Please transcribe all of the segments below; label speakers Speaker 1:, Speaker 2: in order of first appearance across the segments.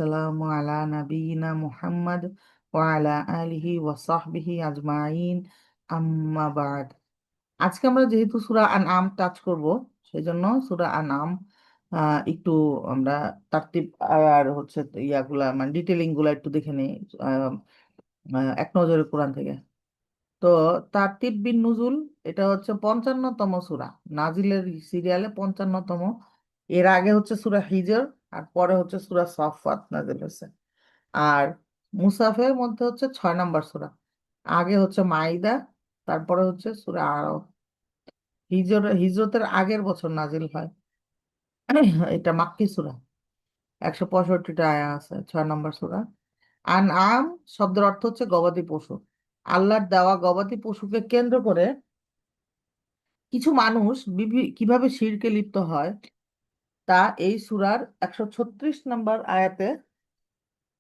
Speaker 1: ওয়াসসালামু আলা নাবিয়িনা মুহাম্মদ ওয়া আলা আলিহি ওয়া সাহবিহি আজমাইন আম্মা বাদ। আজকে আমরা যেহেতু সূরা আনআম টাচ করব, সেজন্য সূরা আনআম একটু আমরা তারতিব আর হচ্ছে ইয়াগুলা মানে ডিটেলিং গুলা একটু দেখে নেই আহ, এক নজরে কোরআন থেকে। তো তারতিব বিন নুজুল, এটা হচ্ছে 55তম সূরা, নাজিলের সিরিয়ালে 55তম। এর আগে হচ্ছে সূরা হিজর, আর পরে হচ্ছে সূরা সাফফাত নাজিল হয়েছে। আর মুসাফের মধ্যে হচ্ছে 6 নম্বর সূরা। আগে হচ্ছে মাইদা, তারপরে হচ্ছে সূরা আরাফ। হিজরতের আগের বছর নাজিল হয়। এটা মাক্কি সূরা, 165টা আয়া আছে, 6 নম্বর সূরা। আম শব্দের অর্থ হচ্ছে গবাদি পশু। আল্লাহর দেওয়া গবাদি পশুকে কেন্দ্র করে কিছু মানুষ কিভাবে শিরকে লিপ্ত হয় তা এই সূরার 136 নম্বর আয়াতে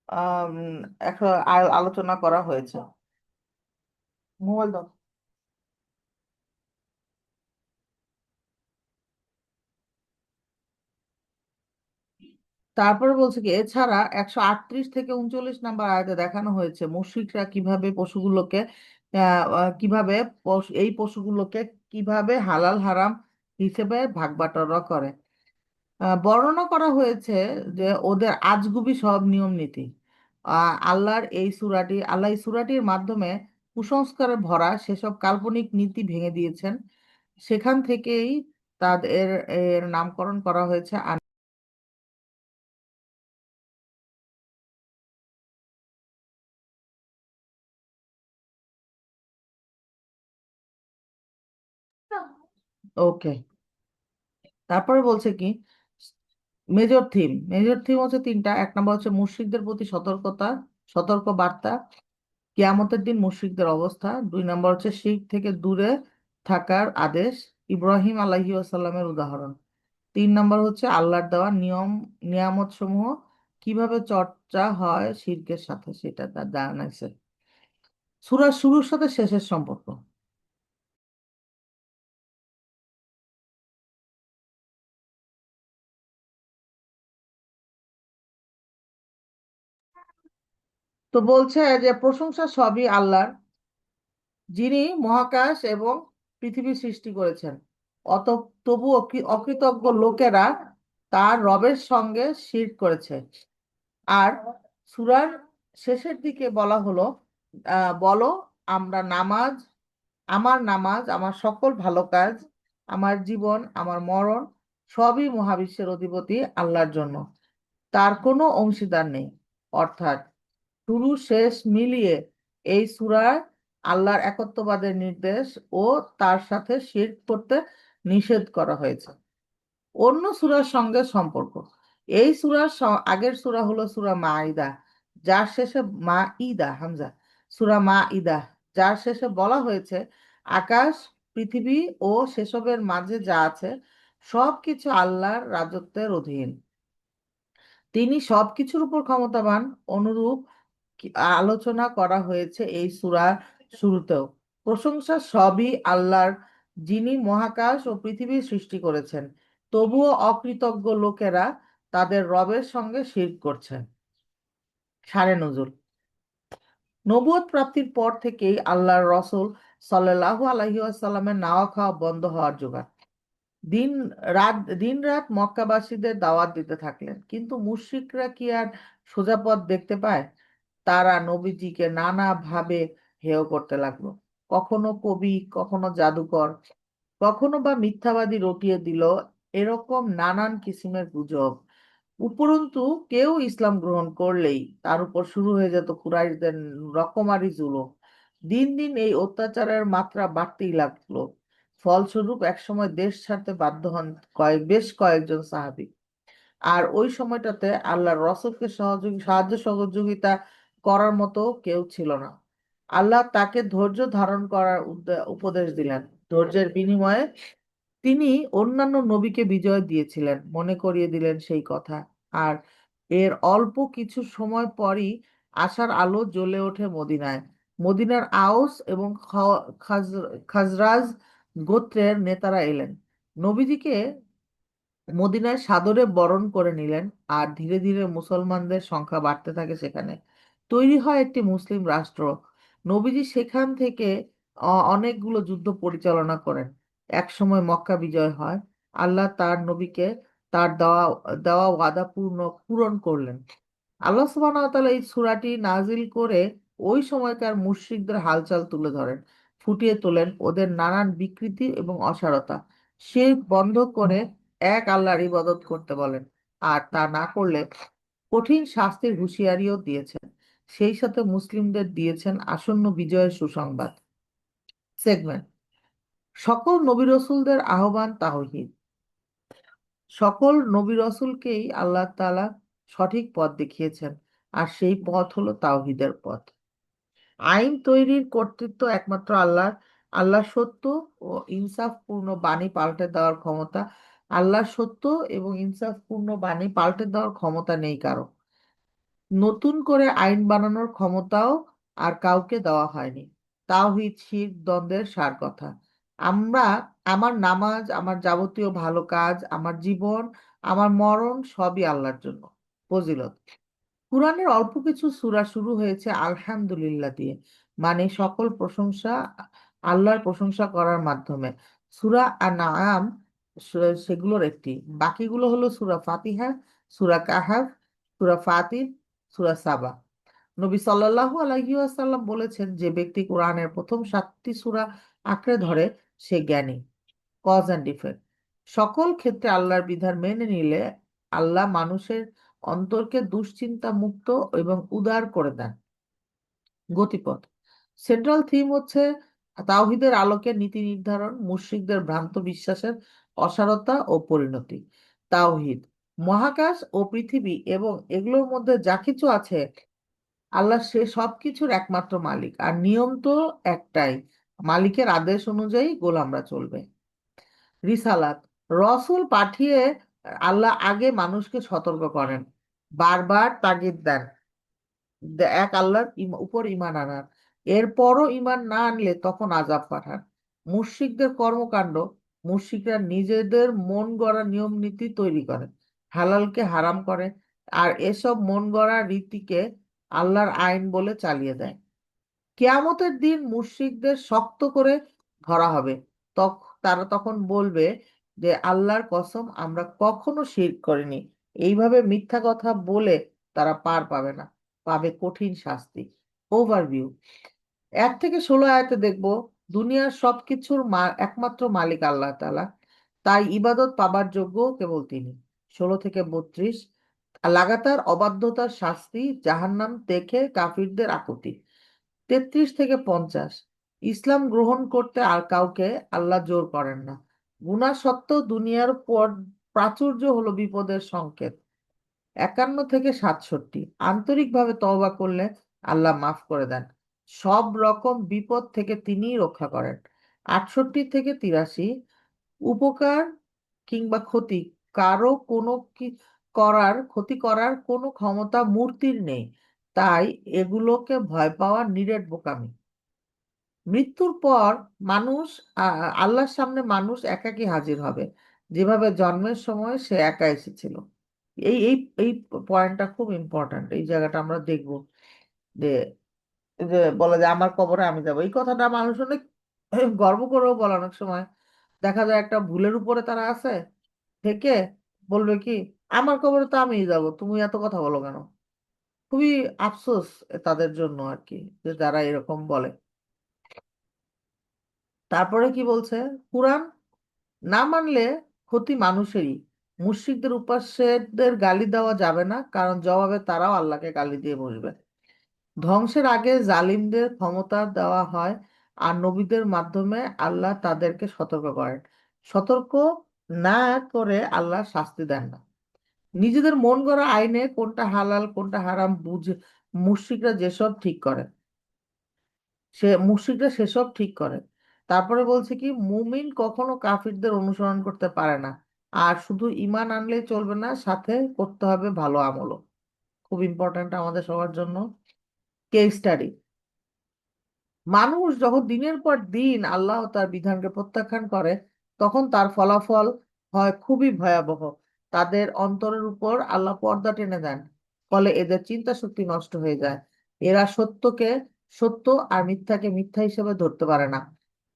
Speaker 1: আম, আলোচনা করা হয়েছে। মোবাইল দাও। তারপরে বলছে কি, এছাড়া 138 থেকে 39 নম্বর আয়াতে দেখানো হয়েছে মুশরিকরা কিভাবে পশুগুলোকে কিভাবে এই পশুগুলোকে কিভাবে হালাল হারাম হিসেবে ভাগ বাটোয়ারা করে। বর্ণনা করা হয়েছে যে ওদের আজগুবি সব নিয়ম নীতি। আল্লাহ এই সূরাটির মাধ্যমে কুসংস্কারে ভরা সেসব কাল্পনিক নীতি ভেঙে দিয়েছেন। সেখান থেকেই তাদের এর নামকরণ করা হয়েছে ওকে। তারপরে বলছে কি, মেজর থিম হচ্ছে তিনটা। 1 নম্বর হচ্ছে মুশরিকদের প্রতি সতর্ক বার্তা, কিয়ামতের দিন মুশরিকদের অবস্থা। 2 নম্বর হচ্ছে শিরক থেকে দূরে থাকার আদেশ, ইব্রাহিম আলাইহি ওয়াসাল্লামের উদাহরণ। 3 নম্বর হচ্ছে আল্লাহর দেওয়া নিয়ামত সমূহ কিভাবে চর্চা হয় শিরকের সাথে, সেটা তার জানাইছে। সূরার শুরুর সাথে শেষের সম্পর্ক। তো বলছে যে প্রশংসা সবই আল্লাহর, যিনি মহাকাশ এবং পৃথিবী সৃষ্টি করেছেন। অত তবু অকৃতজ্ঞ লোকেরা তার রবের সঙ্গে শিরক করেছে। আর সূরার শেষের দিকে বলা হলো, বলো, আমরা নামাজ আমার সকল ভালো কাজ, আমার জীবন, আমার মরণ, সবই মহাবিশ্বের অধিপতি আল্লাহর জন্য, তার কোনো অংশীদার নেই। অর্থাৎ শুরু শেষ মিলিয়ে এই সূরায় আল্লাহর একত্ববাদের নির্দেশ ও তার সাথে শিরক করতে নিষেধ করা হয়েছে। অন্য সূরার সঙ্গে সম্পর্ক। এই আগের সূরা হলো সূরা মাইদা, যার শেষে সূরা মাইদা, যার শেষে বলা হয়েছে আকাশ, পৃথিবী ও সেসবের মাঝে যা আছে সবকিছু আল্লাহর রাজত্বের অধীন। তিনি সবকিছুর উপর ক্ষমতাবান। অনুরূপ আলোচনা করা হয়েছে এই সূরার শুরুতেও। প্রশংসা সবই আল্লাহর, যিনি মহাকাশ ও পৃথিবী সৃষ্টি করেছেন। তবুও অকৃতজ্ঞ লোকেরা তাদের রবের সঙ্গে শিরক করছে। সারে নজুল। নবুয়ত প্রাপ্তির পর থেকেই আল্লাহর রসূল সাল্লাল্লাহু আলাইহি ওয়াসাল্লামের নাওয়া খাওয়া বন্ধ হওয়ার জোগাড়। দিন দিন রাত মক্কাবাসীদের দাওয়াত দিতে থাকলেন, কিন্তু মুশরিকরা কি আর সোজা পথ দেখতে পায়? তারা নবীজিকে নানাভাবে হেয় করতে লাগলো। কখনো কবি, কখনো জাদুকর, কখনো বা মিথ্যাবাদী রটিয়ে দিল এরকম নানান কিসিমের গুজব। উপরন্তু কেউ ইসলাম গ্রহণ করলেই তার উপর শুরু হয়ে যেত কুরাইশদের রকমারি জুলুম। দিন দিন এই অত্যাচারের মাত্রা বাড়তেই লাগলো। ফলস্বরূপ একসময় দেশ ছাড়তে বাধ্য হন বেশ কয়েকজন সাহাবী। আর ওই সময়টাতে আল্লাহর রসূলকে সাহায্য সহযোগিতা করার মতো কেউ ছিল না। আল্লাহ তাকে ধৈর্য ধারণ করার উপদেশ দিলেন। ধৈর্যের বিনিময়ে তিনি অন্যান্য নবীকে বিজয় দিয়েছিলেন, মনে করিয়ে দিলেন সেই কথা। আর এর অল্প কিছু সময় পরই আশার আলো জ্বলে ওঠে মদিনায়। মদিনার আউস এবং খাজরাজ গোত্রের নেতারা এলেন। নবীজিকে মদিনায় সাদরে বরণ করে নিলেন। আর ধীরে ধীরে মুসলমানদের সংখ্যা বাড়তে থাকে সেখানে। তৈরি হয় একটি মুসলিম রাষ্ট্র। নবীজি সেখান থেকে অনেকগুলো যুদ্ধ পরিচালনা করেন। এক সময় মক্কা বিজয় হয়। আল্লাহ তার নবীকে তার দেওয়া দেওয়া ওয়াদা পূরণ করলেন। আল্লাহ সুবহানাহু ওয়া তাআলা এই সূরাটি নাজিল করে ওই সময়কার মুশরিকদের হালচাল তুলে ধরেন, ফুটিয়ে তোলেন ওদের নানান বিকৃতি এবং অসারতা। শিরক বন্ধ করে এক আল্লাহর ইবাদত করতে বলেন, আর তা না করলে কঠিন শাস্তির হুঁশিয়ারিও দিয়েছেন। সেই সাথে মুসলিমদের দিয়েছেন আসন্ন বিজয়ের সুসংবাদ। সেগমেন্ট: সকল নবী রাসূলদের আহ্বান তাওহীদ। সকল নবী রাসূলকেই আল্লাহ তাআলা সঠিক পথ দেখিয়েছেন, আর সেই পথ হলো তাওহীদের পথ। আইন তৈরির কর্তৃত্ব একমাত্র আল্লাহর। আল্লাহ সত্য ও ইনসাফপূর্ণ বাণী পাল্টে দেওয়ার ক্ষমতা আল্লাহ সত্য এবং ইনসাফপূর্ণ বাণী পাল্টে দেওয়ার ক্ষমতা নেই কারো। নতুন করে আইন বানানোর ক্ষমতাও আর কাউকে দেওয়া হয়নি। তাওহীদ শিরক দ্বন্দ্বের সার কথা। আমরা, আমার নামাজ, আমার যাবতীয় ভালো কাজ, আমার জীবন, আমার মরণ সবই আল্লাহর জন্য। ফজিলত: কুরআনের অল্প কিছু সূরা শুরু হয়েছে আলহামদুলিল্লাহ দিয়ে, মানে সকল প্রশংসা আল্লাহর প্রশংসা করার মাধ্যমে। সূরা আনআম সেগুলোর একটি। বাকিগুলো হলো সূরা ফাতিহা, সূরা কাহাফ, সূরা ফাতির, সূরা সাবা। নবী সাল্লাল্লাহু আলাইহি ওয়াসাল্লাম বলেছেন, যে ব্যক্তি কোরআনের প্রথম 7টি সূরা আঁকড়ে ধরে সে জ্ঞানী। কজ অ্যান্ড ইফেক্ট: সকল ক্ষেত্রে আল্লাহর বিধান মেনে নিলে আল্লাহ মানুষের অন্তরকে দুশ্চিন্তা মুক্ত এবং উদার করে দেন। গতিপথ: সেন্ট্রাল থিম হচ্ছে তাওহীদের আলোকে নীতি নির্ধারণ, মুশরিকদের ভ্রান্ত বিশ্বাসের অসারতা ও পরিণতি। তাওহীদ: মহাকাশ ও পৃথিবী এবং এগুলোর মধ্যে যা কিছু আছে, আল্লাহ সে সবকিছুর একমাত্র মালিক, আর নিয়ম তো একটাই, মালিকের আদেশ অনুযায়ী গোলামরা চলবে। রিসালাত: রসূল পাঠিয়ে আল্লাহ আগে মানুষকে সতর্ক করেন, বারবার তাগিদ দেন এক আল্লাহর উপর ঈমান আনার। এরপরও ঈমান না আনলে তখন আযাব পাঠান। মুশরিকদের কর্মকাণ্ড: মুশরিকরা নিজেদের মন গড়া নিয়ম নীতি তৈরি করে, হালালকে হারাম করে, আর এসব মন গড়া রীতিকে আল্লাহর আইন বলে চালিয়ে দেয়। কিয়ামতের দিন মুশরিকদের শক্ত করে ধরা হবে। তারা তখন বলবে যে আল্লাহর কসম, আমরা কখনো শিরক করিনি। এইভাবে মিথ্যা কথা বলে তারা পার পাবে না, পাবে কঠিন শাস্তি। ওভারভিউ: 1 থেকে 16 আয়াতে দেখব দুনিয়ার সবকিছুর একমাত্র মালিক আল্লাহ তাআলা, তাই ইবাদত পাবার যোগ্য কেবল তিনি। 16 থেকে 32 লাগাতার অবাধ্যতার শাস্তি, জাহান্নাম দেখে কাফিরদের আকুতি। 33 থেকে 50 ইসলাম গ্রহণ করতে আর কাউকে আল্লাহ জোর করেন না। গুনাহ সত্ত্বেও দুনিয়ার পর প্রাচুর্য হলো বিপদের সংকেত। 51 থেকে 67 আন্তরিকভাবে তওবা করলে আল্লাহ মাফ করে দেন। সব রকম বিপদ থেকে তিনিই রক্ষা করেন। 68 থেকে 83 উপকার কিংবা ক্ষতি কারো কোনো ক্ষতি করার কোনো ক্ষমতা মূর্তির নেই, তাই এগুলোকে ভয় পাওয়া নিরেট বোকামি। মৃত্যুর পর মানুষ আল্লাহর সামনে মানুষ একাকী হাজির হবে, যেভাবে জন্মের সময় সে একা এসেছিল। এই এই এই পয়েন্টটা খুব ইম্পর্ট্যান্ট। এই জায়গাটা আমরা দেখব যে যে বলা যায় আমার কবরে আমি যাব, এই কথাটা মানুষ অনেক গর্ব করেও বলে। অনেক সময় দেখা যায় একটা ভুলের উপরে তারা আছে থেকে বলবে কি, আমার কবরে তো আমিই যাব, তুমি এত কথা বলো কেন। খুবই আফসোস তাদের জন্য আর কি, যে যারা এরকম বলে। তারপরে কি বলছে কুরআন: না মানলে ক্ষতি মানুষেরই। মুশরিকদের উপাস্যদের গালি দেওয়া যাবে না, কারণ জবাবে তারাও আল্লাহকে গালি দিয়ে বসবে। ধ্বংসের আগে জালিমদের ক্ষমতা দেওয়া হয়, আর নবীদের মাধ্যমে আল্লাহ তাদেরকে সতর্ক করেন। সতর্ক না করে আল্লাহ শাস্তি দেন না। নিজেদের মন গড়া আইনে কোনটা হালাল কোনটা হারাম বুঝে মুশরিকরা যেসব ঠিক করে মুশরিকরা সেসব ঠিক করে। তারপরে বলছে কি, মুমিন কখনো কাফিরদের অনুসরণ করতে পারে না। আর শুধু ঈমান আনলেই চলবে না, সাথে করতে হবে ভালো আমলও। খুব ইম্পর্ট্যান্ট আমাদের সবার জন্য। কেস স্টাডি: মানুষ যখন দিনের পর দিন আল্লাহ ও তার বিধানকে প্রত্যাখ্যান করে, তখন তার ফলাফল হয় খুবই ভয়াবহ। তাদের অন্তরের উপর আল্লাহ পর্দা টেনে দেন, ফলে এদের চিন্তা শক্তি নষ্ট হয়ে যায়। এরা সত্যকে সত্য আর মিথ্যাকে মিথ্যা হিসেবে ধরতে পারে না।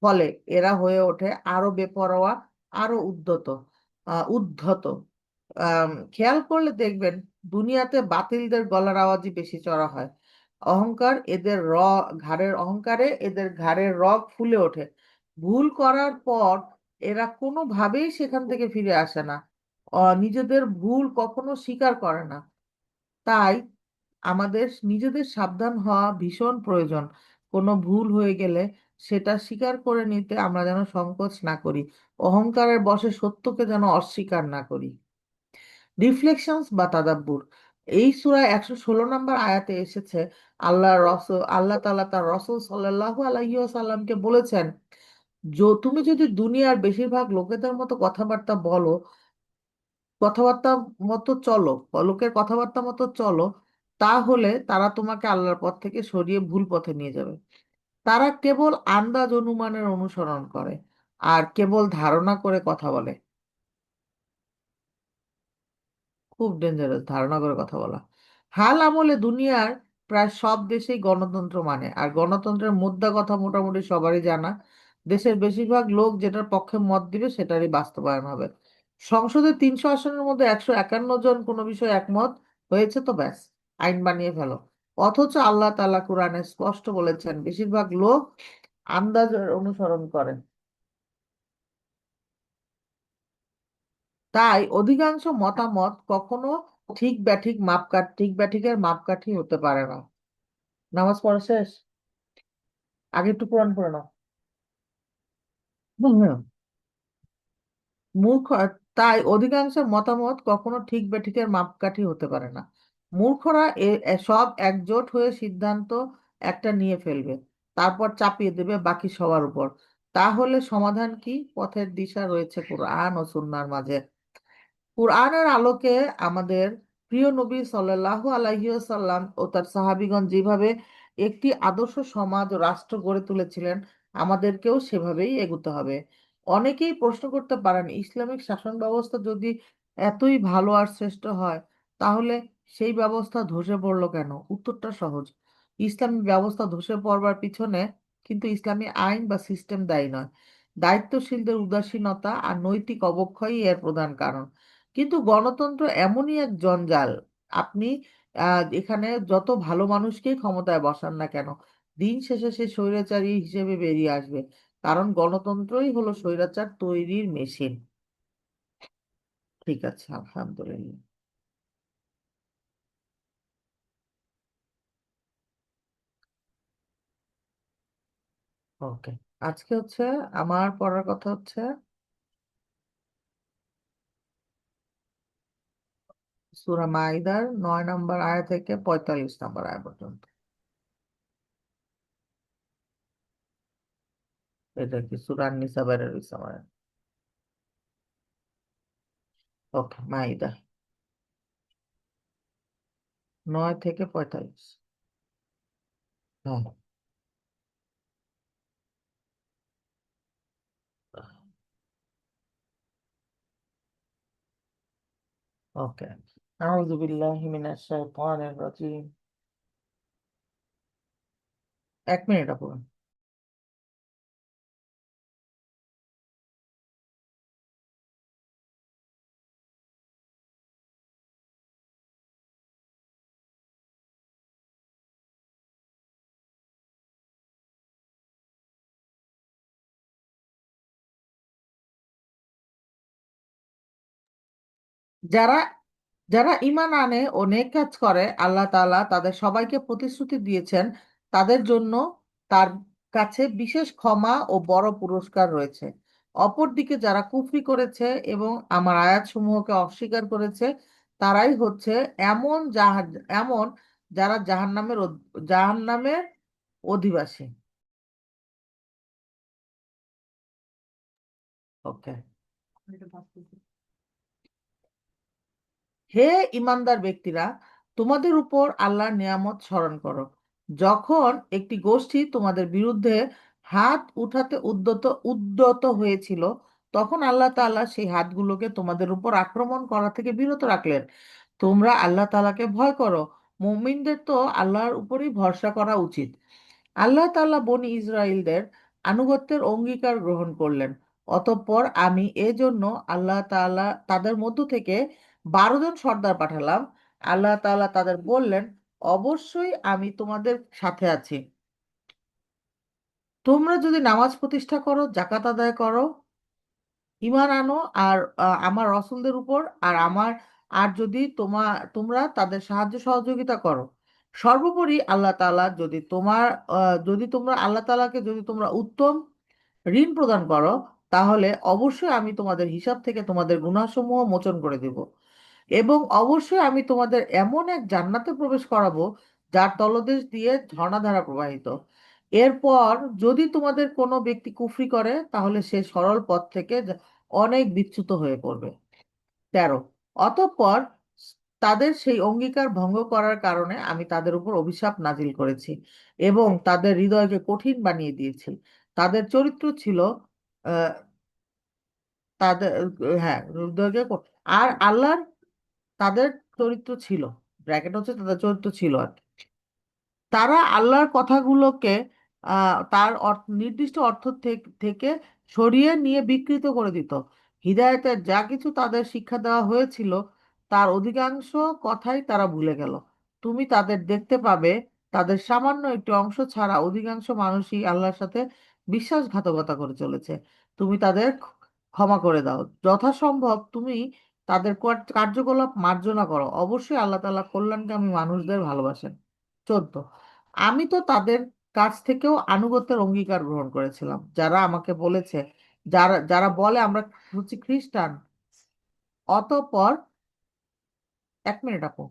Speaker 1: ফলে এরা হয়ে ওঠে আরো বেপরোয়া, আরো উদ্ধত। খেয়াল করলে দেখবেন দুনিয়াতে বাতিলদের গলার আওয়াজই বেশি চড়া হয়। অহংকার এদের র ঘাড়ের অহংকারে এদের ঘাড়ের রগ ফুলে ওঠে। ভুল করার পর এরা কোনোভাবেই সেখান থেকে ফিরে আসে না। নিজেদের ভুল কখনো স্বীকার করে না। তাই আমাদের নিজেদের সাবধান হওয়া ভীষণ প্রয়োজন। কোনো ভুল হয়ে গেলে সেটা স্বীকার করে নিতে আমরা যেন সংকোচ না করি। অহংকারের বশে সত্যকে যেন অস্বীকার না করি। রিফ্লেকশনস বা তাদাব্বুর, এই সূরায় 116 নম্বর আয়াতে এসেছে, আল্লাহ তাআলা তার রসূল সাল্লাল্লাহু আলাইহি ওয়াসাল্লামকে বলেছেন, তুমি যদি দুনিয়ার বেশিরভাগ লোকেদের মতো কথাবার্তা মতো চলো, লোকের কথাবার্তা মতো চলো, তাহলে তারা তোমাকে আল্লাহর পথ থেকে সরিয়ে ভুল পথে নিয়ে যাবে। তারা কেবল আন্দাজ অনুমানের অনুসরণ করে আর কেবল ধারণা করে কথা বলে। খুব ডেঞ্জারাস ধারণা করে কথা বলা। হাল আমলে দুনিয়ার প্রায় সব দেশেই গণতন্ত্র মানে, আর গণতন্ত্রের মুদ্রা কথা মোটামুটি সবারই জানা। দেশের বেশিরভাগ লোক যেটার পক্ষে মত দিবে সেটারই বাস্তবায়ন হবে। সংসদে 300 আসনের মধ্যে 151 জন কোনো বিষয়ে একমত হয়েছে তো ব্যাস, আইন বানিয়ে ফেলো। অথচ আল্লাহ তাআলা কোরআনে স্পষ্ট বলেছেন বেশিরভাগ লোক আন্দাজের অনুসরণ করে। তাই অধিকাংশ মতামত কখনো ঠিক ব্যাঠিকের মাপকাঠি হতে পারে না। নামাজ পড়া শেষ, আগে একটু কোরআন পড়ে নাও। হুম হুম। মূর্খ তাই অধিকাংশ মতামত কখনো ঠিক ব্যাঠিকের মাপকাঠি হতে পারে না। মূর্খরা সব একজোট হয়ে সিদ্ধান্ত একটা নিয়ে ফেলবে, তারপর চাপিয়ে দেবে বাকি সবার উপর। তাহলে সমাধান কি? পথের দিশা রয়েছে কোরআন ও সুন্নাহর মাঝে। কুরআনের আলোকে আমাদের প্রিয় নবী সাল্লাল্লাহু আলাইহি ওয়াসাল্লাম ও তার সাহাবীগণ যেভাবে একটি আদর্শ সমাজ ও রাষ্ট্র গড়ে তুলেছিলেন, আমাদেরকেও সেভাবেই এগোতে হবে। অনেকেই প্রশ্ন করতে পারেন, ইসলামিক শাসন ব্যবস্থা যদি এতই ভালো আর শ্রেষ্ঠ হয়, তাহলে সেই ব্যবস্থা ধসে পড়লো কেন? উত্তরটা সহজ। ইসলামী ব্যবস্থা ধসে পড়বার পিছনে কিন্তু ইসলামী আইন বা সিস্টেম দায়ী নয়। দায়িত্বশীলদের উদাসীনতা আর নৈতিক অবক্ষয়ই এর প্রধান কারণ। কিন্তু গণতন্ত্র এমনই এক জঞ্জাল, আপনি এখানে যত ভালো মানুষকেই ক্ষমতায় বসান না কেন, দিন শেষে সে স্বৈরাচারী হিসেবে বেরিয়ে আসবে। কারণ গণতন্ত্রই হলো স্বৈরাচার তৈরির মেশিন। ঠিক আছে, আলহামদুলিল্লাহ। ওকে, আজকে হচ্ছে আমার পড়ার কথা হচ্ছে সূরা মাইদার 9 নম্বর আয়া থেকে 45 নম্বর আয়া পর্যন্ত। এটা কি সূরা নিসা বের হইছে আমার? ওকে, মাইদা 9 থেকে 45। হ্যাঁ। ওকে, আউযু বিল্লাহি মিনাশ শাইতানির রাজিম। 1 মিনিট আপু। যারা যারা ঈমান আনে ও নেক কাজ করে, আল্লাহ তাআলা তাদের সবাইকে প্রতিশ্রুতি দিয়েছেন তাদের জন্য তার কাছে বিশেষ ক্ষমা ও বড় পুরস্কার রয়েছে। অপরদিকে যারা কুফরি করেছে এবং আমার আয়াতসমূহকে অস্বীকার করেছে, তারাই হচ্ছে এমন এমন যারা জাহান্নামের অধিবাসী। ওকে। হে ইমানদার ব্যক্তিরা, তোমাদের উপর আল্লাহর নিয়ামত স্মরণ করো। যখন একটি গোষ্ঠী তোমাদের বিরুদ্ধে হাত উঠাতে উদ্যত উদ্যত হয়েছিল, তখন আল্লাহ তাআলা সেই হাতগুলোকে তোমাদের উপর আক্রমণ করা থেকে বিরত রাখলেন। তোমরা আল্লাহ তাআলাকে ভয় করো। মুমিনদের তো আল্লাহর উপরই ভরসা করা উচিত। আল্লাহ তাআলা বনি ইসরাইলদের আনুগত্যের অঙ্গীকার গ্রহণ করলেন। অতঃপর আমি এজন্য আল্লাহ তাআলা তাদের মধ্য থেকে 12 জন সর্দার পাঠালাম। আল্লাহ তাআলা তাদের বললেন, অবশ্যই আমি তোমাদের সাথে আছি। তোমরা যদি নামাজ প্রতিষ্ঠা করো, জাকাত আদায় করো, ঈমান আনো আর আমার রসুলদের উপর, আর যদি তোমরা তাদের সাহায্য সহযোগিতা করো, সর্বোপরি আল্লাহ তাআলা যদি তোমরা আল্লাহ তাআলাকে যদি তোমরা উত্তম ঋণ প্রদান করো, তাহলে অবশ্যই আমি তোমাদের হিসাব থেকে তোমাদের গুনাহসমূহ মোচন করে দেব, এবং অবশ্যই আমি তোমাদের এমন এক জান্নাতে প্রবেশ করাবো যার তলদেশ দিয়ে ঝর্ণাধারা প্রবাহিত। এরপর যদি তোমাদের কোনো ব্যক্তি কুফরি করে, তাহলে সে সরল পথ থেকে অনেক বিচ্যুত হয়ে পড়বে। 13, অতঃপর তাদের সেই অঙ্গীকার ভঙ্গ করার কারণে আমি তাদের উপর অভিশাপ নাজিল করেছি এবং তাদের হৃদয়কে কঠিন বানিয়ে দিয়েছি। তাদের চরিত্র ছিল আহ, তাদের হ্যাঁ, হৃদয়কে আর আল্লাহর তাদের চরিত্র ছিল, ব্র্যাকেট হচ্ছে তাদের চরিত্র ছিল আর কি। তারা আল্লাহর কথাগুলোকে তার নির্দিষ্ট অর্থ থেকে সরিয়ে নিয়ে বিকৃত করে দিত। হিদায়াতের যা কিছু তাদের শিক্ষা দেওয়া হয়েছিল তার অধিকাংশ কথাই তারা ভুলে গেল। তুমি তাদের দেখতে পাবে, তাদের সামান্য একটি অংশ ছাড়া অধিকাংশ মানুষই আল্লাহর সাথে বিশ্বাসঘাতকতা করে চলেছে। তুমি তাদের ক্ষমা করে দাও, যথাসম্ভব তুমি তাদের কার্যকলাপ মার্জনা করো। অবশ্যই আল্লাহ তাআলা কল্যাণকামী মানুষদের ভালোবাসেন। 14, আমি তো তাদের কাছ থেকেও আনুগত্যের অঙ্গীকার গ্রহণ করেছিলাম, যারা আমাকে বলেছে, যারা যারা বলে আমরা হচ্ছি খ্রিস্টান। অতঃপর 1 মিনিট আপু।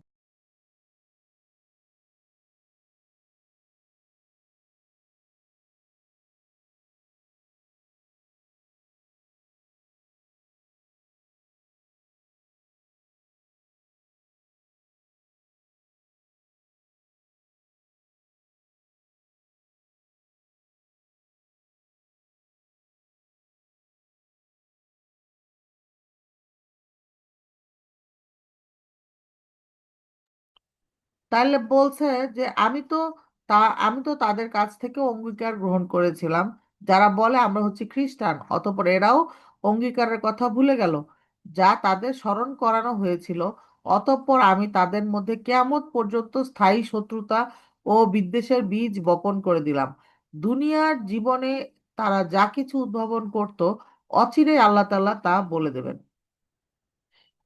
Speaker 1: তাহলে বলছে যে তা আমি তো তাদের কাছ থেকে অঙ্গীকার গ্রহণ করেছিলাম, যারা বলে আমরা হচ্ছি খ্রিস্টান। অতঃপর এরাও অঙ্গীকারের কথা ভুলে গেল যা তাদের স্মরণ করানো হয়েছিল। অতঃপর আমি তাদের মধ্যে কিয়ামত পর্যন্ত স্থায়ী শত্রুতা ও বিদ্বেষের বীজ বপন করে দিলাম। দুনিয়ার জীবনে তারা যা কিছু উদ্ভাবন করত, অচিরেই আল্লাহ তাআলা তা বলে দেবেন।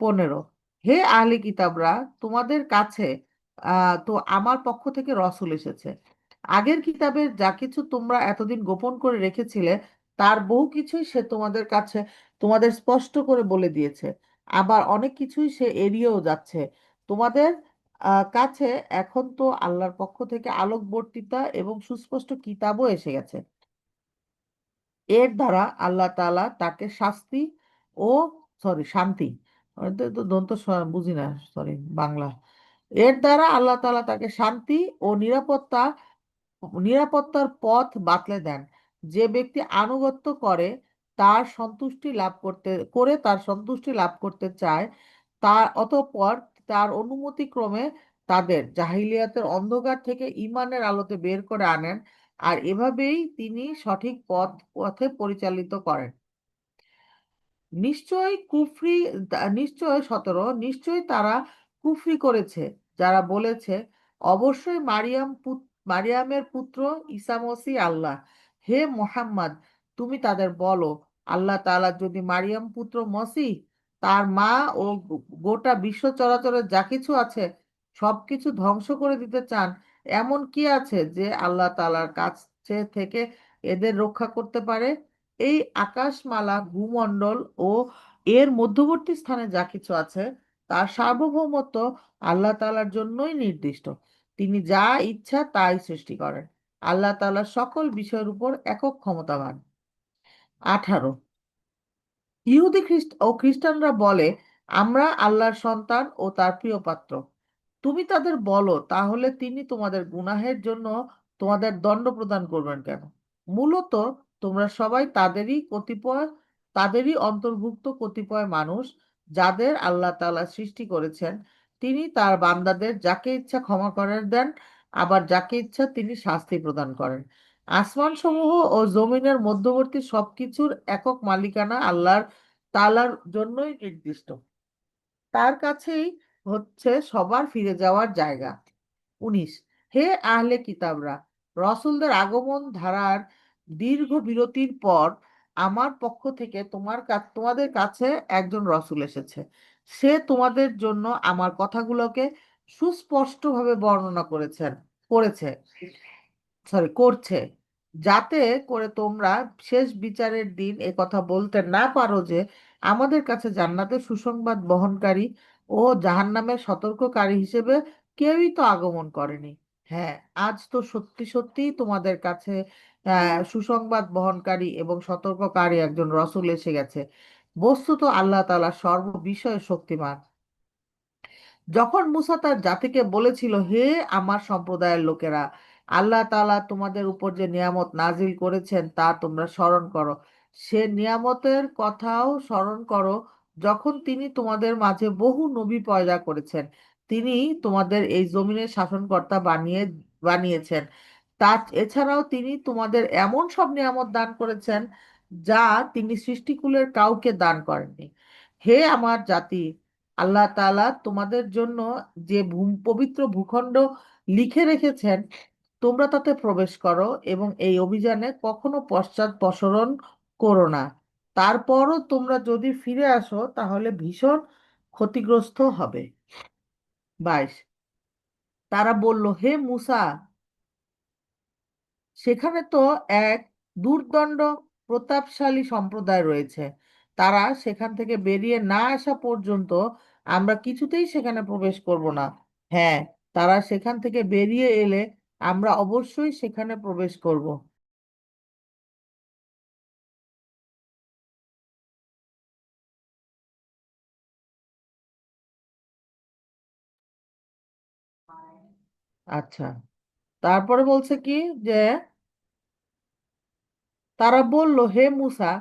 Speaker 1: 15, হে আহলি কিতাবরা, তোমাদের কাছে তো আমার পক্ষ থেকে রসূল এসেছে। আগের কিতাবের যা কিছু তোমরা এতদিন গোপন করে রেখেছিলে তার বহু কিছুই সে তোমাদের কাছে তোমাদের স্পষ্ট করে বলে দিয়েছে। আবার অনেক কিছুই সে এড়িয়েও যাচ্ছে। তোমাদের কাছে এখন তো আল্লাহর পক্ষ থেকে আলোকবর্তিতা এবং সুস্পষ্ট কিতাবও এসে গেছে। এর দ্বারা আল্লাহ তাআলা তাকে শান্তি, দন্ত বুঝি না, সরি, বাংলা। এর দ্বারা আল্লাহ তাআলা তাকে শান্তি ও নিরাপত্তার পথ বাতলে দেন। যে ব্যক্তি আনুগত্য তার সন্তুষ্টি লাভ করতে চায়, অতঃপর তার অনুমতি ক্রমে তাদের জাহিলিয়াতের অন্ধকার থেকে ঈমানের আলোতে বের করে আনেন, আর এভাবেই তিনি সঠিক পথে পরিচালিত করেন। নিশ্চয় কুফরি নিশ্চয় 17, নিশ্চয় তারা কুফরি করেছে যারা বলেছে অবশ্যই মারিয়ামের পুত্র ঈসা মসিহ আল্লাহ। হে মোহাম্মদ, তুমি তাদের বলো, আল্লাহ তাআলা যদি মারিয়াম পুত্র মসিহ, তার মা ও গোটা বিশ্ব চরাচরের যা কিছু আছে সবকিছু ধ্বংস করে দিতে চান, এমন কি আছে যে আল্লাহ তাআলার কাছে থেকে এদের রক্ষা করতে পারে? এই আকাশমালা, ভূমণ্ডল ও এর মধ্যবর্তী স্থানে যা কিছু আছে তার সার্বভৌমত্ব আল্লাহ তাআলার জন্যই নির্দিষ্ট। তিনি যা ইচ্ছা তাই সৃষ্টি করেন। আল্লাহ তাআলা সকল বিষয়ের উপর একক ক্ষমতাবান। 18, ইহুদি খ্রিস্টানরা বলে আমরা আল্লাহর সন্তান ও তার প্রিয় পাত্র। তুমি তাদের বলো, তাহলে তিনি তোমাদের গুনাহের জন্য তোমাদের দণ্ড প্রদান করবেন কেন? মূলত তোমরা সবাই তাদেরই কতিপয় তাদেরই অন্তর্ভুক্ত কতিপয় মানুষ যাদের আল্লাহ তাআলা সৃষ্টি করেছেন। তিনি তার বান্দাদের যাকে ইচ্ছা ক্ষমা করে দেন, আবার যাকে ইচ্ছা তিনি শাস্তি প্রদান করেন। আসমানসমূহ ও জমিনের মধ্যবর্তী সবকিছুর একক মালিকানা আল্লাহর তাআলার জন্যই নির্দিষ্ট। তার কাছেই হচ্ছে সবার ফিরে যাওয়ার জায়গা। 19, হে আহলে কিতাবরা, রসূলদের আগমন ধারার দীর্ঘ বিরতির পর আমার পক্ষ থেকে তোমাদের কাছে একজন রসূল এসেছে। সে তোমাদের জন্য আমার কথাগুলোকে সুস্পষ্টভাবে বর্ণনা করেছে করছে, যাতে করে তোমরা শেষ বিচারের দিন এ কথা বলতে না পারো যে আমাদের কাছে জান্নাতের সুসংবাদ বহনকারী ও জাহান্নামের সতর্ককারী হিসেবে কেউই তো আগমন করেনি। হ্যাঁ, আজ তো সত্যি সত্যি তোমাদের কাছে সুসংবাদ বহনকারী এবং সতর্ককারী একজন রসূল এসে গেছে। বস্তুত আল্লাহ তাআলা সর্ব বিষয়ে শক্তিমান। যখন মুসা তার জাতিকে বলেছিল, হে আমার সম্প্রদায়ের লোকেরা, আল্লাহ তাআলা তোমাদের উপর যে নিয়ামত নাজিল করেছেন তা তোমরা স্মরণ করো। সে নিয়ামতের কথাও স্মরণ করো যখন তিনি তোমাদের মাঝে বহু নবী পয়দা করেছেন। তিনি তোমাদের এই জমিনের শাসনকর্তা বানিয়েছেন। তা এছাড়াও তিনি তোমাদের এমন সব নিয়ামত দান করেছেন যা তিনি সৃষ্টিকুলের কাউকে দান করেননি। হে আমার জাতি, আল্লাহ তাআলা তোমাদের জন্য যে পবিত্র ভূখণ্ড লিখে রেখেছেন, তোমরা তাতে প্রবেশ করো এবং এই অভিযানে কখনো পশ্চাদপসরণ করো না। তারপরও তোমরা যদি ফিরে আসো তাহলে ভীষণ ক্ষতিগ্রস্ত হবে। 22, তারা বলল, হে মূসা, সেখানে তো এক দুর্দণ্ড প্রতাপশালী সম্প্রদায় রয়েছে। তারা সেখান থেকে বেরিয়ে না আসা পর্যন্ত আমরা কিছুতেই সেখানে প্রবেশ করব না। হ্যাঁ, তারা সেখান থেকে বেরিয়ে এলে আমরা অবশ্যই সেখানে প্রবেশ করব। আচ্ছা, তারপরে বলছে কি যে তারা বলল, হে মূসা,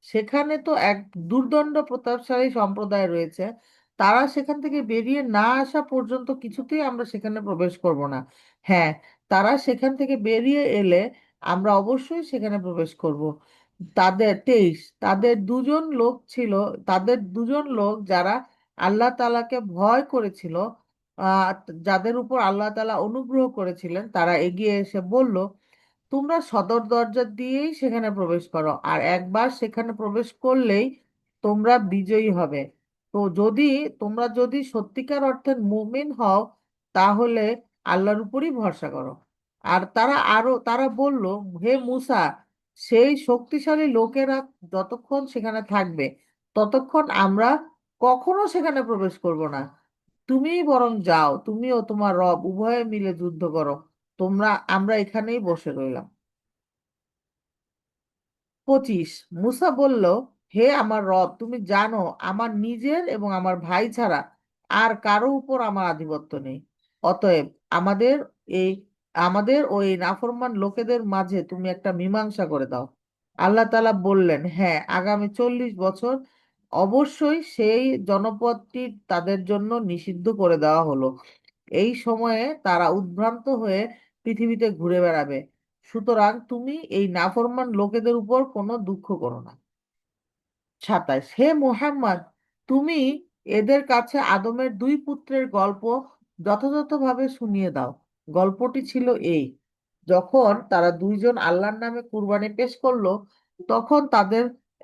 Speaker 1: সেখানে তো এক দুর্দণ্ড প্রতাপশালী সম্প্রদায় রয়েছে। তারা সেখান থেকে বেরিয়ে না আসা পর্যন্ত কিছুতেই আমরা সেখানে প্রবেশ করব না। হ্যাঁ, তারা সেখান থেকে বেরিয়ে এলে আমরা অবশ্যই সেখানে প্রবেশ করব। তাদের 23, তাদের দুজন লোক যারা আল্লাহ তাআলাকে ভয় করেছিল, আহ যাদের উপর আল্লাহ তাআলা অনুগ্রহ করেছিলেন, তারা এগিয়ে এসে বলল, তোমরা সদর দরজা দিয়েই সেখানে প্রবেশ করো, আর একবার সেখানে প্রবেশ করলেই তোমরা বিজয়ী হবে। তো তোমরা যদি সত্যিকার অর্থে মুমিন হও তাহলে আল্লাহর উপরই ভরসা করো। আর তারা বলল, হে মূসা, সেই শক্তিশালী লোকেরা যতক্ষণ সেখানে থাকবে ততক্ষণ আমরা কখনো সেখানে প্রবেশ করব না। তুমিই বরং যাও, তুমি ও তোমার রব উভয়ে মিলে যুদ্ধ করো। আমরা এখানেই বসে রইলাম। 25, মুসা বলল, হে আমার রব, তুমি জানো আমার নিজের এবং আমার ভাই ছাড়া আর কারো উপর আমার আধিপত্য নেই। অতএব আমাদের এই আমাদের ওই নাফরমান লোকেদের মাঝে তুমি একটা মীমাংসা করে দাও। আল্লাহ তাআলা বললেন, হ্যাঁ, আগামী 40 বছর অবশ্যই সেই জনপদটি তাদের জন্য নিষিদ্ধ করে দেওয়া হলো। এই সময়ে তারা উদ্ভ্রান্ত হয়ে পৃথিবীতে ঘুরে বেড়াবে। সুতরাং তুমি এই নাফরমান লোকেদের উপর কোনো দুঃখ করো না। 27, হে মুহাম্মদ, তুমি এদের কাছে আদমের দুই পুত্রের গল্প যথাযথভাবে শুনিয়ে দাও। গল্পটি ছিল এই: যখন তারা দুইজন আল্লাহর নামে কুরবানি পেশ করলো, তখন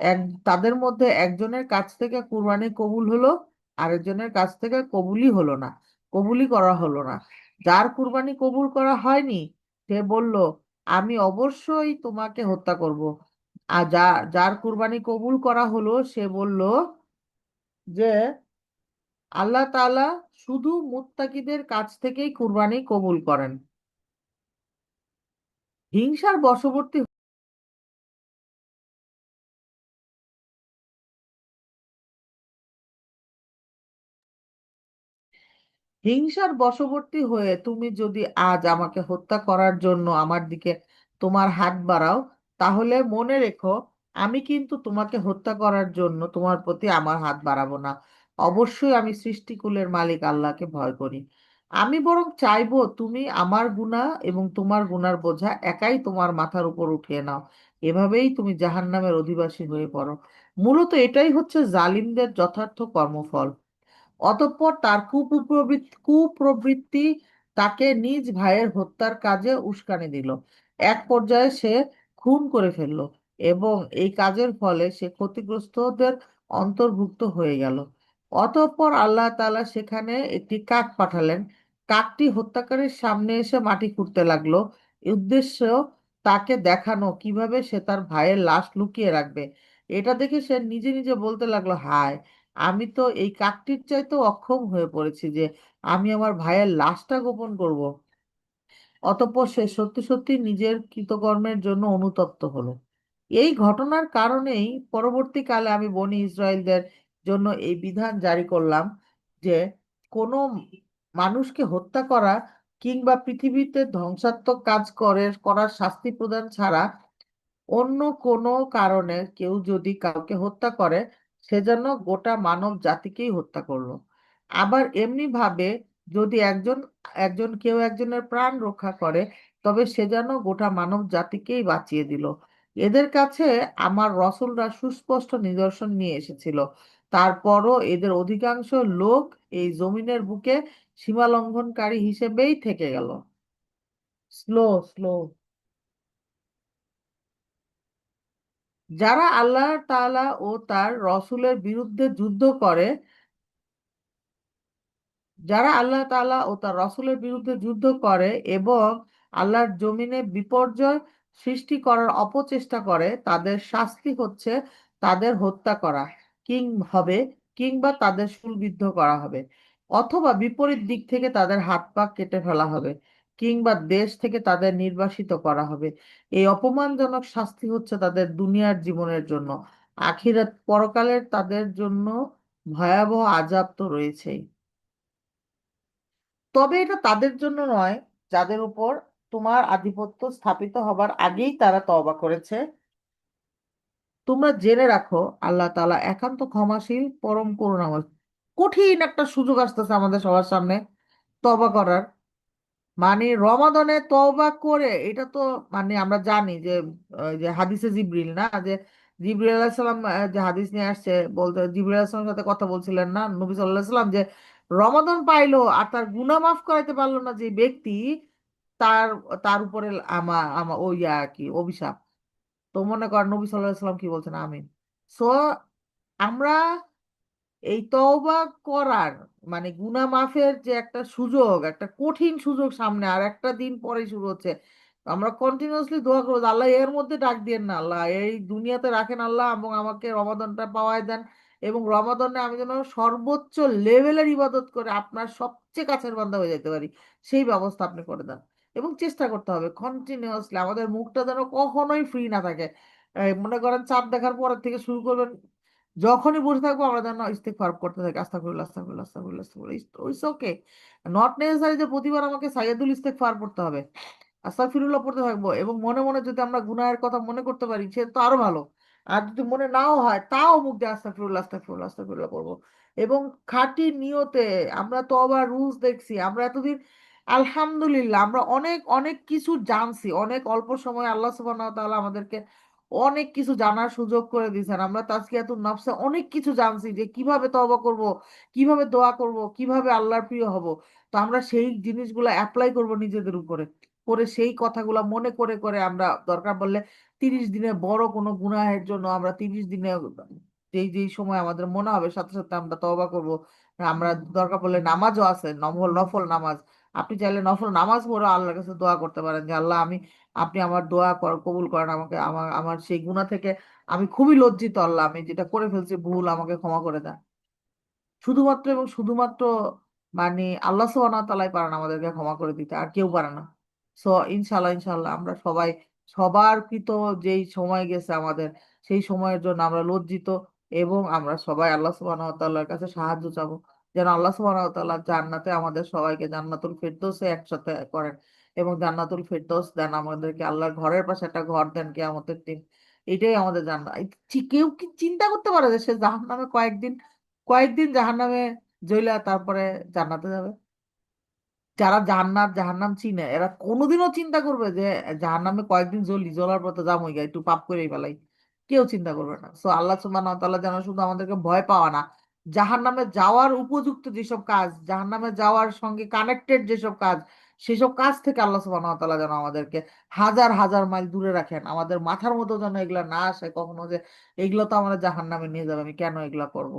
Speaker 1: এক তাদের মধ্যে একজনের কাছ থেকে কুরবানি কবুল হলো, আরেকজনের কাছ থেকে কবুলই করা হলো না। যার কুরবানি কবুল করা হয়নি সে বলল, আমি অবশ্যই তোমাকে হত্যা করব। আর যার কুরবানি কবুল করা হলো সে বলল যে আল্লাহ তাআলা শুধু মুত্তাকিদের কাছ থেকেই কুরবানি কবুল করেন। হিংসার বশবর্তী হয়ে তুমি যদি আজ আমাকে হত্যা করার জন্য আমার দিকে তোমার হাত বাড়াও, তাহলে মনে রেখো আমি কিন্তু তোমাকে হত্যা করার জন্য তোমার প্রতি আমার হাত বাড়াবো না। অবশ্যই আমি সৃষ্টিকুলের মালিক আল্লাহকে ভয় করি। আমি বরং চাইবো তুমি আমার গুনাহ এবং তোমার গুনার বোঝা একাই তোমার মাথার উপর উঠিয়ে নাও। এভাবেই তুমি জাহান্নামের অধিবাসী হয়ে পড়ো। মূলত এটাই হচ্ছে জালিমদের যথার্থ কর্মফল। অতঃপর তার কুপ্রবৃত্তি তাকে নিজ ভাইয়ের হত্যার কাজে উস্কানি দিল। এক পর্যায়ে সে খুন করে ফেলল এবং এই কাজের ফলে সে ক্ষতিগ্রস্তদের অন্তর্ভুক্ত হয়ে গেল। অতঃপর আল্লাহ তাআলা সেখানে একটি কাক পাঠালেন। কাকটি হত্যাকারীর সামনে এসে মাটি খুঁড়তে লাগলো। উদ্দেশ্য তাকে দেখানো কিভাবে সে তার ভাইয়ের লাশ লুকিয়ে রাখবে। এটা দেখে সে নিজে নিজে বলতে লাগলো, হায়, আমি তো এই কাকটির চাইতেও অক্ষম হয়ে পড়েছি যে আমি আমার ভাইয়ের লাশটা গোপন করব। অতঃপর সে সত্যি সত্যি নিজের কৃতকর্মের জন্য অনুতপ্ত হলো। এই ঘটনার কারণেই পরবর্তীকালে আমি বনি ইসরায়েলদের জন্য এই বিধান জারি করলাম যে কোনো মানুষকে হত্যা করা কিংবা পৃথিবীতে ধ্বংসাত্মক কাজ করার শাস্তি প্রদান ছাড়া অন্য কোনো কারণে কেউ যদি কাউকে হত্যা করে, সে যেন গোটা মানব জাতিকেই হত্যা করলো। আবার এমনি ভাবে যদি একজন একজন কেউ একজনের প্রাণ রক্ষা করে, তবে সে যেন গোটা মানব জাতিকেই বাঁচিয়ে দিল। এদের কাছে আমার রসূলরা সুস্পষ্ট নিদর্শন নিয়ে এসেছিল। তারপরও এদের অধিকাংশ লোক এই জমিনের বুকে সীমা লঙ্ঘনকারী হিসেবেই থেকে গেল। Slow, slow. যারা আল্লাহ তাআলা ও তার রসূলের বিরুদ্ধে যুদ্ধ করে, যারা আল্লাহ তাআলা ও তার রসূলের বিরুদ্ধে যুদ্ধ করে এবং আল্লাহর জমিনে বিপর্যয় সৃষ্টি করার অপচেষ্টা করে, তাদের শাস্তি হচ্ছে তাদের হত্যা করা কিং হবে, কিংবা তাদের শূলবিদ্ধ করা হবে, অথবা বিপরীত দিক থেকে তাদের হাত পা কেটে ফেলা হবে, কিংবা দেশ থেকে তাদের নির্বাসিত করা হবে। এই অপমানজনক শাস্তি হচ্ছে তাদের দুনিয়ার জীবনের জন্য। আখিরাত পরকালের তাদের জন্য ভয়াবহ আযাব তো রয়েছেই। তবে এটা তাদের জন্য নয় যাদের উপর তোমার আধিপত্য স্থাপিত হবার আগেই তারা তওবা করেছে। তোমরা জেনে রাখো, আল্লাহ তাআলা একান্ত ক্ষমাশীল, পরম করুণাময়। কঠিন একটা সুযোগ আসতেছে আমাদের সবার সামনে তওবা করার। মানে রমাদানে তওবা করে এটা তো, মানে আমরা জানি যে যে হাদিসে জিবরিল না, যে জিবরিল আলাইহিস সালাম যে হাদিস নিয়ে আসছে, বলতে জিবরিল আলাইহিস সালামের সাথে কথা বলছিলেন না নবী সাল্লাল্লাহু আলাইহি সাল্লাম, যে রমাদান পাইলো আর তার গুনাহ মাফ করাইতে পারলো না যে ব্যক্তি, তার তার উপরে আমা আমা ওই কি অভিশাপ। তো মনে কর নবী সাল্লাল্লাহু আলাইহি সাল্লাম কি বলছেন, আমিন। সো আমরা এই তওবা করার, মানে গুনাহ মাফের যে একটা সুযোগ, একটা কঠিন সুযোগ সামনে আর একটা দিন পরে শুরু হচ্ছে। আমরা কন্টিনিউয়াসলি দোয়া করবো যে, আল্লাহ এর মধ্যে ডাক দিয়েন না, আল্লাহ এই দুনিয়াতে রাখেন আল্লাহ, এবং আমাকে রমাদানটা পাওয়ায় দেন, এবং রমাদানে আমি যেন সর্বোচ্চ লেভেলের ইবাদত করে আপনার সবচেয়ে কাছের বান্দা হয়ে যেতে পারি, সেই ব্যবস্থা আপনি করে দেন। এবং চেষ্টা করতে হবে কন্টিনিউয়াসলি, আমাদের মুখটা যেন কখনোই ফ্রি না থাকে। মনে করেন চাঁদ দেখার পরের থেকে শুরু করবেন, যখনই বসে থাকবো আমরা যেন ইস্তেগফার করতে থাকি, আস্তাগফিরুল্লাহ আস্তাগফিরুল্লাহ আস্তাগফিরুল্লাহ আস্তাগফিরুল্লাহ। ইটস ওকে, নট নেসেসারি যে প্রতিবার আমাকে সাইয়্যিদুল ইস্তেগফার পড়তে হবে। আস্তাগফিরুল্লাহ পড়তে থাকবো, এবং মনে মনে যদি আমরা গুনাহের কথা মনে করতে পারি সে তো আরো ভালো। আর যদি মনে নাও হয় তাও মুখ দিয়ে আস্তাগফিরুল্লাহ আস্তাগফিরুল্লাহ আস্তাগফিরুল্লাহ করবো। এবং খাঁটি নিয়তে আমরা তো আবার রুলস দেখছি, আমরা এতদিন আলহামদুলিল্লাহ আমরা অনেক অনেক কিছু জানছি, অনেক অল্প সময় আল্লাহ সুবহানাহু ওয়া তাআলা আমাদেরকে অনেক কিছু জানার সুযোগ করে দিয়েছেন। আমরা তাজকিয়াতুন নফসে অনেক কিছু জানছি যে কিভাবে তওবা করব, কিভাবে দোয়া করব, কিভাবে আল্লাহর প্রিয় হব। তো আমরা সেই জিনিসগুলো অ্যাপ্লাই করব নিজেদের উপরে, করে সেই কথাগুলো মনে করে করে আমরা দরকার পড়লে 30 দিনে বড় কোনো গুনাহের জন্য আমরা 30 দিনে যেই যেই সময় আমাদের মনে হবে সাথে সাথে আমরা তওবা করব। আমরা দরকার পড়লে নামাজও আছে, নফল নফল নামাজ, আপনি চাইলে নফল নামাজ পড়ে আল্লাহর কাছে দোয়া করতে পারেন যে আল্লাহ আমি, আপনি আমার দোয়া কবুল করেন আমাকে, আমার আমার সেই গুনাহ থেকে আমি খুবই লজ্জিত, আল্লাহ আমি যেটা করে ফেলছি ভুল, আমাকে ক্ষমা করে দেন। শুধুমাত্র এবং শুধুমাত্র মানে আল্লাহ সুবহানাহু ওয়া তাআলাই পারেন আমাদেরকে ক্ষমা করে দিতে, আর কেউ পারে না। সো ইনশাল্লাহ ইনশাল্লাহ আমরা সবাই, সবার কৃত যেই সময় গেছে আমাদের, সেই সময়ের জন্য আমরা লজ্জিত, এবং আমরা সবাই আল্লাহ সুবহানাহু ওয়া তাআলার কাছে সাহায্য চাবো যেন আল্লাহ সুবহানাহু ওয়া তাআলা জান্নাতে আমাদের সবাইকে জান্নাতুল ফেরদৌসে একসাথে করেন, এবং জান্নাতুল ফেরদৌস দেন আমাদেরকে, আল্লাহর ঘরের পাশে একটা ঘর দেন কিয়ামতের দিন। এটাই আমাদের জান্নাত। কেউ কি চিন্তা করতে পারে যে সে জাহান্নামে কয়েকদিন কয়েকদিন জাহান্নামে জ্বলা তারপরে জান্নাতে যাবে? যারা জান্নাত জাহান্নাম চিনে এরা কোনোদিনও চিন্তা করবে যে জাহান্নামে কয়েকদিন জ্বলার পর তো যাবোই গা, একটু পাপ করেই ফেলাই? কেউ চিন্তা করবে না। সো আল্লাহ সুবহানাহু ওয়া তাআলা যেন শুধু আমাদেরকে ভয় পাওয়া না, জাহান্নামে যাওয়ার উপযুক্ত যেসব কাজ, জাহান্নামে যাওয়ার সঙ্গে কানেক্টেড যেসব কাজ, সেসব কাজ থেকে আল্লাহ সুবহানাহু ওয়া তাআলা যেন আমাদেরকে হাজার হাজার মাইল দূরে রাখেন। আমাদের মাথার মতো যেন এগুলা না আসে কখনো যে এগুলো তো আমাদের জাহান্নামে নিয়ে যাবে, আমি কেন এগুলা করব।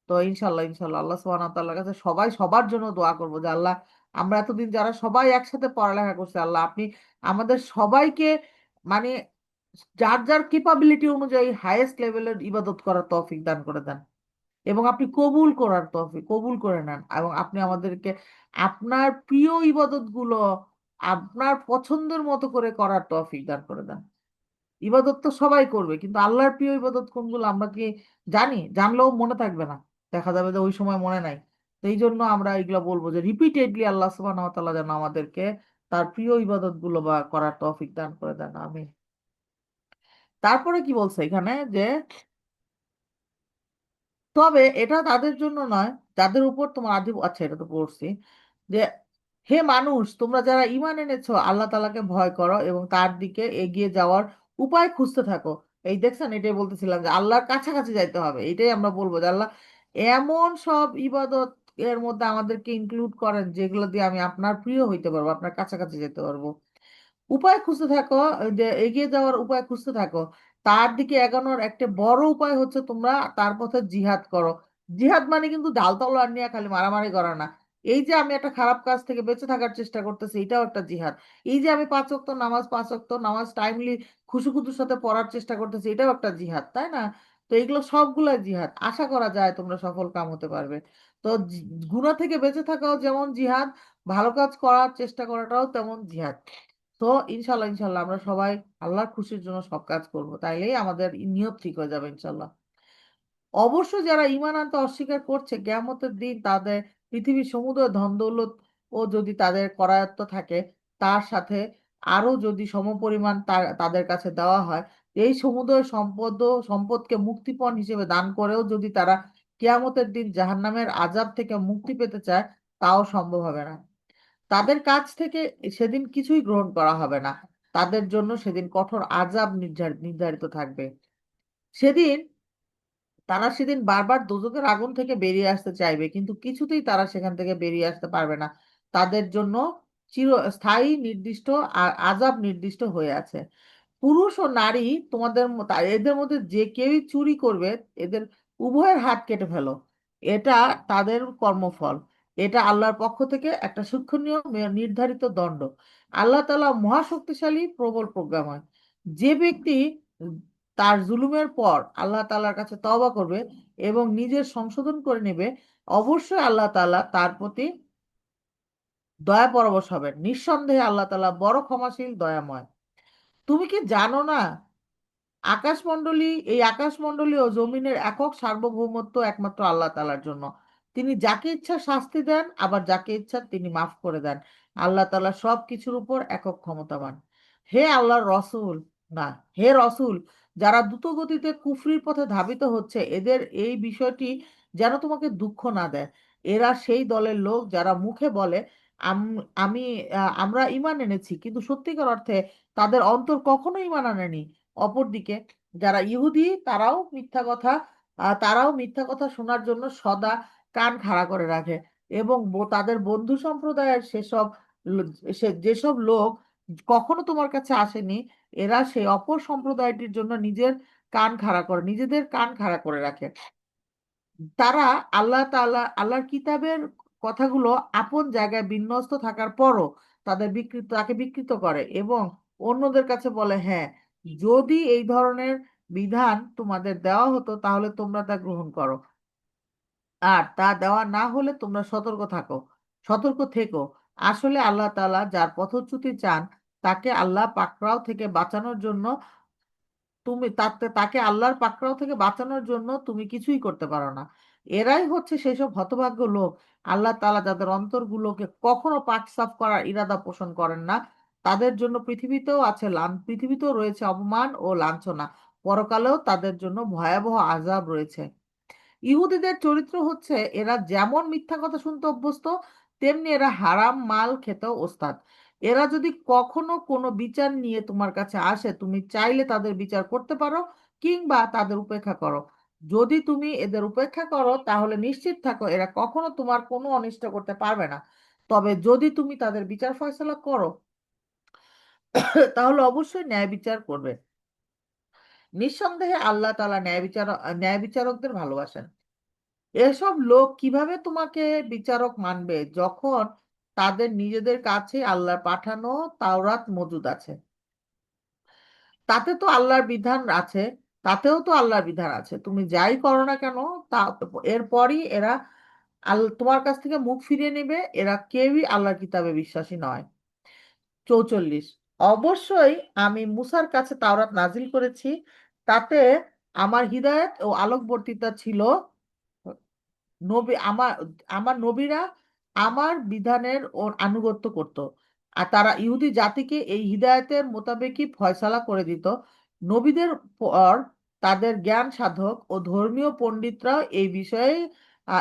Speaker 1: তো ইনশাল্লাহ ইনশাল্লাহ আল্লাহ সুবহানাহু ওয়া তাআলার কাছে সবাই সবার জন্য দোয়া করবো যে আল্লাহ, আমরা এতদিন যারা সবাই একসাথে পড়ালেখা করছে, আল্লাহ আপনি আমাদের সবাইকে মানে যার যার ক্যাপাবিলিটি অনুযায়ী হাইয়েস্ট লেভেলের ইবাদত করার তৌফিক দান করে দেন, এবং আপনি কবুল করার তৌফিক কবুল করে নেন, এবং আপনি আমাদেরকে আপনার প্রিয় ইবাদত গুলো আপনার পছন্দের মতো করে করার তৌফিক দান করে দেন। ইবাদত তো সবাই করবে, কিন্তু আল্লাহর প্রিয় ইবাদত কোনগুলো আমরা কি জানি? জানলেও মনে থাকবে না, দেখা যাবে যে ওই সময় মনে নাই। তো এই জন্য আমরা এগুলো বলবো যে রিপিটেডলি আল্লাহ সুবহানাহু ওয়া তাআলা যেন আমাদেরকে তার প্রিয় ইবাদত গুলো বা করার তৌফিক দান করে দেন, আমিন। তারপরে কি বলছে এখানে যে তবে এটা তাদের জন্য নয় যাদের উপর তোমার আচ্ছা এটা তো পড়ছি যে হে মানুষ, তোমরা যারা ঈমান এনেছো আল্লাহ তাআলাকে ভয় করো এবং তার দিকে এগিয়ে যাওয়ার উপায় খুঁজতে থাকো। এই দেখছেন, এটাই বলতেছিলাম যে আল্লাহর কাছাকাছি যাইতে হবে। এটাই আমরা বলবো যে আল্লাহ এমন সব ইবাদত এর মধ্যে আমাদেরকে ইনক্লুড করেন যেগুলো দিয়ে আমি আপনার প্রিয় হইতে পারবো, আপনার কাছাকাছি যেতে পারবো। উপায় খুঁজতে থাকো, ওই যে এগিয়ে যাওয়ার উপায় খুঁজতে থাকো। তার দিকে এগোনোর একটা বড় উপায় হচ্ছে তোমরা তার পথে জিহাদ করো। জিহাদ মানে কিন্তু ঢাল তলোয়ার নিয়ে খালি মারামারি করা না। এই যে আমি একটা খারাপ কাজ থেকে বেঁচে থাকার চেষ্টা করতেছি, এটাও একটা জিহাদ। এই যে আমি পাঁচ ওয়াক্ত নামাজ টাইমলি খুশু খুশুর সাথে পড়ার চেষ্টা করতেছি, এটাও একটা জিহাদ, তাই না? তো এগুলো সবগুলাই জিহাদ। আশা করা যায় তোমরা সফল কাম হতে পারবে। তো গুনাহ থেকে বেঁচে থাকাও যেমন জিহাদ, ভালো কাজ করার চেষ্টা করাটাও তেমন জিহাদ। তো ইনশাল্লাহ ইনশাল্লাহ আমরা সবাই আল্লাহর খুশির জন্য সব কাজ করব, তাইলেই আমাদের নিয়ত ঠিক হয়ে যাবে ইনশাল্লাহ। অবশ্য যারা ঈমান আনতে অস্বীকার করছে, কিয়ামতের দিন তাদের পৃথিবীর সমুদ্র ধন দৌলত ও যদি তাদের করায়ত্ত থাকে, তার সাথে আরো যদি সমপরিমাণ তাদের কাছে দেওয়া হয়, এই সমুদ্র সম্পদকে মুক্তিপণ হিসেবে দান করেও যদি তারা কিয়ামতের দিন জাহান্নামের আযাব থেকে মুক্তি পেতে চায়, তাও সম্ভব হবে না। তাদের কাছ থেকে সেদিন কিছুই গ্রহণ করা হবে না। তাদের জন্য সেদিন কঠোর আযাব নির্ধারিত থাকবে। সেদিন সেদিন বারবার দোজখের আগুন থেকে বেরিয়ে আসতে চাইবে, কিন্তু কিছুতেই তারা সেখান থেকে বেরিয়ে আসতে পারবে না। তাদের জন্য চিরস্থায়ী নির্দিষ্ট আযাব নির্দিষ্ট হয়ে আছে। পুরুষ ও নারী এদের মধ্যে যে কেউই চুরি করবে, এদের উভয়ের হাত কেটে ফেলো। এটা তাদের কর্মফল। এটা আল্লাহর পক্ষ থেকে একটা শিক্ষণীয় নির্ধারিত দণ্ড। আল্লাহ তাআলা মহাশক্তিশালী, প্রবল প্রজ্ঞাময়। যে ব্যক্তি তার জুলুমের পর আল্লাহ তাআলার কাছে তওবা করবে এবং নিজের সংশোধন করে নেবে, অবশ্যই আল্লাহ তাআলা তার প্রতি দয়া পরবশ হবেন। নিঃসন্দেহে আল্লাহ তাআলা বড় ক্ষমাশীল, দয়াময়। তুমি কি জানো না আকাশমণ্ডলী ও জমিনের একক সার্বভৌমত্ব একমাত্র আল্লাহ তাআলার জন্য। তিনি যাকে ইচ্ছা শাস্তি দেন, আবার যাকে ইচ্ছা তিনি মাফ করে দেন। আল্লাহ তাআলা সব কিছুর উপর একক ক্ষমতাবান। হে আল্লাহর রসূল না হে রসূল, যারা দ্রুত গতিতে কুফরির পথে ধাবিত হচ্ছে, এদের এই বিষয়টি যেন তোমাকে দুঃখ না দেয়। এরা সেই দলের লোক যারা মুখে বলে আমি আমরা ঈমান এনেছি, কিন্তু সত্যিকার অর্থে তাদের অন্তর কখনো ঈমান আনেনি। অপরদিকে যারা ইহুদি, তারাও মিথ্যা কথা শোনার জন্য সদা কান খাড়া করে রাখে, এবং তাদের বন্ধু সম্প্রদায়ের যেসব লোক কখনো তোমার কাছে আসেনি, এরা সেই অপর সম্প্রদায়টির জন্য নিজেদের কান খাড়া করে রাখে। তারা আল্লাহর কিতাবের কথাগুলো আপন জায়গায় বিন্যস্ত থাকার পরও তাকে বিকৃত করে এবং অন্যদের কাছে বলে, হ্যাঁ, যদি এই ধরনের বিধান তোমাদের দেওয়া হতো তাহলে তোমরা তা গ্রহণ করো, আর তা দেওয়া না হলে তোমরা সতর্ক থেকো। আসলে আল্লাহ তাআলা যার পথচ্যুতি চান, তাকে আল্লাহ পাকড়াও থেকে বাঁচানোর জন্য তাকে আল্লাহর পাকড়াও থেকে বাঁচানোর জন্য তুমি কিছুই করতে পারো না। এরাই হচ্ছে সেসব হতভাগ্য লোক, আল্লাহ তাআলা যাদের অন্তরগুলোকে কখনো পাক সাফ করার ইরাদা পোষণ করেন না, তাদের জন্য পৃথিবীতেও রয়েছে অপমান ও লাঞ্ছনা, পরকালেও তাদের জন্য ভয়াবহ আযাব রয়েছে। ইহুদিদের চরিত্র হচ্ছে এরা যেমন মিথ্যা কথা শুনতে অভ্যস্ত, তেমনি এরা হারাম মাল খেতেও ওস্তাদ। এরা যদি কখনো কোনো বিচার নিয়ে তোমার কাছে আসে, তুমি চাইলে তাদের বিচার করতে পারো কিংবা তাদের উপেক্ষা করো। যদি তুমি এদের উপেক্ষা করো তাহলে নিশ্চিত থাকো এরা কখনো তোমার কোনো অনিষ্ট করতে পারবে না। তবে যদি তুমি তাদের বিচার ফয়সালা করো তাহলে অবশ্যই ন্যায় বিচার করবে। নিঃসন্দেহে আল্লাহ তাআলা ন্যায় বিচারকদের ভালোবাসেন। এসব লোক কিভাবে তোমাকে বিচারক মানবে যখন তাদের নিজেদের কাছে আল্লাহর পাঠানো তাওরাত মজুদ আছে? তাতে তো আল্লাহর বিধান আছে, তাতেও তো আল্লাহর বিধান আছে। তুমি যাই করো না কেন, তা এরপরই এরা তোমার কাছ থেকে মুখ ফিরিয়ে নেবে। এরা কেউই আল্লাহর কিতাবে বিশ্বাসী নয়। 44, অবশ্যই আমি মুসার কাছে তাওরাত নাজিল করেছি, তাতে আমার হিদায়াত ও আলোকবর্তিতা ছিল। নবী আমার আমার নবীরা আমার বিধানের ওর আনুগত্য করত, আর তারা ইহুদি জাতিকে এই হিদায়াতের মোতাবেকই ফয়সালা করে দিত। নবীদের পর তাদের জ্ঞান সাধক ও ধর্মীয় পণ্ডিতরাও এই বিষয়ে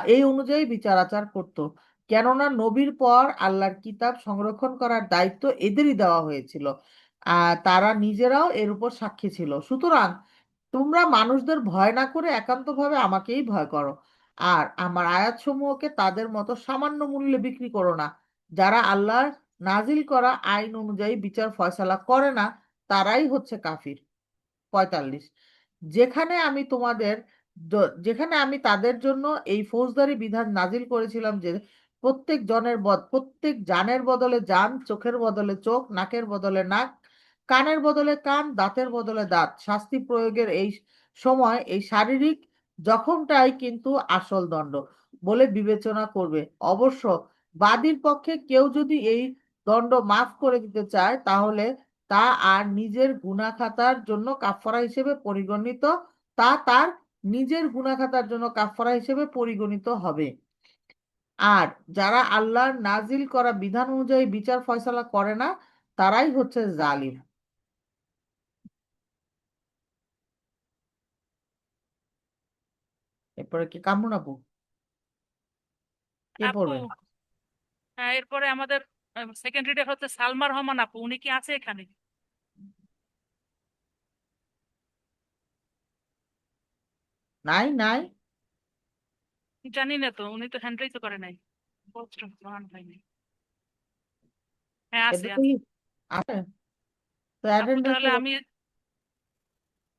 Speaker 1: এই অনুযায়ী বিচার আচার করত, কেননা নবীর পর আল্লাহর কিতাব সংরক্ষণ করার দায়িত্ব এদেরই দেওয়া হয়েছিল। তারা নিজেরাও এর উপর সাক্ষী ছিল। সুতরাং তোমরা মানুষদের ভয় না করে একান্তভাবে আমাকেই ভয় করো, আর আমার আয়াতসমূহকে তাদের মতো সামান্য মূল্যে বিক্রি করো না। যারা আল্লাহর নাজিল করা আইন অনুযায়ী বিচার ফয়সালা করে না, তারাই হচ্ছে কাফির। 45, যেখানে আমি তোমাদের যেখানে আমি তাদের জন্য এই ফৌজদারি বিধান নাজিল করেছিলাম যে প্রত্যেক জানের বদলে জান, চোখের বদলে চোখ, নাকের বদলে নাক, কানের বদলে কান, দাঁতের বদলে দাঁত, শাস্তি প্রয়োগের এই সময় এই শারীরিক জখমটাই কিন্তু আসল দণ্ড বলে বিবেচনা করবে। অবশ্য বাদীর পক্ষে কেউ যদি এই দণ্ড মাফ করে দিতে চায় তাহলে তা আর নিজের গুনাহখাতার জন্য কাফফারা হিসেবে পরিগণিত তা তার নিজের গুনাহখাতার জন্য কাফফারা হিসেবে পরিগণিত হবে। আর যারা আল্লাহর নাজিল করা বিধান অনুযায়ী বিচার ফয়সালা করে না, তারাই হচ্ছে জালিম। এরপরে কি কামরুন আপু? কে
Speaker 2: আপু,
Speaker 1: পড়বে?
Speaker 2: হ্যাঁ, এরপরে আমাদের সেকেন্ড রিডার হচ্ছে সালমা রহমান আপু। উনি কি আছে এখানে?
Speaker 1: নাই নাই।
Speaker 2: জানি না তো, উনি তো হ্যান্ড রাইজও করে নাই। বলছিলাম রহমান ভাই নেই। হ্যাঁ, আছে
Speaker 1: এটা তো
Speaker 2: আছে।
Speaker 1: আছে তো
Speaker 2: আপু
Speaker 1: অ্যাটেন্ডেন্স।
Speaker 2: তাহলে আমি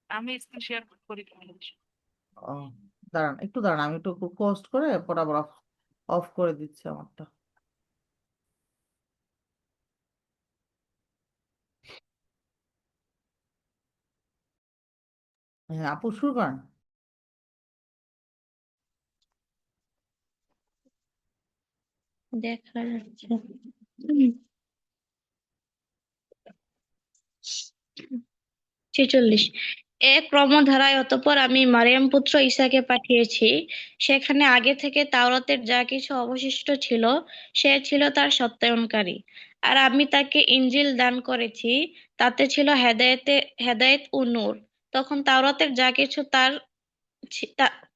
Speaker 2: আমি স্ক্রিন শেয়ার করি তাহলে।
Speaker 1: দাঁড়ান একটু, দাঁড়ান আমি একটু পোস্ট করে বরাবর অফ অফ করে দিচ্ছি আমারটা। হ্যাঁ আপু শুরু করেন।
Speaker 3: দেখা যাচ্ছে। 46, এক ক্রমধারায় অতঃপর আমি মারিয়াম পুত্র ঈসাকে পাঠিয়েছি। সেখানে আগে থেকে তাওরাতের যা কিছু অবশিষ্ট ছিল সে ছিল তার সত্যায়নকারী। আর আমি তাকে ইনজিল দান করেছি, তাতে ছিল হেদায়েত ও নূর। তখন তাওরাতের যা কিছু তার ছি- তা-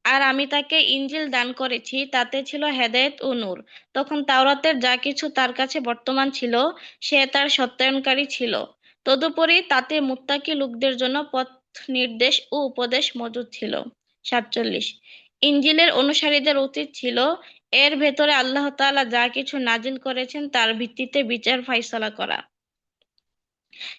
Speaker 3: আর আমি তাকে ইনজিল দান করেছি, তাতে ছিল হেদায়েত ও নূর। তখন তাওরাতের যা কিছু তার কাছে বর্তমান ছিল সে তার সত্যায়নকারী ছিল। তদুপরি তাতে মুত্তাকী লোকদের জন্য পথ নির্দেশ ও উপদেশ মজুদ ছিল। 47, ইনজিলের অনুসারীদের উচিত ছিল এর ভেতরে আল্লাহ তাআলা যা কিছু নাজিল করেছেন তার ভিত্তিতে বিচার ফাইসালা করা,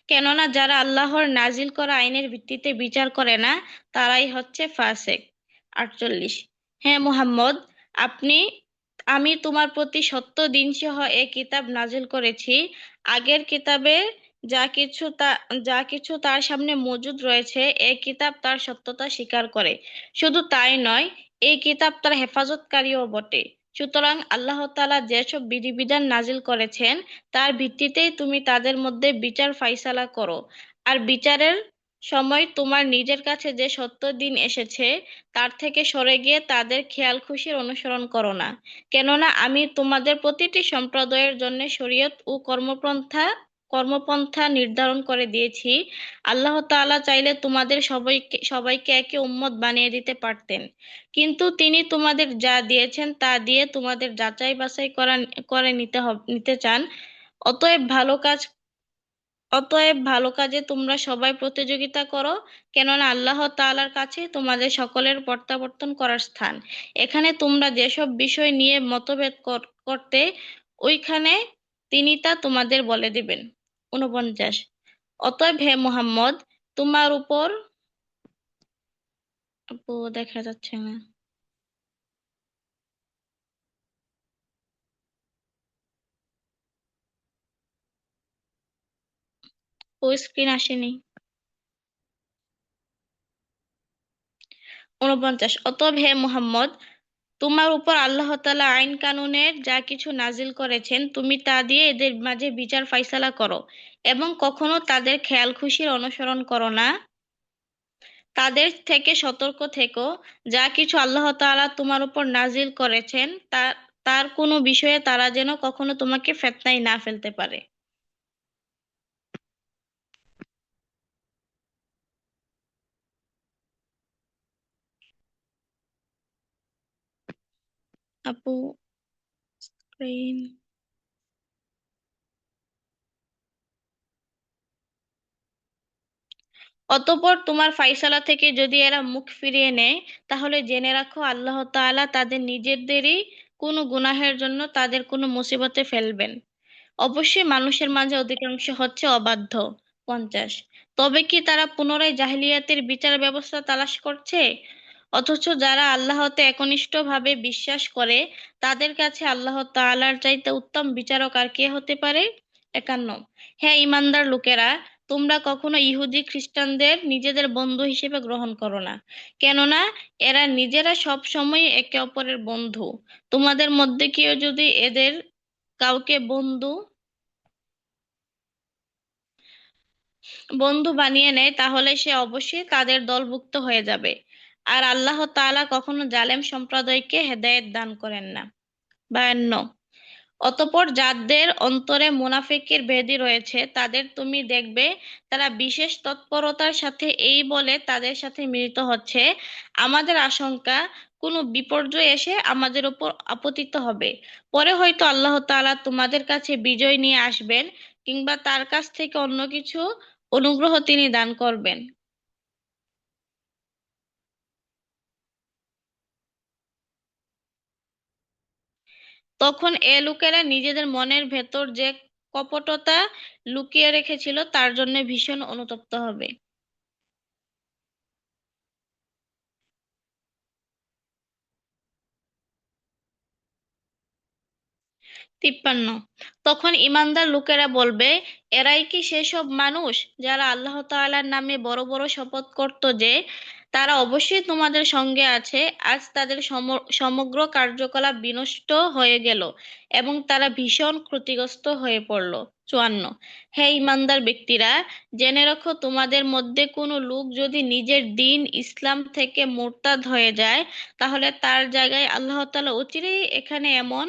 Speaker 3: কেননা যারা আল্লাহর নাজিল করা আইনের ভিত্তিতে বিচার করে না তারাই হচ্ছে ফাসেক। 48, হে মুহাম্মদ, আপনি আমি তোমার প্রতি সত্য দিনসহ এ কিতাব নাজিল করেছি। আগের কিতাবে যা কিছু তার সামনে মজুদ রয়েছে এই কিতাব তার সত্যতা স্বীকার করে। শুধু তাই নয়, এই কিতাব তার হেফাজতকারীও বটে। সুতরাং আল্লাহ তাআলা যেসব বিধিবিধান নাজিল করেছেন তার ভিত্তিতেই তুমি তাদের মধ্যে বিচার ফাইসালা করো। আর বিচারের সময় তোমার নিজের কাছে যে সত্য দিন এসেছে তার থেকে সরে গিয়ে তাদের খেয়াল খুশির অনুসরণ করো না, কেননা আমি তোমাদের প্রতিটি সম্প্রদায়ের জন্য শরীয়ত ও কর্মপন্থা নির্ধারণ করে দিয়েছি। আল্লাহ তাআলা চাইলে তোমাদের সবাইকে সবাইকে একে উম্মত বানিয়ে দিতে পারতেন, কিন্তু তিনি তোমাদের যা দিয়েছেন তা দিয়ে তোমাদের যাচাই বাছাই করে নিতে চান। অতএব ভালো কাজ অতএব ভালো কাজে তোমরা সবাই প্রতিযোগিতা করো, কেননা আল্লাহ তাআলার কাছে তোমাদের সকলের প্রত্যাবর্তন করার স্থান। এখানে তোমরা যেসব বিষয় নিয়ে মতভেদ করতে, ওইখানে তিনি তা তোমাদের বলে দিবেন। 49। অতএব হে মুহাম্মদ, তোমার উপর আপু দেখা যাচ্ছে না, ও স্ক্রিন আসেনি। 49। অতএব হে মুহাম্মদ, তোমার উপর আল্লাহ তাআলা আইন কানুনের যা কিছু নাজিল করেছেন তুমি তা দিয়ে এদের মাঝে বিচার ফাইসালা করো, এবং কখনো তাদের খেয়াল খুশির অনুসরণ করো না। তাদের থেকে সতর্ক থেকো। যা কিছু আল্লাহ তাআলা তোমার উপর নাজিল করেছেন তার কোনো বিষয়ে তারা যেন কখনো তোমাকে ফিতনায় না ফেলতে পারে। আপু স্ক্রিন। অতঃপর তোমার ফায়সালা থেকে যদি এরা মুখ ফিরিয়ে নেয়, তাহলে জেনে রাখো আল্লাহ তাআলা তাদের নিজেদেরই কোনো গুনাহের জন্য তাদের কোনো মুসিবতে ফেলবেন। অবশ্যই মানুষের মাঝে অধিকাংশ হচ্ছে অবাধ্য। 50। তবে কি তারা পুনরায় জাহিলিয়াতের বিচার ব্যবস্থা তালাশ করছে? অথচ যারা আল্লাহতে একনিষ্ঠভাবে বিশ্বাস করে তাদের কাছে আল্লাহ তাআলার চাইতে উত্তম বিচারক আর কে হতে পারে? 51। হ্যাঁ ঈমানদার লোকেরা, তোমরা কখনো ইহুদি খ্রিস্টানদের নিজেদের বন্ধু হিসেবে গ্রহণ করো না, কেননা এরা নিজেরা সব সময় একে অপরের বন্ধু। তোমাদের মধ্যে কেউ যদি এদের কাউকে বন্ধু বন্ধু বানিয়ে নেয় তাহলে সে অবশ্যই তাদের দলভুক্ত হয়ে যাবে। আর আল্লাহ তাআলা কখনো জালেম সম্প্রদায়কে হেদায়েত দান করেন না। 52। অতঃপর যাদের অন্তরে মুনাফিকের ব্যাধি রয়েছে তাদের তুমি দেখবে তারা বিশেষ তৎপরতার সাথে এই বলে তাদের সাথে মিলিত হচ্ছে, আমাদের আশঙ্কা কোনো বিপর্যয় এসে আমাদের উপর আপতিত হবে, পরে হয়তো আল্লাহ তাআলা তোমাদের কাছে বিজয় নিয়ে আসবেন, কিংবা তার কাছ থেকে অন্য কিছু অনুগ্রহ তিনি দান করবেন। তখন এ লোকেরা নিজেদের মনের ভেতর যে কপটতা লুকিয়ে রেখেছিল তার জন্য ভীষণ অনুতপ্ত হবে। 53। তখন ঈমানদার লোকেরা বলবে, এরাই কি সেসব মানুষ যারা আল্লাহ তাআলার নামে বড় বড় শপথ করত যে তারা অবশ্যই তোমাদের সঙ্গে আছে? আজ তাদের সমগ্র কার্যকলাপ বিনষ্ট হয়ে গেল এবং তারা ভীষণ ক্ষতিগ্রস্ত হয়ে পড়ল। 54। হে ঈমানদার ব্যক্তিরা, জেনে রাখো তোমাদের মধ্যে কোনো লোক যদি নিজের দিন ইসলাম থেকে মুরতাদ হয়ে যায়, তাহলে তার জায়গায় আল্লাহ তাআলা অচিরেই এখানে এমন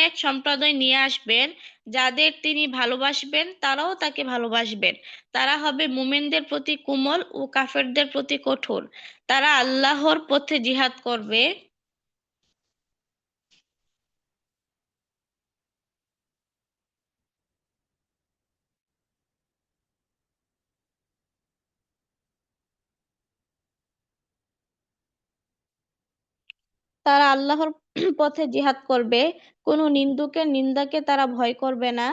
Speaker 3: এক সম্প্রদায় নিয়ে আসবেন যাদের তিনি ভালোবাসবেন, তারাও তাকে ভালোবাসবেন। তারা হবে মুমিনদের প্রতি কোমল ও কাফেরদের প্রতি কঠোর। তারা আল্লাহর পথে জিহাদ করবে। তারা আল্লাহর পথে জিহাদ করবে, কোনো নিন্দুকের নিন্দাকে তারা ভয় করবে না।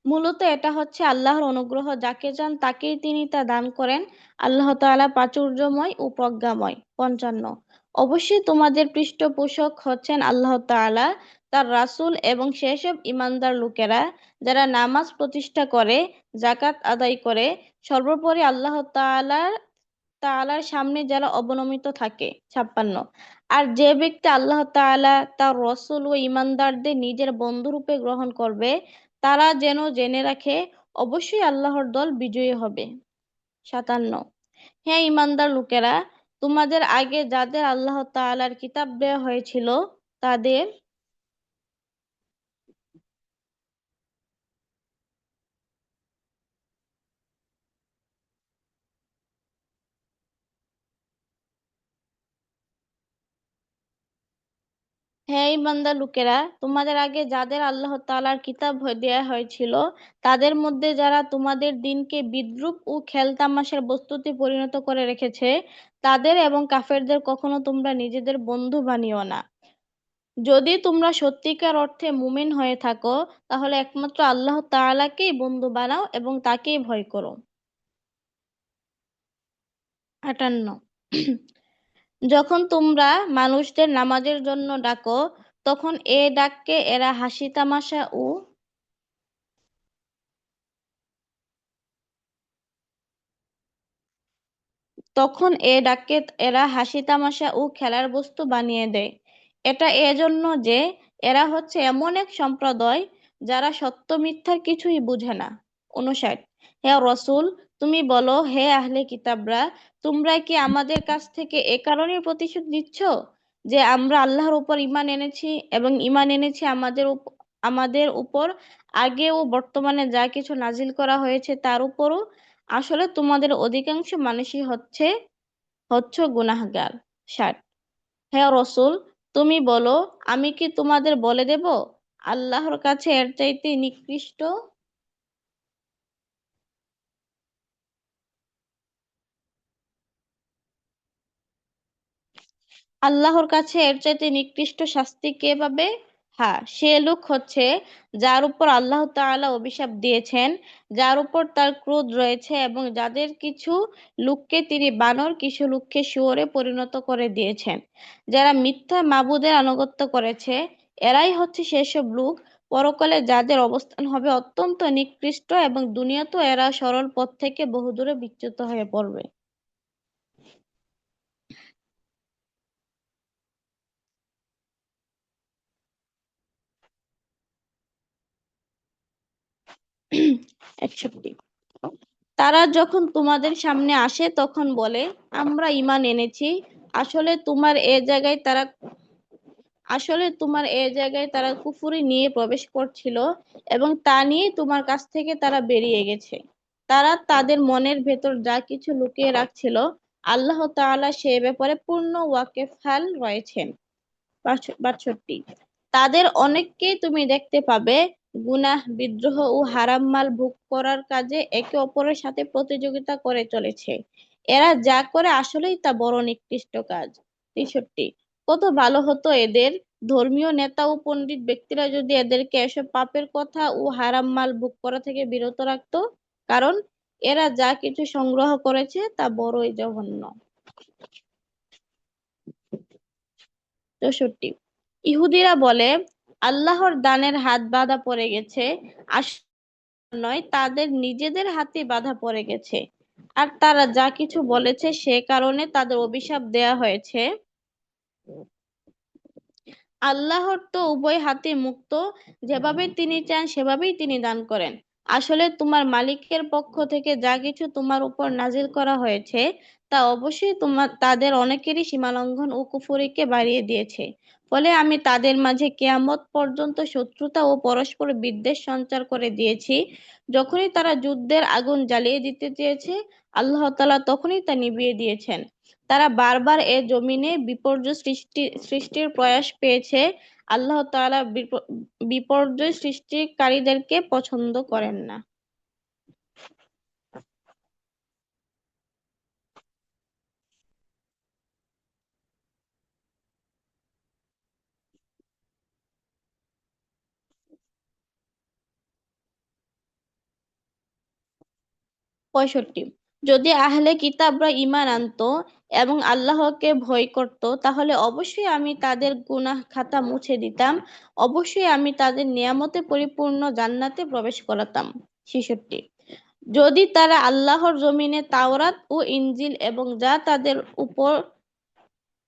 Speaker 3: মূলত এটা হচ্ছে আল্লাহর অনুগ্রহ, যাকে চান তাকেই তিনি তা দান করেন। আল্লাহ তাআলা প্রাচুর্যময় ও প্রজ্ঞাময়। 55। অবশ্যই তোমাদের পৃষ্ঠপোষক হচ্ছেন আল্লাহ তাআলা, তার রাসূল এবং সেসব ঈমানদার লোকেরা যারা নামাজ প্রতিষ্ঠা করে, যাকাত আদায় করে, সর্বোপরি আল্লাহ তাআলার তাআলার সামনে যারা অবনমিত থাকে। 56। আর যে ব্যক্তি আল্লাহ তাআলা, তার রসূল ও ঈমানদারদের নিজের বন্ধুরূপে গ্রহণ করবে, তারা যেন জেনে রাখে অবশ্যই আল্লাহর দল বিজয়ী হবে। 57। হে ঈমানদার লোকেরা, তোমাদের আগে যাদের আল্লাহ তাআলার কিতাব দেওয়া হয়েছিল তাদের হে ঈমানদার লোকেরা, তোমাদের আগে যাদের আল্লাহ তাআলার কিতাব দেয়া হয়েছিল তাদের মধ্যে যারা তোমাদের দিনকে বিদ্রূপ ও খেলতামাশার বস্তুতে পরিণত করে রেখেছে, তাদের এবং কাফেরদের কখনো তোমরা নিজেদের বন্ধু বানিও না। যদি তোমরা সত্যিকার অর্থে মুমিন হয়ে থাকো, তাহলে একমাত্র আল্লাহ তাআলাকেই বন্ধু বানাও এবং তাকেই ভয় করো। 58। যখন তোমরা মানুষদের নামাজের জন্য ডাকো, তখন এ ডাককে এরা হাসি তামাশা ও তখন এ ডাককে এরা হাসি তামাশা ও খেলার বস্তু বানিয়ে দেয়। এটা এজন্য যে এরা হচ্ছে এমন এক সম্প্রদায় যারা সত্য মিথ্যার কিছুই বুঝে না। 59। হে রসূল, তুমি বলো, হে আহলে কিতাবরা, তোমরা কি আমাদের কাছ থেকে এ কারণেই প্রতিশোধ নিচ্ছ যে আমরা আল্লাহর উপর ঈমান এনেছি এবং ঈমান এনেছি আমাদের উপর আগে ও বর্তমানে যা কিছু নাজিল করা হয়েছে তার উপরও? আসলে তোমাদের অধিকাংশ মানুষই হচ্ছ গুনাহগার। 60। হে রসূল, তুমি বলো, আমি কি তোমাদের বলে দেব আল্লাহর কাছে এর চাইতে নিকৃষ্ট আল্লাহর কাছে এর চাইতে নিকৃষ্ট শাস্তি কে পাবে? হ্যাঁ, সে লোক হচ্ছে যার উপর আল্লাহ তাআলা অভিশাপ দিয়েছেন, যার উপর তার ক্রোধ রয়েছে এবং যাদের কিছু লোককে তিনি বানর, কিছু লোককে শুয়োরে পরিণত করে দিয়েছেন। যারা মিথ্যা মাবুদের আনুগত্য করেছে, এরাই হচ্ছে সেসব লোক পরকালে যাদের অবস্থান হবে অত্যন্ত নিকৃষ্ট এবং দুনিয়াতেও এরা সরল পথ থেকে বহুদূরে বিচ্যুত হয়ে পড়বে। একষট্টি। তারা যখন তোমাদের সামনে আসে তখন বলে, আমরা ঈমান এনেছি। আসলে তোমার এ জায়গায় তারা আসলে তোমার এ জায়গায় তারা কুফরি নিয়ে প্রবেশ করছিল এবং তা নিয়ে তোমার কাছ থেকে তারা বেরিয়ে গেছে। তারা তাদের মনের ভেতর যা কিছু লুকিয়ে রাখছিল, আল্লাহ তাআলা সে ব্যাপারে পূর্ণ ওয়াকিবহাল রয়েছেন। 62। তাদের অনেককেই তুমি দেখতে পাবে গুনাহ, বিদ্রোহ ও হারাম মাল ভোগ করার কাজে একে অপরের সাথে প্রতিযোগিতা করে চলেছে। এরা যা করে আসলেই তা বড় নিকৃষ্ট কাজ। 63। কত ভালো হতো এদের ধর্মীয় নেতা ও পণ্ডিত ব্যক্তিরা যদি এদেরকে এসব পাপের কথা ও হারাম মাল ভোগ করা থেকে বিরত রাখতো, কারণ এরা যা কিছু সংগ্রহ করেছে তা বড়ই জঘন্য। 64। ইহুদিরা বলে, আল্লাহর দানের হাত বাঁধা পড়ে গেছে। আসলে নয়, তাদের নিজেদের হাতে বাঁধা পড়ে গেছে। আর তারা যা কিছু বলেছে সে কারণে তাদের অভিশাপ দেয়া হয়েছে। আল্লাহর তো উভয় হাতে মুক্ত, যেভাবে তিনি চান সেভাবেই তিনি দান করেন। আসলে তোমার মালিকের পক্ষ থেকে যা কিছু তোমার উপর নাজিল করা হয়েছে তা অবশ্যই তাদের অনেকেরই সীমালঙ্ঘন ও কুফরিকে বাড়িয়ে দিয়েছে। ফলে আমি তাদের মাঝে কিয়ামত পর্যন্ত শত্রুতা ও পরস্পর বিদ্বেষ সঞ্চার করে দিয়েছি। যখনই তারা যুদ্ধের আগুন জ্বালিয়ে দিতে চেয়েছে, আল্লাহ তাআলা তখনই তা নিভিয়ে দিয়েছেন। তারা বারবার এ জমিনে বিপর্যয় সৃষ্টির প্রয়াস পেয়েছে। আল্লাহ তাআলা বিপর্যয় সৃষ্টিকারীদেরকে পছন্দ করেন না। 65। যদি আহলে কিতাবরা ঈমান আনতো এবং আল্লাহকে ভয় করত, তাহলে অবশ্যই আমি তাদের গুনাহ খাতা মুছে দিতাম। অবশ্যই আমি তাদের নিয়ামতে পরিপূর্ণ জান্নাতে প্রবেশ করাতাম। 66। যদি তারা আল্লাহর জমিনে তাওরাত ও ইনজিল এবং যা তাদের উপর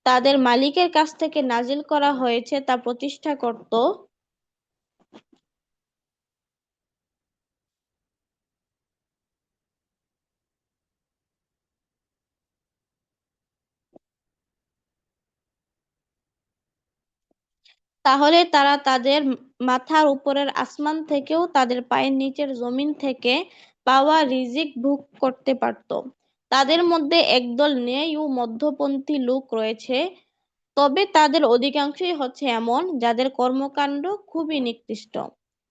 Speaker 3: তাদের মালিকের কাছ থেকে নাজিল করা হয়েছে তা প্রতিষ্ঠা করত, তাহলে তারা তাদের মাথার উপরের আসমান থেকেও তাদের পায়ের নিচের জমিন থেকে পাওয়া রিজিক ভোগ করতে পারত। তাদের মধ্যে একদল ন্যায় ও মধ্যপন্থী লোক রয়েছে, তবে তাদের অধিকাংশই হচ্ছে এমন যাদের কর্মকাণ্ড খুবই নিকৃষ্ট।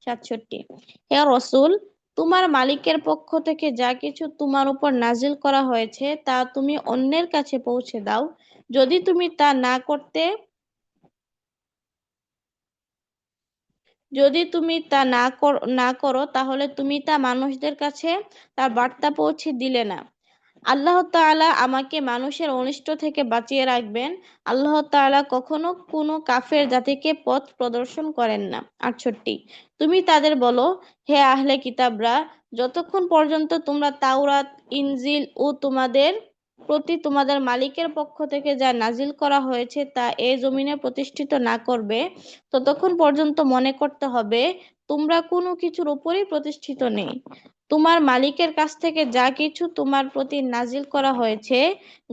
Speaker 3: 67। হে রসূল, তোমার মালিকের পক্ষ থেকে যা কিছু তোমার উপর নাজিল করা হয়েছে তা তুমি অন্যের কাছে পৌঁছে দাও। যদি তুমি তা না করো তাহলে তুমি তা মানুষদের কাছে তার বার্তা পৌঁছে দিলে না। আল্লাহ তাআলা আমাকে মানুষের অনিষ্ট থেকে বাঁচিয়ে রাখবেন। আল্লাহ তাআলা কখনো কোনো কাফের জাতিকে পথ প্রদর্শন করেন না। 68। তুমি তাদের বলো, হে আহলে কিতাবরা, যতক্ষণ পর্যন্ত তোমরা তাওরাত, ইনজিল ও তোমাদের প্রতি তোমাদের মালিকের পক্ষ থেকে যা নাজিল করা হয়েছে তা এ জমিনে প্রতিষ্ঠিত না করবে, ততক্ষণ পর্যন্ত মনে করতে হবে তোমরা কোনো কিছুর উপরই প্রতিষ্ঠিত নেই। তোমার মালিকের কাছ থেকে যা কিছু তোমার প্রতি নাজিল করা হয়েছে,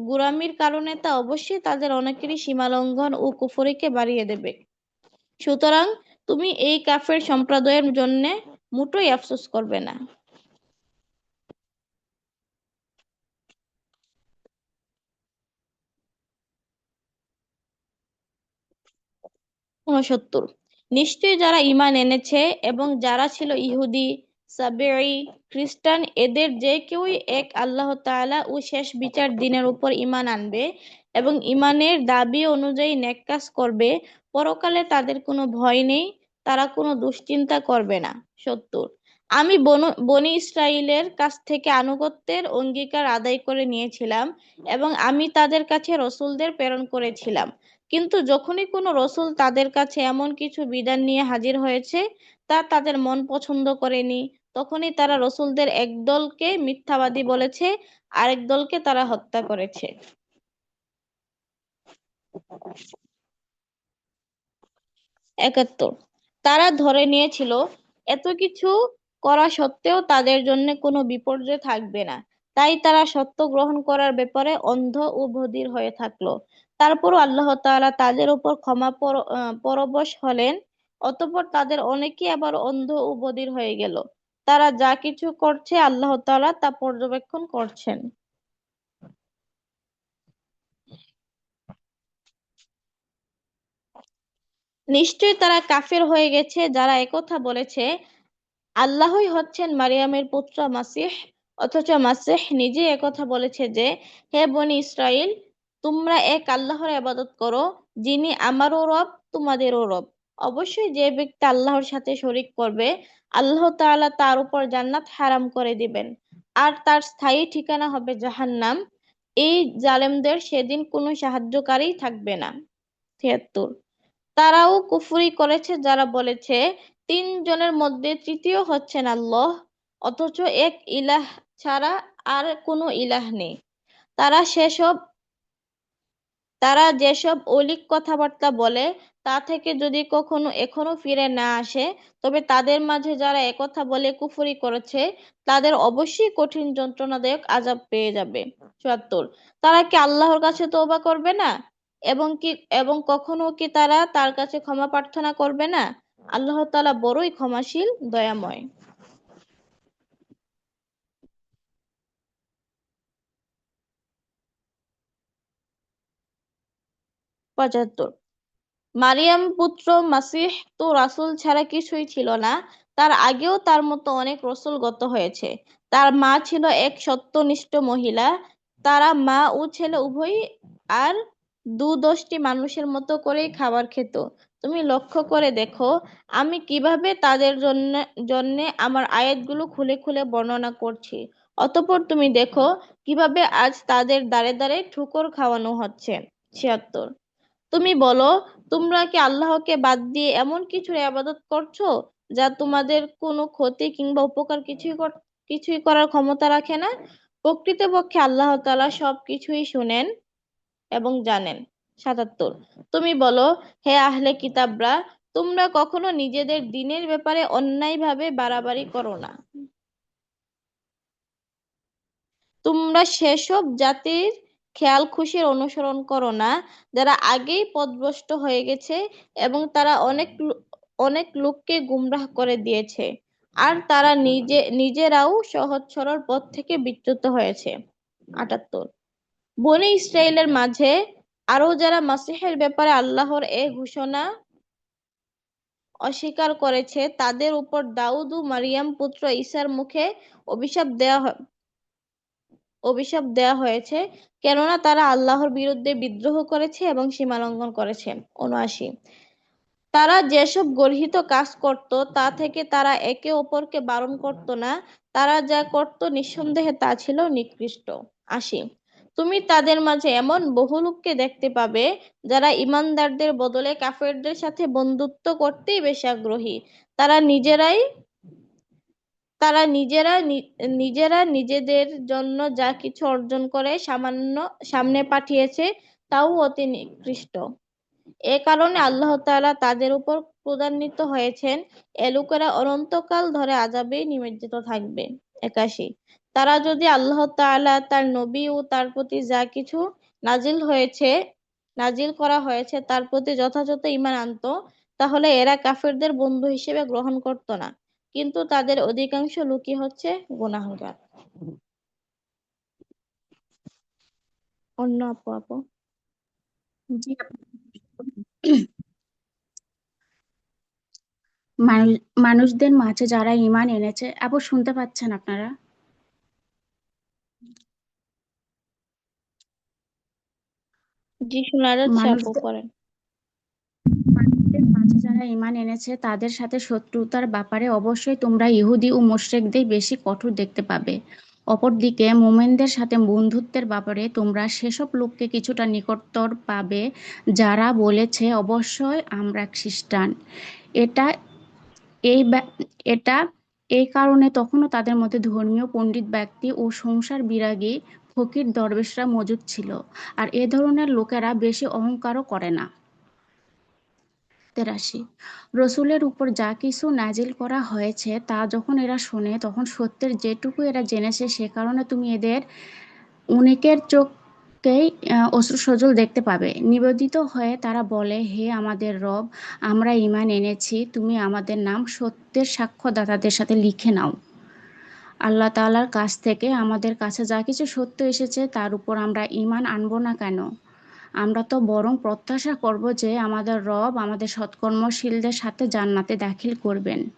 Speaker 3: গোঁড়ামির কারণে তা অবশ্যই তাদের অনেকেরই সীমালঙ্ঘন ও কুফরীকে বাড়িয়ে দেবে। সুতরাং তুমি এই কাফের সম্প্রদায়ের জন্য মোটেই আফসোস করবে না। 69। নিশ্চয়ই যারা ঈমান এনেছে এবং যারা ছিল ইহুদি, সাবেঈ, খ্রিস্টান, এদের যে কেউই এক আল্লাহ তাআলা ও শেষ বিচার দিনের উপর ঈমান আনবে এবং ঈমানের দাবি অনুযায়ী নেক কাজ করবে, পরকালে তাদের কোনো ভয় নেই, তারা কোনো দুশ্চিন্তা করবে না। 70। আমি বনী ইসরাইলের কাছ থেকে আনুগত্যের অঙ্গীকার আদায় করে নিয়েছিলাম এবং আমি তাদের কাছে রসূলদের প্রেরণ করেছিলাম। কিন্তু যখনই কোনো রসূল তাদের কাছে এমন কিছু বিধান নিয়ে হাজির হয়েছে তা তাদের মন পছন্দ করেনি, তখনই তারা রসূলদের একদলকে মিথ্যাবাদী বলেছে, আরেক দলকে তারা হত্যা করেছে। 71। তারা ধরে নিয়েছিল এত কিছু করা সত্ত্বেও তাদের জন্য কোনো বিপর্যয় থাকবে না, তাই তারা সত্য গ্রহণ করার ব্যাপারে অন্ধ ও বধির হয়ে থাকলো। তারপরও আল্লাহ তাআলা তাদের উপর পরবশ হলেন, অতঃপর তাদের অনেকেই আবার অন্ধ ও বধির হয়ে গেল। তারা যা কিছু করছে আল্লাহ তাআলা তা পর্যবেক্ষণ করছেন। নিশ্চয়ই তারা কাফের হয়ে গেছে যারা একথা বলেছে, আল্লাহই হচ্ছেন মারিয়ামের পুত্র মাসিহ, অথচ মাসিহ নিজে একথা বলেছে যে, হে বনী ইসরাইল, তোমরা এক আল্লাহর ইবাদত করো, যিনি আমারও রব তোমাদেরও রব। অবশ্যই যে ব্যক্তি আল্লাহর সাথে শরীক করবে, আল্লাহ তাআলা তার উপর জান্নাত হারাম করে দিবেন আর তার স্থায়ী ঠিকানা হবে জাহান্নাম। এই জালেমদের সেদিন কোনো সাহায্যকারী থাকবে না। ৭৩। তারাও কুফরি করেছে যারা বলেছে তিনজনের মধ্যে তৃতীয় হচ্ছেন আল্লাহ, অথচ এক ইলাহ ছাড়া আর কোনো ইলাহ নেই। তারা সেসব তারা যেসব অলীক কথাবার্তা বলে তা থেকে যদি কখনো এখনো ফিরে না আসে, তবে তাদের মাঝে যারা একথা বলে কুফরি করেছে তাদের অবশ্যই কঠিন যন্ত্রণাদায়ক আযাব পেয়ে যাবে। ৭৪। তারা কি আল্লাহর কাছে তওবা করবে না এবং কখনো কি তারা তার কাছে ক্ষমা প্রার্থনা করবে না? আল্লাহ তাআলা বড়ই ক্ষমাশীল, দয়াময়। ৭৫। মারিয়াম পুত্র মাসিহ তো রাসূল ছাড়া কিছুই ছিল না, তার আগেও তার মতো অনেক রসূল গত হয়েছে। তার মা ছিল এক সত্যনিষ্ঠ মহিলা, তারা মা ও ছেলে উভয়ই আর দু-দশটি মানুষের মতো করেই খাবার খেত। তুমি লক্ষ্য করে দেখো আমি কিভাবে তাদের জন্যে আমার আয়াতগুলো খুলে খুলে বর্ণনা করছি, অতঃপর তুমি দেখো কিভাবে আজ তাদের দ্বারে দ্বারে ঠুকর খাওয়ানো হচ্ছে। ৭৬। তুমি বলো, তোমরা কি আল্লাহকে বাদ দিয়ে এমন কিছুর ইবাদত করছো যা তোমাদের কোনো ক্ষতি কিংবা উপকার কিছুই কিছুই করার ক্ষমতা রাখে না। প্রকৃতপক্ষে আল্লাহ তাআলা সবকিছুই শুনেন এবং জানেন। ৭৭। তুমি বলো, হে আহলে কিতাবরা, তোমরা কখনো নিজেদের দ্বীনের ব্যাপারে অন্যায়ভাবে বাড়াবাড়ি করো না। তোমরা সেসব জাতির খেয়াল খুশির অনুসরণ করো না যারা আগেই পথভ্রষ্ট হয়ে গেছে এবং তারা অনেক লোককে গুমরাহ করে দিয়েছে, আর তারা নিজেরাও সহজ সরল পথ থেকে বিচ্যুত হয়েছে। ৭৮। বনী ইসরাইলের মাঝে আরো যারা মাসিহের ব্যাপারে আল্লাহর এ ঘোষণা অস্বীকার করেছে, তাদের উপর দাউদ ও মারিয়াম পুত্র ঈসার মুখে অভিশাপ অভিশাপ দেয়া হয়েছে, কেননা তারা আল্লাহর বিরুদ্ধে বিদ্রোহ করেছে এবং সীমালঙ্ঘন করেছে। ৭৯। তারা যেসব গর্হিত কাজ করত তা থেকে তারা একে অপরকে বারণ করত না। তারা যা করত নিঃসন্দেহে তা ছিল নিকৃষ্ট। ৮০। তুমি তাদের মাঝে এমন বহু লোককে দেখতে পাবে যারা ইমানদারদের বদলে কাফেরদের সাথে বন্ধুত্ব করতেই বেশি আগ্রহী। তারা নিজেরাই তারা নিজেরা নিজেদের জন্য যা কিছু অর্জন করে সামনে পাঠিয়েছে তাও অতি নিকৃষ্ট। এ কারণে আল্লাহ তাআলা তাদের উপর ক্রোধান্বিত হয়েছেন। এ লোকেরা অনন্তকাল ধরে আযাবে নিমজ্জিত থাকবে। ৮১। তারা যদি আল্লাহ তাআলা, তার নবী ও তার প্রতি যা কিছু নাজিল করা হয়েছে তার প্রতি যথাযথ ঈমান আনতো, তাহলে এরা কাফেরদের বন্ধু হিসেবে গ্রহণ করত না। কিন্তু তাদের অধিকাংশ লোকই হচ্ছে গুনাহগার। অন্য আপু।
Speaker 4: জি আপু। মানুষদের মাঝে যারা ঈমান এনেছে, আপু শুনতে পাচ্ছেন আপনারা?
Speaker 3: জি, শোনা যাচ্ছে আপু,
Speaker 4: মানুষদের
Speaker 3: পড়েন।
Speaker 4: মানুষদের মাঝে যারা ঈমান এনেছে তাদের সাথে শত্রুতার ব্যাপারে অবশ্যই তোমরা ইহুদি ও মুশরিকদের বেশি কঠোর দেখতে পাবে। অপরদিকে মুমিনদের সাথে বন্ধুত্বের ব্যাপারে তোমরা সেসব লোককে কিছুটা নিকটতর পাবে যারা বলেছে, অবশ্যই আমরা খ্রিস্টান। এটা এই ব্যা- এটা এই কারণে তখনও তাদের মধ্যে ধর্মীয় পণ্ডিত ব্যক্তি ও সংসার বিরাগী ফকির দরবেশরা মজুদ ছিল, আর এ ধরনের লোকেরা বেশি অহংকারও করে না। ৮৩। রসূলের উপর যা কিছু নাজিল করা হয়েছে তা যখন এরা শোনে তখন সত্যের যেটুকু এরা জেনেছে সে কারণে তুমি এদের অনেকের চোখকেই অশ্রু সজল দেখতে পাবে। নিবেদিত হয়ে তারা বলে, হে আমাদের রব, আমরা ঈমান এনেছি, তুমি আমাদের নাম সত্যের সাক্ষ্যদাতাদের সাথে লিখে নাও। আল্লাহ তাআলার কাছ থেকে আমাদের কাছে যা কিছু সত্য এসেছে তার উপর আমরা ঈমান আনবো না কেন? আমরা তো বরং প্রত্যাশা করব যে আমাদের রব আমাদের সৎকর্মশীলদের সাথে জান্নাতে দাখিল করবেন।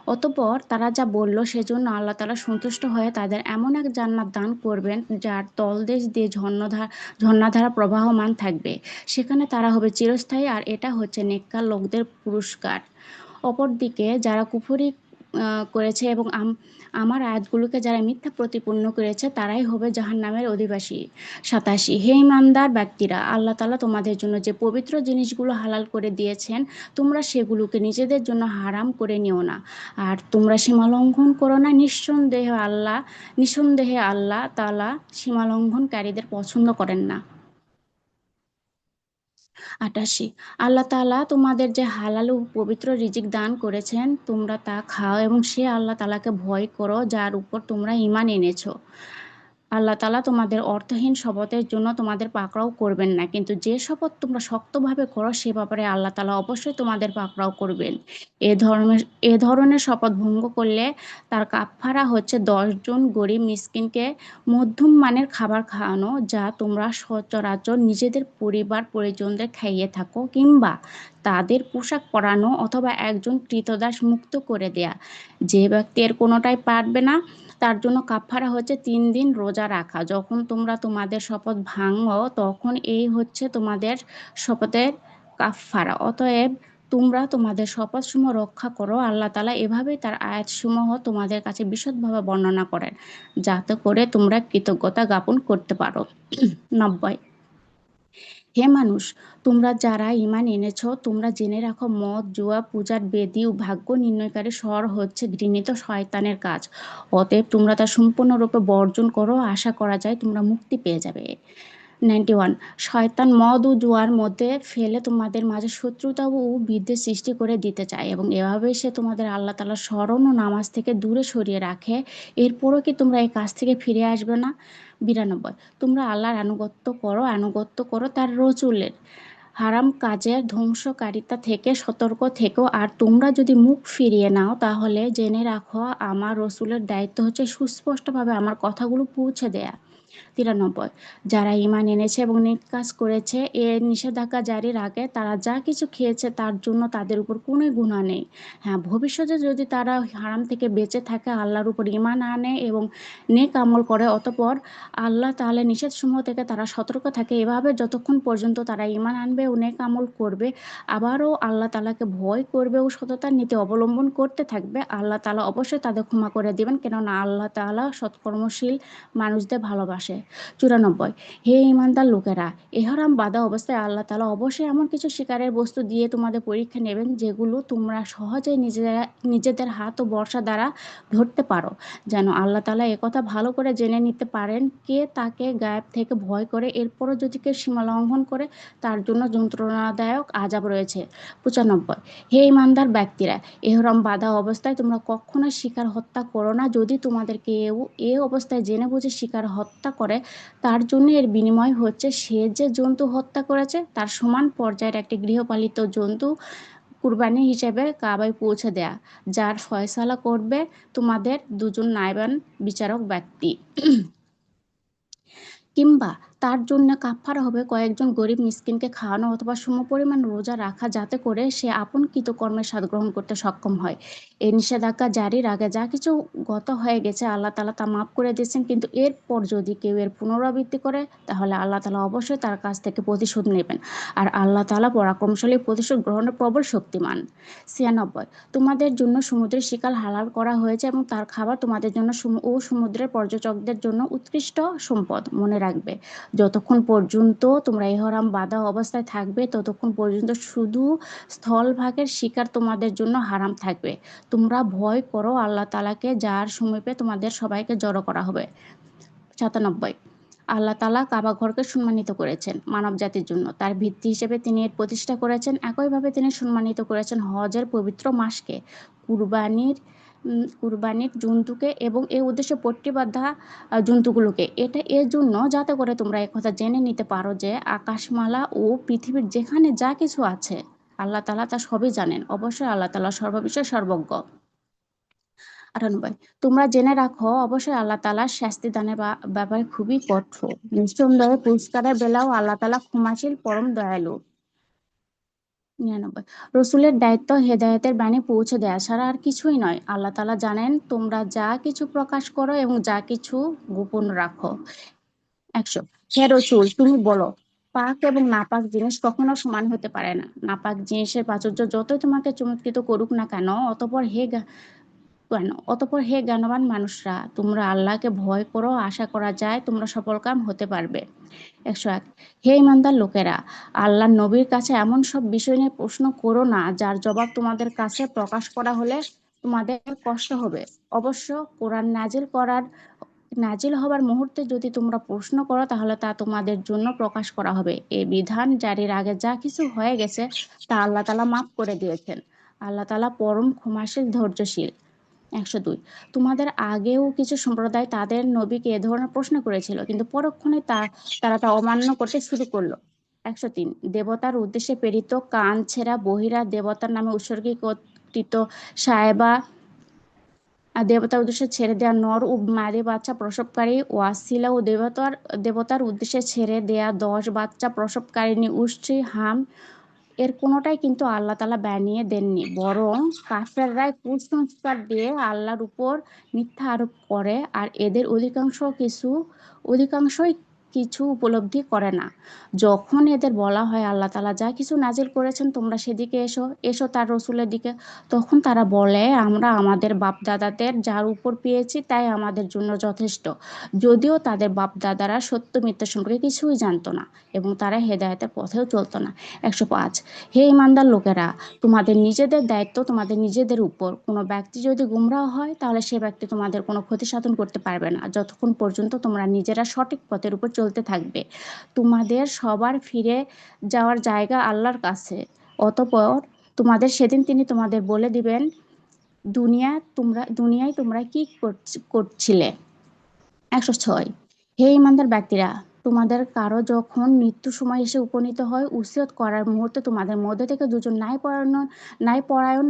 Speaker 4: অতঃপর তারা যা বলল সেজন্য আল্লাহ তাআলা সন্তুষ্ট হয়ে তাদের এমন এক জান্নাত দান করবেন যার তলদেশ দিয়ে ঝর্ণাধারা প্রবাহমান থাকবে। সেখানে তারা হবে চিরস্থায়ী, আর এটা হচ্ছে নেককার লোকদের পুরস্কার। অপরদিকে যারা কুফরি করেছে এবং আমার আয়াতগুলোকে যারা মিথ্যা প্রতিপন্ন করেছে তারাই হবে জাহান্নামের অধিবাসী। ৮৭। হে ঈমানদার ব্যক্তিরা, আল্লাহ তাআলা তোমাদের জন্য যে পবিত্র জিনিসগুলো হালাল করে দিয়েছেন তোমরা সেগুলোকে নিজেদের জন্য হারাম করে নিও না, আর তোমরা সীমা লঙ্ঘন করো না। নিঃসন্দেহে আল্লাহ তাআলা সীমা লঙ্ঘনকারীদের পছন্দ করেন না। ৮৮। আল্লাহ তাআলা তোমাদের যে হালাল ও পবিত্র রিজিক দান করেছেন তোমরা তা খাও এবং সে আল্লাহ তাআলাকে ভয় করো যার উপর তোমরা ঈমান এনেছো। আল্লাহ তাআলা তোমাদের অর্থহীন শপথের জন্য তোমাদের পাকড়াও করবেন না, কিন্তু যে শপথ তোমরা শক্তভাবে করো সে ব্যাপারে আল্লাহ তাআলা অবশ্যই তোমাদের পাকড়াও করবেন। এ ধরনের এ ধরনের শপথ ভঙ্গ করলে তার কাফফারা হচ্ছে ১০ জন গরিব মিসকিনকে মধ্যম মানের খাবার খাওয়ানো, যা তোমরা সচরাচর নিজেদের পরিবার পরিজনদের খাইয়ে থাকো, কিংবা তাদের পোশাক পরানো, অথবা একজন ক্রীতদাস মুক্ত করে দেয়া। যে ব্যক্তি এর কোনোটাই পারবে না তার জন্য কাফফারা হচ্ছে ৩ দিন রোজা রাখা। যখন তোমরা তোমাদের শপথ ভাঙো তখন এই হচ্ছে তোমাদের শপথের কাফফারা। অতএব তোমরা তোমাদের শপথসমূহ রক্ষা করো। আল্লাহ তাআলা এভাবেই তার আয়াতসমূহ তোমাদের কাছে বিশদভাবে বর্ণনা করেন যাতে করে তোমরা কৃতজ্ঞতা জ্ঞাপন করতে পারো। ৯০। হে মানুষ, তোমরা যারা ঈমান এনেছ, তোমরা জেনে রাখো মদ, জুয়া, পূজার বেদী ও ভাগ্য নির্ণয়কারী স্বর হচ্ছে ঘৃণিত শয়তানের কাজ। অতএব তোমরা তা সম্পূর্ণরূপে বর্জন করো, আশা করা যায় তোমরা মুক্তি পেয়ে যাবে। 91। শয়তান মদ ও জুয়ার মধ্যে ফেলে তোমাদের মাঝে শত্রুতা ও বিদ্বেষ সৃষ্টি করে দিতে চায় এবং এভাবে সে তোমাদের আল্লাহ তাআলার স্মরণ ও নামাজ থেকে দূরে সরিয়ে রাখে। এরপরও কি তোমরা এই কাজ থেকে ফিরে আসবে না? 92। তোমরা আল্লাহর আনুগত্য করো তার রসূলের। হারাম কাজের ধ্বংসকারিতা থেকে সতর্ক থেকো, আর তোমরা যদি মুখ ফিরিয়ে নাও তাহলে জেনে রাখো আমার রসূলের দায়িত্ব হচ্ছে সুস্পষ্টভাবে আমার কথাগুলো পৌঁছে দেয়া। 93। যারা ঈমান এনেছে এবং নেক কাজ করেছে, এর নিষেধাজ্ঞা জারির আগে তারা যা কিছু খেয়েছে তার জন্য তাদের উপর কোনো গুনাহ নেই। হ্যাঁ, ভবিষ্যতে যদি তারা হারাম থেকে বেঁচে থাকে, আল্লাহর উপর ঈমান আনে এবং নেক আমল করে, অতঃপর আল্লাহ তাআলার নিষেধসমূহ থেকে তারা সতর্ক থাকে, এভাবে যতক্ষণ পর্যন্ত তারা ঈমান আনবে ও নেক আমল করবে, আবারও আল্লাহ তাআলাকে ভয় করবে ও সততার নীতি অবলম্বন করতে থাকবে, আল্লাহ তাআলা অবশ্যই তাদের ক্ষমা করে দিবেন, কেননা আল্লাহ তাআলা সৎকর্মশীল মানুষদের ভালোবাসে। 94। হে ঈমানদার লোকেরা, এহরাম বাঁধা অবস্থায় আল্লাহ তাআলা অবশ্যই এমন কিছু শিকারের বস্তু দিয়ে তোমাদের পরীক্ষা নেবেন যেগুলো তোমরা সহজেই নিজেদের হাত ও বর্শা দ্বারা ধরতে পারো, যেন আল্লাহ তাআলা একথা ভালো করে জেনে নিতে পারেন কে তাকে গায়েব থেকে ভয় করে। এরপরও যদি কেউ সীমা লঙ্ঘন করে, তার জন্য যন্ত্রণাদায়ক আযাব রয়েছে। 95। হে ঈমানদার ব্যক্তিরা, এহরাম বাঁধা অবস্থায় তোমরা কখনো শিকার হত্যা করো না। যদি তোমাদের কেউ এ অবস্থায় জেনে বুঝে শিকার হত্যা করে, তার জন্য এর বিনিময় হচ্ছে সে যে জন্তু হত্যা করেছে তার সমান পর্যায়ের একটি গৃহপালিত জন্তু কুরবানি হিসেবে কাবায় পৌঁছে দেয়া, যার ফয়সালা করবে তোমাদের দুজন নায়েবান বিচারক ব্যক্তি। কিংবা তার জন্য কাফফারা হবে কয়েকজন গরিব মিসকিনকে খাওয়ানো অথবা সমপরিমাণ রোজা রাখা, যাতে করে সে আপন কৃতকর্মের স্বাদ গ্রহণ করতে সক্ষম হয়। এই নিষেধাজ্ঞা জারির আগে যা কিছু গত হয়ে গেছে আল্লাহ তাআলা তা মাফ করে দিয়েছেন, কিন্তু এরপর যদি কেউ এর পুনরাবৃত্তি করে তাহলে আল্লাহ তাআলা অবশ্যই তার কাছ থেকে প্রতিশোধ নেবেন, আর আল্লাহ তাআলা পরাক্রমশালী, প্রতিশোধ গ্রহণের প্রবল শক্তিমান। 96। তোমাদের জন্য সমুদ্রের শিকার হালাল করা হয়েছে এবং তার খাবার তোমাদের জন্য ও সমুদ্রের পর্যটকদের জন্য উৎকৃষ্ট সম্পদ। মনে রাখবে, যতক্ষণ পর্যন্ত তোমরা ইহরাম বাঁধা অবস্থায় থাকবে ততক্ষণ পর্যন্ত শুধু স্থলভাগের শিকার তোমাদের জন্য হারাম থাকবে। তোমরা ভয় করো আল্লাহ তাআলাকে, যার সমীপে তোমাদের সবাইকে জড়ো করা হবে। 97। আল্লাহ তাআলা কাবা ঘরকে সম্মানিত করেছেন মানব জাতির জন্য, তার ভিত্তি হিসেবে তিনি এর প্রতিষ্ঠা করেছেন। একইভাবে তিনি সম্মানিত করেছেন হজের পবিত্র মাসকে, কুরবানির জন্তুকে এবং এই উদ্দেশ্যে পট্টি বাঁধা জন্তুগুলোকে। এটা এর জন্য যাতে করে তোমরা একথা জেনে নিতে পারো যে আকাশমালা ও পৃথিবীর যেখানে যা কিছু আছে আল্লাহ তাআলা তা সবই জানেন। অবশ্যই আল্লাহ তাআলা সর্ববিষয়ে সর্বজ্ঞ। 98। তোমরা জেনে রাখো অবশ্যই আল্লাহ তাআলার শাস্তি দানের ব্যাপারে খুবই কঠোর। নিঃসন্দেহে পুরস্কারের বেলাও আল্লাহ তাআলা ক্ষমাশীল, পরম দয়ালু। 99। রসুলের দায়িত্ব হেদায়েতের বাণী পৌঁছে দেয়া ছাড়া আর কিছুই নয়। আল্লাহ তাআলা জানেন তোমরা যা কিছু প্রকাশ করো এবং যা কিছু গোপন রাখো। 100। হে রসুল, তুমি বলো, পাক এবং নাপাক জিনিস কখনো সমান হতে পারে না। নাপাক জিনিসের প্রাচুর্য যতই তোমাকে চমৎকৃত করুক না কেন, অতঃপর হে জ্ঞানবান মানুষরা, তোমরা আল্লাহকে ভয় করো, আশা করা যায় তোমরা সফলকাম হতে পারবে। 101। হে ইমানদার লোকেরা, আল্লাহর নবীর কাছে এমন সব বিষয় নিয়ে প্রশ্ন করো না যার জবাব তোমাদের কাছে প্রকাশ করা হলে তোমাদের কষ্ট হবে। অবশ্য কোরআন নাজিল হবার মুহূর্তে যদি তোমরা প্রশ্ন করো তাহলে তা তোমাদের জন্য প্রকাশ করা হবে। এই বিধান জারির আগে যা কিছু হয়ে গেছে তা আল্লাহ তাআলা মাফ করে দিয়েছেন। আল্লাহ তাআলা পরম ক্ষমাশীল, ধৈর্যশীল। 102। তোমাদের আগেও কিছু সম্প্রদায় তাদের নবীকে এ ধরনের প্রশ্ন করেছিল, কিন্তু পরক্ষণে তারা তা অমান্য করতে শুরু করলো। 103। দেবতার উদ্দেশ্যে প্রেরিত কান ছেঁড়া বহিরা, দেবতার নামে উৎসর্গীকৃত সায়েবা, আর দেবতার উদ্দেশ্যে ছেড়ে দেয়া নর ও মাদী বাচ্চা প্রসবকারী ওয়াসিলা ও দেবতার উদ্দেশ্যে ছেড়ে দেয়া 10 বাচ্চা প্রসবকারিণী উষ্ট্রী, হাম, এর কোনোটাই কিন্তু আল্লাহ তাআলা বানিয়ে দেননি, বরং কাফেররাই কুসংস্কার দিয়ে আল্লাহর উপর মিথ্যা আরোপ করে, আর এদের অধিকাংশই কিছু উপলব্ধি করে না। যখন এদের বলা হয় আল্লাহ তাআলা যা কিছু নাজিল করেছেন তোমরা সেদিকে এসো, এসো তার রসুলের দিকে, তখন তারা বলে আমরা আমাদের বাপদাদাদের যার উপর পেয়েছি তাই আমাদের জন্য যথেষ্ট, যদিও তাদের বাপদাদারা সত্য মিথ্যা সম্পর্কে কিছুই জানতো না এবং তারা হেদায়েতের পথেও চলতো না। 105। হে ইমানদার লোকেরা, তোমাদের নিজেদের দায়িত্ব তোমাদের নিজেদের উপর। কোনো ব্যক্তি যদি গুমরাহ হয় তাহলে সে ব্যক্তি তোমাদের কোনো ক্ষতি সাধন করতে পারবে না যতক্ষণ পর্যন্ত তোমরা নিজেরা সঠিক পথের উপর চলতে থাকবে। তোমাদের সবার ফিরে যাওয়ার জায়গা আল্লাহর কাছে। অতঃপর তোমাদের সেদিন তিনি তোমাদের বলে দিবেন দুনিয়ায় তোমরা কি করছিলে। 106। হে ইমানদার ব্যক্তিরা, তোমাদের কারো যখন মৃত্যুর সময় এসে উপনীত হয়, উসিয়ত করার মুহূর্তে তোমাদের মধ্যে থেকে দুজন ন্যায়পরায়ণ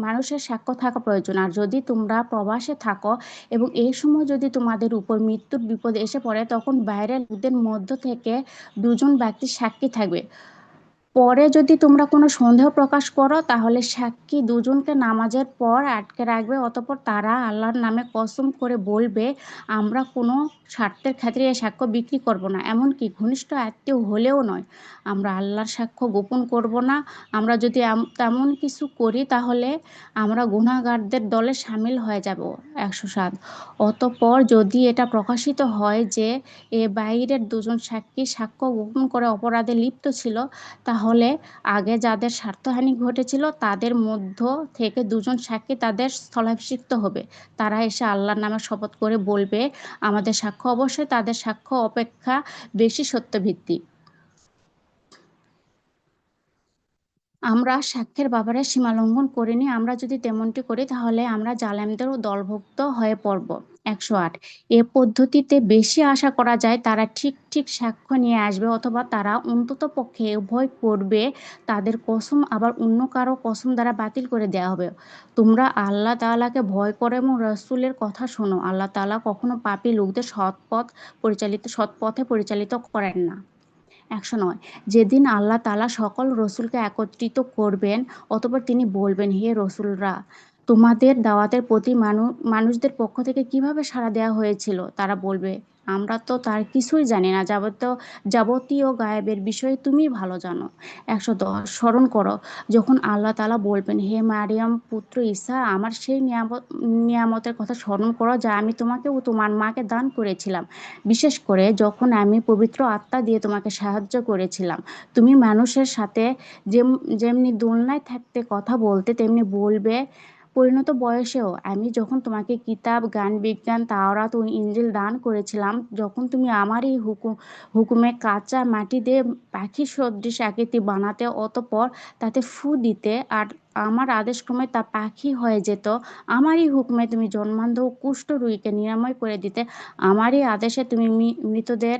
Speaker 4: মানুষের সাক্ষ্য থাকা প্রয়োজন। আর যদি তোমরা প্রবাসে থাকো এবং এই সময় যদি তোমাদের উপর মৃত্যুর বিপদ এসে পড়ে, তখন বাইরের লোকদের মধ্য থেকে দুজন ব্যক্তি সাক্ষী থাকবে। পরে যদি তোমরা কোনো সন্দেহ প্রকাশ করো তাহলে সাক্ষী দুজনকে নামাজের পর আটকে রাখবে, অতঃপর তারা আল্লাহর নামে কসম করে বলবে আমরা কোনো স্বার্থের খাতিরে এ সাক্ষ্য বিক্রি করব না, এমনকি ঘনিষ্ঠ আত্মীয় হলেও নয়। আমরা আল্লাহর সাক্ষ্য গোপন করব না। আমরা যদি তেমন কিছু করি তাহলে আমরা গুনাহগারদের দলে সামিল হয়ে যাব। 107। অতঃপর যদি এটা প্রকাশিত হয় যে এ বাইরের দুজন সাক্ষী সাক্ষ্য গোপন করে অপরাধে লিপ্ত ছিল, তাহলে আগে যাদের স্বার্থহানি ঘটেছিল তাদের মধ্য থেকে দুজন সাক্ষী তাদের স্থলাভিষিক্ত হবে। তারা এসে আল্লাহর নামে শপথ করে বলবে আমাদের সাক্ষ্য অবশ্যই তাদের সাক্ষ্য অপেক্ষা বেশি সত্যভিত্তিক। আমরা সাক্ষ্যের ব্যাপারে সীমালঙ্ঘন করিনি। আমরা যদি তেমনটি করি তাহলে আমরা জালেমদের দলভুক্ত হয়ে পড়ব। 108। এ পদ্ধতিতে বেশি আশা করা যায় তারা ঠিক ঠিক সাক্ষ্য নিয়ে আসবে, অথবা তারা অন্তত পক্ষে উভয় করবে, তাদের কসম আবার অন্য কারো কসম দ্বারা বাতিল করে দেওয়া হবে। তোমরা আল্লাহ তাআলাকে ভয় করো এবং রাসূলের কথা শোনো। আল্লাহ তাআলা কখনো পাপী লোকদের সৎ পথে পরিচালিত করেন না। 109। যেদিন আল্লাহ তাআলা সকল রসুলকে একত্রিত করবেন, অতঃপর তিনি বলবেন হে রসুলরা, তোমাদের দাওয়াতের প্রতি মানুষদের পক্ষ থেকে কিভাবে সাড়া দেওয়া হয়েছিল। তারা বলবে আমরা তো তার কিছুই জানি না, যাবতীয় গায়েবের বিষয়ে তুমি ভালো জানো। 110। স্মরণ করো যখন আল্লাহ তাআলা বলবেন হে মারিয়াম পুত্র ঈসা, আমার সেই নিয়ামতের কথা স্মরণ করো যা আমি তোমাকে ও তোমার মাকে দান করেছিলাম, বিশেষ করে যখন আমি পবিত্র আত্মা দিয়ে তোমাকে সাহায্য করেছিলাম। তুমি মানুষের সাথে যেমনি দোলনায় থাকতে কথা বলতে তেমনি বলবে পরিণত বয়সেও। আমি যখন তোমাকে কিতাব, জ্ঞান বিজ্ঞান, তাওরাত ও ইনজিল দান করেছিলাম, যখন তুমি আমারই হুকুমে কাঁচা মাটি দিয়ে পাখি সদৃশ আকৃতি বানাতে, অতঃপর তাতে ফু দিতে আর আমার আদেশক্রমে তা পাখি হয়ে যেত, আমারই হুকুমে তুমি জন্মান্ধ ও কুষ্ঠ রোগীকে নিরাময় করে দিতে, আমারই আদেশে তুমি মৃতদের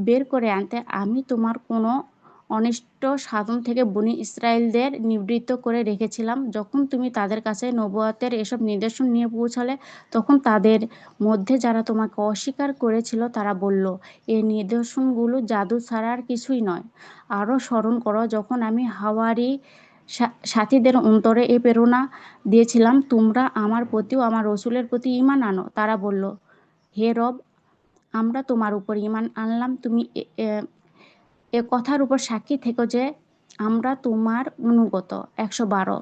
Speaker 4: বের করে আনতে, আমি তোমার কোনো অনিষ্ট সাধন থেকে বনী ইসরায়েলদের নিবৃত্ত করে রেখেছিলাম। যখন তুমি তাদের কাছে নবুয়তের এসব নিদর্শন নিয়ে পৌঁছালে, তখন তাদের মধ্যে যারা তোমাকে অস্বীকার করেছিল তারা বলল এই নিদর্শনগুলো জাদু ছাড়া আর কিছুই নয়। আরও স্মরণ করো যখন আমি হাওয়ারি সাথীদের অন্তরে এ প্রেরণা দিয়েছিলাম তোমরা আমার প্রতি ও আমার রসুলের প্রতি ঈমান আনো। তারা বলল হে রব, আমরা তোমার উপর ঈমান আনলাম, তুমি এ কথার উপর সাক্ষী থেকো যে আমরা তোমার অনুগত। 112।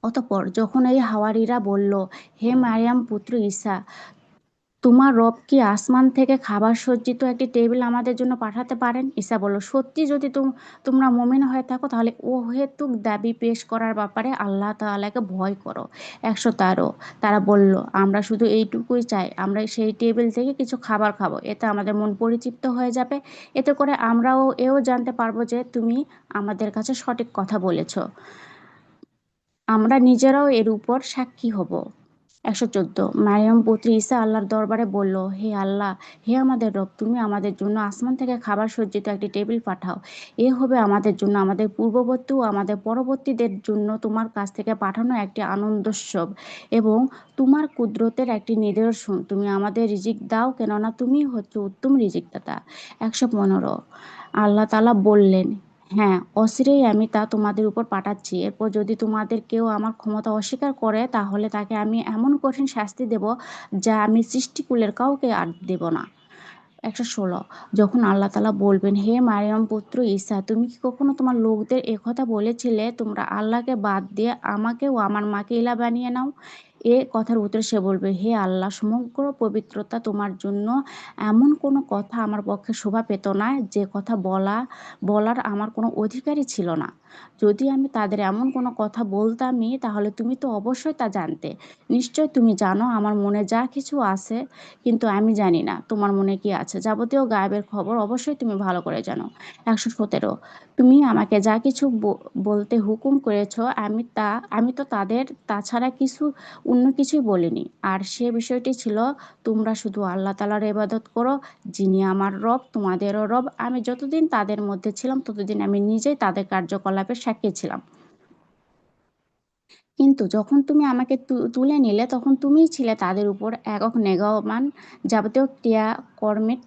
Speaker 4: অতঃপর যখন এই হাওয়ারীরা বলল হে মারিয়াম পুত্র ঈসা, তোমার রব কি আসমান থেকে খাবার সজ্জিত একটি টেবিল আমাদের জন্য পাঠাতে পারেন? ঈসা বলল সত্যি যদি তোমরা মুমিন হয়ে থাকো তাহলে অহেতুক দাবি পেশ করার ব্যাপারে আল্লাহ তাআলাকে ভয় করো। 113। তারা বলল আমরা শুধু এইটুকুই চাই, আমরা সেই টেবিল থেকে কিছু খাবার খাবো, এতে আমাদের মন পরিতৃপ্ত হয়ে যাবে, এতে করে আমরাও এও জানতে পারবো যে তুমি আমাদের কাছে সঠিক কথা বলেছ, আমরা নিজেরাও এর উপর সাক্ষী হব। 114। মারিয়াম পুত্র ঈসা আল্লাহর দরবারে বলল হে আল্লাহ, হে আমাদের রব, তুমি আমাদের জন্য আসমান থেকে খাবার সজ্জিত একটি টেবিল পাঠাও। এ হবে আমাদের জন্য, আমাদের পূর্ববর্তী ও আমাদের পরবর্তীদের জন্য তোমার কাছ থেকে পাঠানো একটি আনন্দোৎসব এবং তোমার কুদরতের একটি নিদর্শন। তুমি আমাদের রিজিক দাও, কেননা তুমি হচ্ছে উত্তম রিজিকদাতা। 115। আল্লাহ তাআলা বললেন হ্যাঁ, অচিরেই আমি তা তোমাদের উপর পাঠাচ্ছি। এরপর যদি তোমাদের কেউ আমার ক্ষমতা অস্বীকার করে তাহলে তাকে আমি এমন কঠিন শাস্তি দেব যা আমি সৃষ্টিকুলের কাউকে আর দেব না। 116। যখন আল্লাহ তাআলা বলবেন, হে মারিয়াম পুত্র ঈসা, তুমি কি কখনো তোমার লোকদের একথা বলেছিলে, তোমরা আল্লাহকে বাদ দিয়ে আমাকে ও আমার মাকে ইলা বানিয়ে নাও? এ কথার উত্তরে সে বলবে, হে আল্লাহ, সমগ্র পবিত্রতা তোমার জন্য। এমন কোনো কথা আমার পক্ষে শোভা পেত না যে কথা বলার আমার কোনো অধিকারই ছিল না। যদি আমি তাদের এমন কোনো কথা বলতামই, তাহলে তুমি তো অবশ্যই তা জানতে। নিশ্চয় তুমি জানো আমার মনে যা কিছু আছে, কিন্তু আমি জানি না তোমার মনে কি আছে। যাবতীয় গায়েবের খবর অবশ্যই তুমি ভালো করে জানো। 117। তুমি আমাকে যা কিছু বলতে হুকুম করেছো, আমি তো তাদের তাছাড়া অন্য কিছুই বলিনি। আর সে বিষয়টি ছিল, তোমরা শুধু আল্লাহ তাআলার ইবাদত করো, যিনি আমার রব, তোমাদেরও রব। আমি যতদিন তাদের মধ্যে ছিলাম, ততদিন আমি নিজেই তাদের কার্যকলাপের সাক্ষী ছিলাম। কিন্তু যখন তুমি আমাকে তুলে নিলে, তখন তুমিই ছিলে তাদের উপর একক নেগমান। যাবতীয় ক্রিয়াকর্মের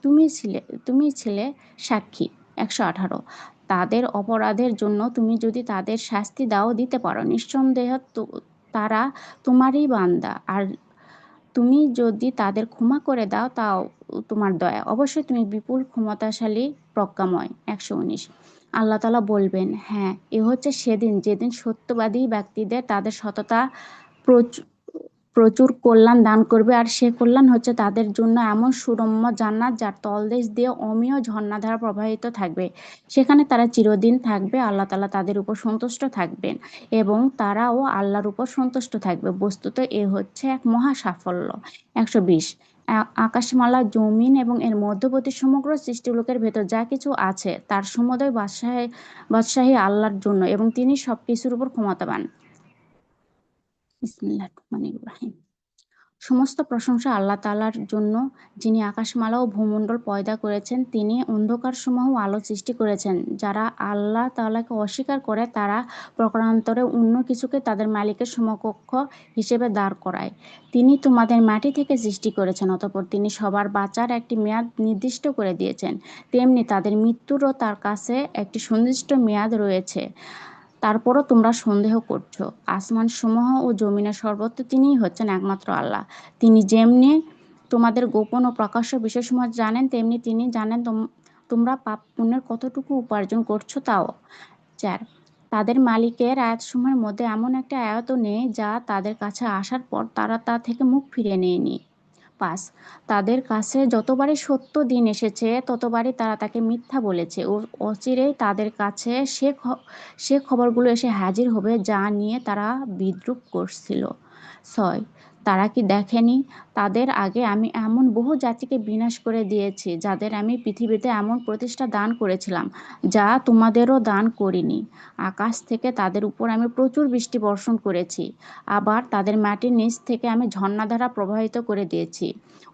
Speaker 4: তুমিই ছিলে সাক্ষী। 118। তাদের অপরাধের জন্য তুমি যদি তাদের শাস্তি দাও, দিতে পারো। নিঃসন্দেহে তারা তোমারই বান্দা। আর তুমি যদি তাদের ক্ষমা করে দাও, তাও তোমার দয়া। অবশ্যই তুমি বিপুল ক্ষমতাশালী, প্রজ্ঞাময়। 119। আল্লাহ তাআলা বলবেন, হ্যাঁ, এ হচ্ছে সেদিন যেদিন সত্যবাদী ব্যক্তিদের তাদের সততা প্রচুর প্রচুর কল্যাণ দান করবে। আর সে কল্যাণ হচ্ছে তাদের জন্য এমন সুরম্য জান্নাত, যার তলদেশ দিয়ে অমীয় ঝর্ণাধারা প্রবাহিত থাকবে। সেখানে তারা চিরদিন থাকবে। আল্লাহ তাআলা তাদের উপর সন্তুষ্ট থাকবেন এবং তারাও আল্লাহর উপর সন্তুষ্ট থাকবে। বস্তুত এ হচ্ছে এক মহা সাফল্য। 120। আকাশমালা, জমিন এবং এর মধ্যবর্তী সমগ্র সৃষ্টিলোকের ভেতর যা কিছু আছে, তার সমুদয় বাদশাহী আল্লাহর জন্য, এবং তিনি সবকিছুর উপর ক্ষমতাবান। বিসমিল্লাহির রহমানির রহিম। সমস্ত প্রশংসা আল্লাহ তাআলার জন্য, যিনি আকাশমালা ও ভূমণ্ডল পয়দা করেছেন। তিনি অন্ধকারসমূহ ও আলো সৃষ্টি করেছেন। যারা আল্লাহ তাআলাকে অস্বীকার করে, তারা প্রকারান্তরে অন্য কিছুকে তাদের মালিকের সমকক্ষ হিসেবে দাঁড় করায়। তিনি তোমাদের মাটি থেকে সৃষ্টি করেছেন, অতঃপর তিনি সবার বাঁচার একটি মেয়াদ নির্দিষ্ট করে দিয়েছেন। তেমনি তাদের মৃত্যুরও তার কাছে একটি সুনির্দিষ্ট মেয়াদ রয়েছে। তারপরও তোমরা সন্দেহ করছো। আসমানসমূহ ও জমিনের সর্বত্র তিনিই হচ্ছেন একমাত্র আল্লাহ। তিনি যেমনি তোমাদের গোপন ও প্রকাশ্য বিষয়সমূহ জানেন, তেমনি তিনি জানেন তোমরা পাপ পুণ্যের কতটুকু উপার্জন করছো তাও। 4। তাদের মালিকের আয়াতসমূহের মধ্যে এমন একটা আয়াতও নেই যা তাদের কাছে আসার পর তারা তা থেকে মুখ ফিরিয়ে নেয়নি। 5। তাদের কাছে যতবারই সত্য দিন এসেছে, ততবারই তারা তাকে মিথ্যা বলেছে। ও অচিরেই তাদের কাছে সে খবরগুলো এসে হাজির হবে যা নিয়ে তারা বিদ্রূপ করছিল। 6। তারা কি দেখেনি, তাদের আগে আমি এমন বহু জাতিকে বিনাশ করে দিয়েছি, যাদের আমি পৃথিবীতে এমন প্রতিষ্ঠা দান করেছিলাম যা তোমাদেরও দান করিনি। আকাশ থেকে তাদের উপর আমি প্রচুর বৃষ্টি বর্ষণ করেছি। আবার তাদের মাটির নিচ থেকে আমি ঝর্ণাধারা প্রবাহিত করে দিয়েছি।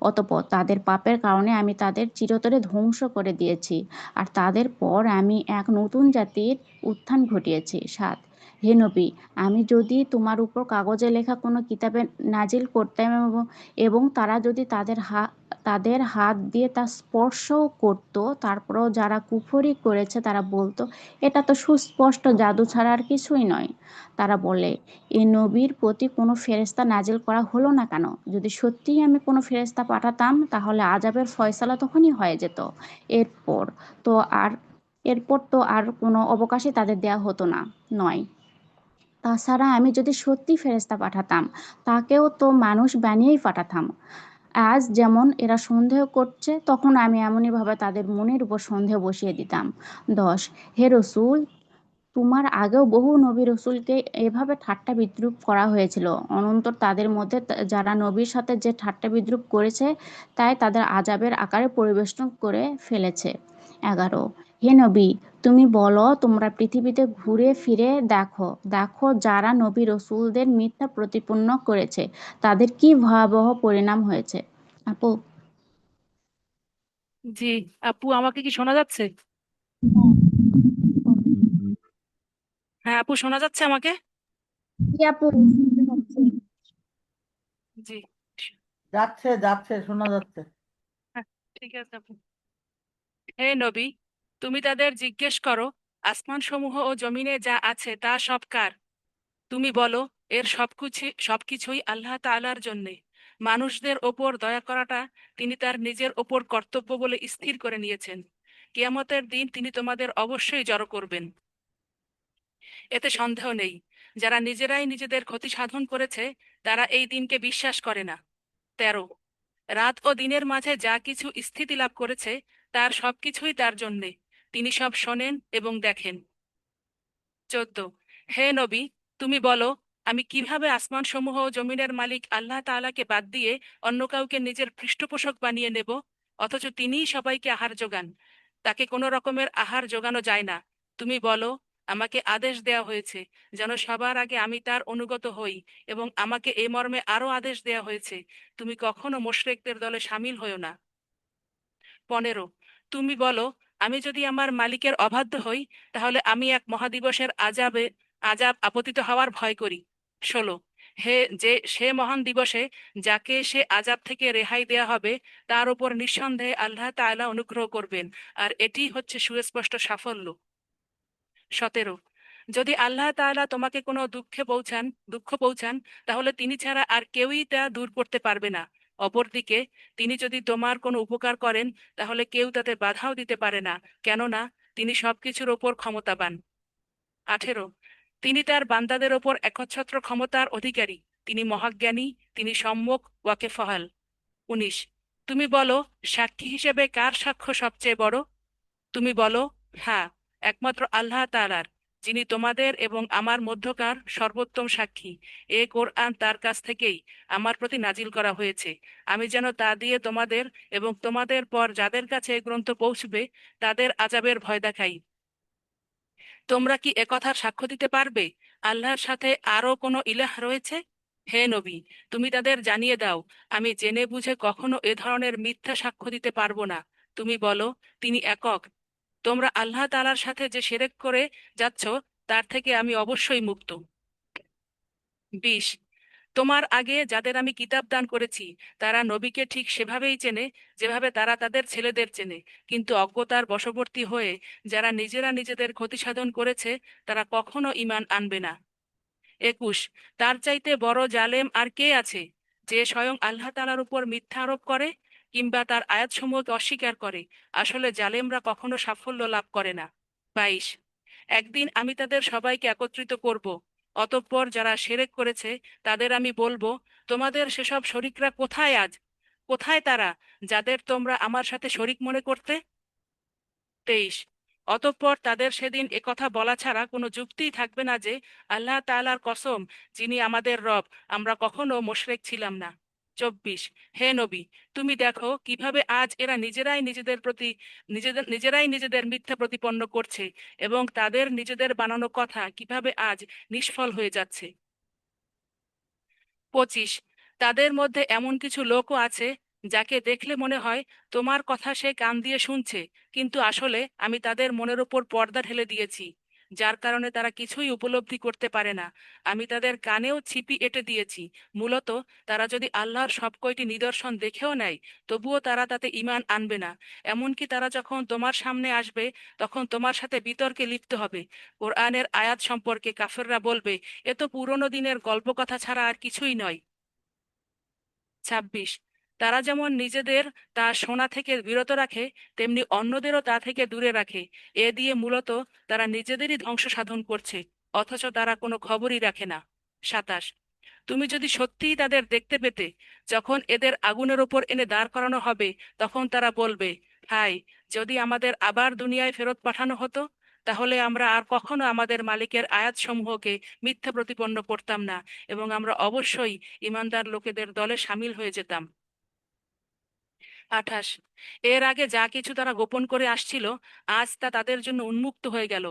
Speaker 4: অতঃপর তাদের পাপের কারণে আমি তাদের চিরতরে ধ্বংস করে দিয়েছি। আর তাদের পর আমি এক নতুন জাতির উত্থান ঘটিয়েছি। 7। হে নবী, আমি যদি তোমার উপর কাগজে লেখা কোনো কিতাবে নাজিল করতাম এবং তারা যদি তাদের হাত দিয়ে তা স্পর্শও করত, তারপরেও যারা কুফরি করেছে তারা বলতো, এটা তো সুস্পষ্ট জাদু ছাড়া আর কিছুই নয়। তারা বলে, এ নবীর প্রতি কোনো ফেরেশতা নাজিল করা হলো না কেন? যদি সত্যিই আমি কোনো ফেরেশতা পাঠাতাম, তাহলে আযাবের ফয়সালা তখনই হয়ে যেত। এরপর তো আর এরপর তো আর কোনো অবকাশই তাদের দেয়া হতো না, নয়? তাছাড়া আমি যদি সত্যি ফেরেশতা পাঠাতাম, তাকেও তো মানুষ বানিয়েই পাঠাতাম। আজ যেমন এরা সন্দেহ করছে, তখন আমি এমনইভাবে তাদের মনের উপর সন্দেহ বসিয়ে দিতাম। 10। হে রসূল, তোমার আগেও বহু নবী রসুলকে এভাবে ঠাট্টা বিদ্রূপ করা হয়েছিল। অনন্তর তাদের মধ্যে যারা নবীর সাথে যে ঠাট্টা বিদ্রূপ করেছে, তাই তাদের আযাবের আকারে পরিবেষ্টন করে ফেলেছে। 11। হে নবী, তুমি বলো, তোমরা পৃথিবীতে ঘুরে ফিরে দেখো দেখো যারা নবী রসুলদের মিথ্যা প্রতিপন্ন করেছে, তাদের কি ভয়াবহ পরিণাম হয়েছে। আপু।
Speaker 2: জি আপু, আমাকে কি শোনা যাচ্ছে? হ্যাঁ আপু, শোনা যাচ্ছে আমাকে?
Speaker 4: জি আপু, শুনতে পাচ্ছি।
Speaker 2: জি।
Speaker 1: যাচ্ছে যাচ্ছে, শোনা যাচ্ছে।
Speaker 2: হ্যাঁ, ঠিক আছে আপু। হে নবী, তুমি তাদের জিজ্ঞেস করো, আসমান সমূহ ও জমিনে যা আছে তা সব কার? তুমি বলো, এর সবকিছুই আল্লাহ তাআলার জন্যে। মানুষদের ওপর দয়া করাটা তিনি তার নিজের ওপর কর্তব্য বলে স্থির করে নিয়েছেন। কিয়ামতের দিন তিনি তোমাদের অবশ্যই জড়ো করবেন, এতে সন্দেহ নেই। যারা নিজেরাই নিজেদের ক্ষতি সাধন করেছে তারা এই দিনকে বিশ্বাস করে না। 13, রাত ও দিনের মাঝে যা কিছু স্থিতি লাভ করেছে তার সবকিছুই তার জন্যে, তিনি সব শোনেন এবং দেখেন। 14, হে নবী, তুমি বলো, আমি কিভাবে আসমান সমূহ ও জমিনের মালিক আল্লাহ তাআলাকে বাদ দিয়ে অন্য কাউকে নিজের পৃষ্ঠপোষক বানিয়ে নেব, অথচ তিনিই সবাইকে আহার যোগান, তাকে কোনো রকমের আহার যোগানো যায় না। তুমি বলো, আমাকে আদেশ দেওয়া হয়েছে যেন সবার আগে আমি তার অনুগত হই, এবং আমাকে এই মর্মে আরো আদেশ দেওয়া হয়েছে, তুমি কখনো মুশরিকদের দলে শামিল হও না। 15, তুমি বলো, আমি যদি আমার মালিকের অবাধ্য হই তাহলে আমি এক মহাদিবসের আজাব আপতিত হওয়ার ভয় করি। 16, সে মহান দিবসে যাকে সে আজাব থেকে রেহাই দেয়া হবে তার উপর নিঃসন্দেহে আল্লাহ তাআলা অনুগ্রহ করবেন, আর এটি হচ্ছে সুস্পষ্ট সাফল্য। 17, যদি আল্লাহ তাআলা তোমাকে কোনো দুঃখ পৌঁছান তাহলে তিনি ছাড়া আর কেউই তা দূর করতে পারবে না। অপরদিকে তিনি যদি তোমার কোনো উপকার করেন তাহলে কেউ তাতে বাধাও দিতে পারে না, কেননা তিনি সবকিছুর ওপর ক্ষমতাবান। 18, তিনি তার বান্দাদের ওপর একচ্ছত্র ক্ষমতার অধিকারী, তিনি মহাজ্ঞানী, তিনি সম্যক ওয়াকেফহাল। 19, তুমি বলো, সাক্ষী হিসেবে কার সাক্ষ্য সবচেয়ে বড়? তুমি বলো, হ্যাঁ, একমাত্র আল্লাহ তাআলার, যিনি তোমাদের এবং আমার মধ্যকার সর্বোত্তম সাক্ষী। এ কোরআন তার কাছ থেকেই আমার প্রতি নাজিল করা হয়েছে, আমি যেন তা দিয়ে তোমাদের এবং তোমাদের পর যাদের কাছে এ গ্রন্থ পৌঁছবে তাদের আযাবের ভয় দেখাই। তোমরা কি একথার সাক্ষ্য দিতে পারবে আল্লাহর সাথে আরো কোনো ইলাহ রয়েছে? হে নবী, তুমি তাদের জানিয়ে দাও, আমি জেনে বুঝে কখনো এ ধরনের মিথ্যা সাক্ষ্য দিতে পারবো না। তুমি বলো, তিনি একক। তোমরা আল্লাহ তাআলার সাথে যে শিরক করে যাচ্ছ তার থেকে আমি অবশ্যই মুক্ত। 20, তোমার আগে যাদের আমি কিতাব দান করেছি তারা নবীকে ঠিক সেভাবেই চেনে যেভাবে তারা তাদের ছেলেদের চেনে, কিন্তু অজ্ঞতার বশবর্তী হয়ে যারা নিজেরা নিজেদের ক্ষতি সাধন করেছে তারা কখনো ঈমান আনবে না। 21, তার চাইতে বড় জালেম আর কে আছে, যে স্বয়ং আল্লাহ তাআলার উপর মিথ্যা আরোপ করে কিংবা তার আয়াতসমূহকে অস্বীকার করে? আসলে জালেমরা কখনো সাফল্য লাভ করে না। 22, একদিন আমি তাদের সবাইকে একত্রিত করব, অতঃপর যারা শিরক করেছে তাদের আমি বলবো, তোমাদের সেসব শরিকরা কোথায় আজ? কোথায় তারা যাদের তোমরা আমার সাথে শরিক মনে করতে? 23, অতঃপর তাদের সেদিন একথা বলা ছাড়া কোনো যুক্তিই থাকবে না যে, আল্লাহ তাআলার কসম, যিনি আমাদের রব, আমরা কখনো মুশরিক ছিলাম না। 24, হে নবী, তুমি দেখো কিভাবে আজ এরা নিজেরাই নিজেদের মিথ্যা প্রতিপন্ন করছে, এবং তাদের নিজেদের বানানো কথা কিভাবে আজ নিষ্ফল হয়ে যাচ্ছে। 25, তাদের মধ্যে এমন কিছু লোকও আছে যাকে দেখলে মনে হয় তোমার কথা সে কান দিয়ে শুনছে, কিন্তু আসলে আমি তাদের মনের উপর পর্দা ঢেলে দিয়েছি, যার কারণে তারা কিছুই উপলব্ধি করতে পারে না। আমি তাদের কানেও ছিপি এঁটে দিয়েছি, মূলত তারা যদি আল্লাহর সব কয়টি নিদর্শন দেখেও নেয় তবুও তারা তাতে ঈমান আনবে না। এমনকি তারা যখন তোমার সামনে আসবে তখন তোমার সাথে বিতর্কে লিপ্ত হবে। কোরআনের আয়াত সম্পর্কে কাফেররা বলবে, এ তো পুরনো দিনের গল্প কথা ছাড়া আর কিছুই নয়। 26, তারা যেমন নিজেদের তা শোনা থেকে বিরত রাখে তেমনি অন্যদেরও তা থেকে দূরে রাখে, এ দিয়ে মূলত তারা নিজেদেরই ধ্বংস সাধন করছে, অথচ তারা কোনো খবরই রাখে না। 27, তুমি যদি সত্যিই তাদের দেখতে পেতে, যখন এদের আগুনের ওপর এনে দাঁড় করানো হবে তখন তারা বলবে, হায়, যদি আমাদের আবার দুনিয়ায় ফেরত পাঠানো হতো তাহলে আমরা আর কখনো আমাদের মালিকের আয়াতসমূহকে মিথ্যা প্রতিপন্ন করতাম না, এবং আমরা অবশ্যই ঈমানদার লোকেদের দলে শামিল হয়ে যেতাম। 28, এর আগে যা কিছু তারা গোপন করে আসছিল আজ তা তাদের জন্য উন্মুক্ত হয়ে গেল।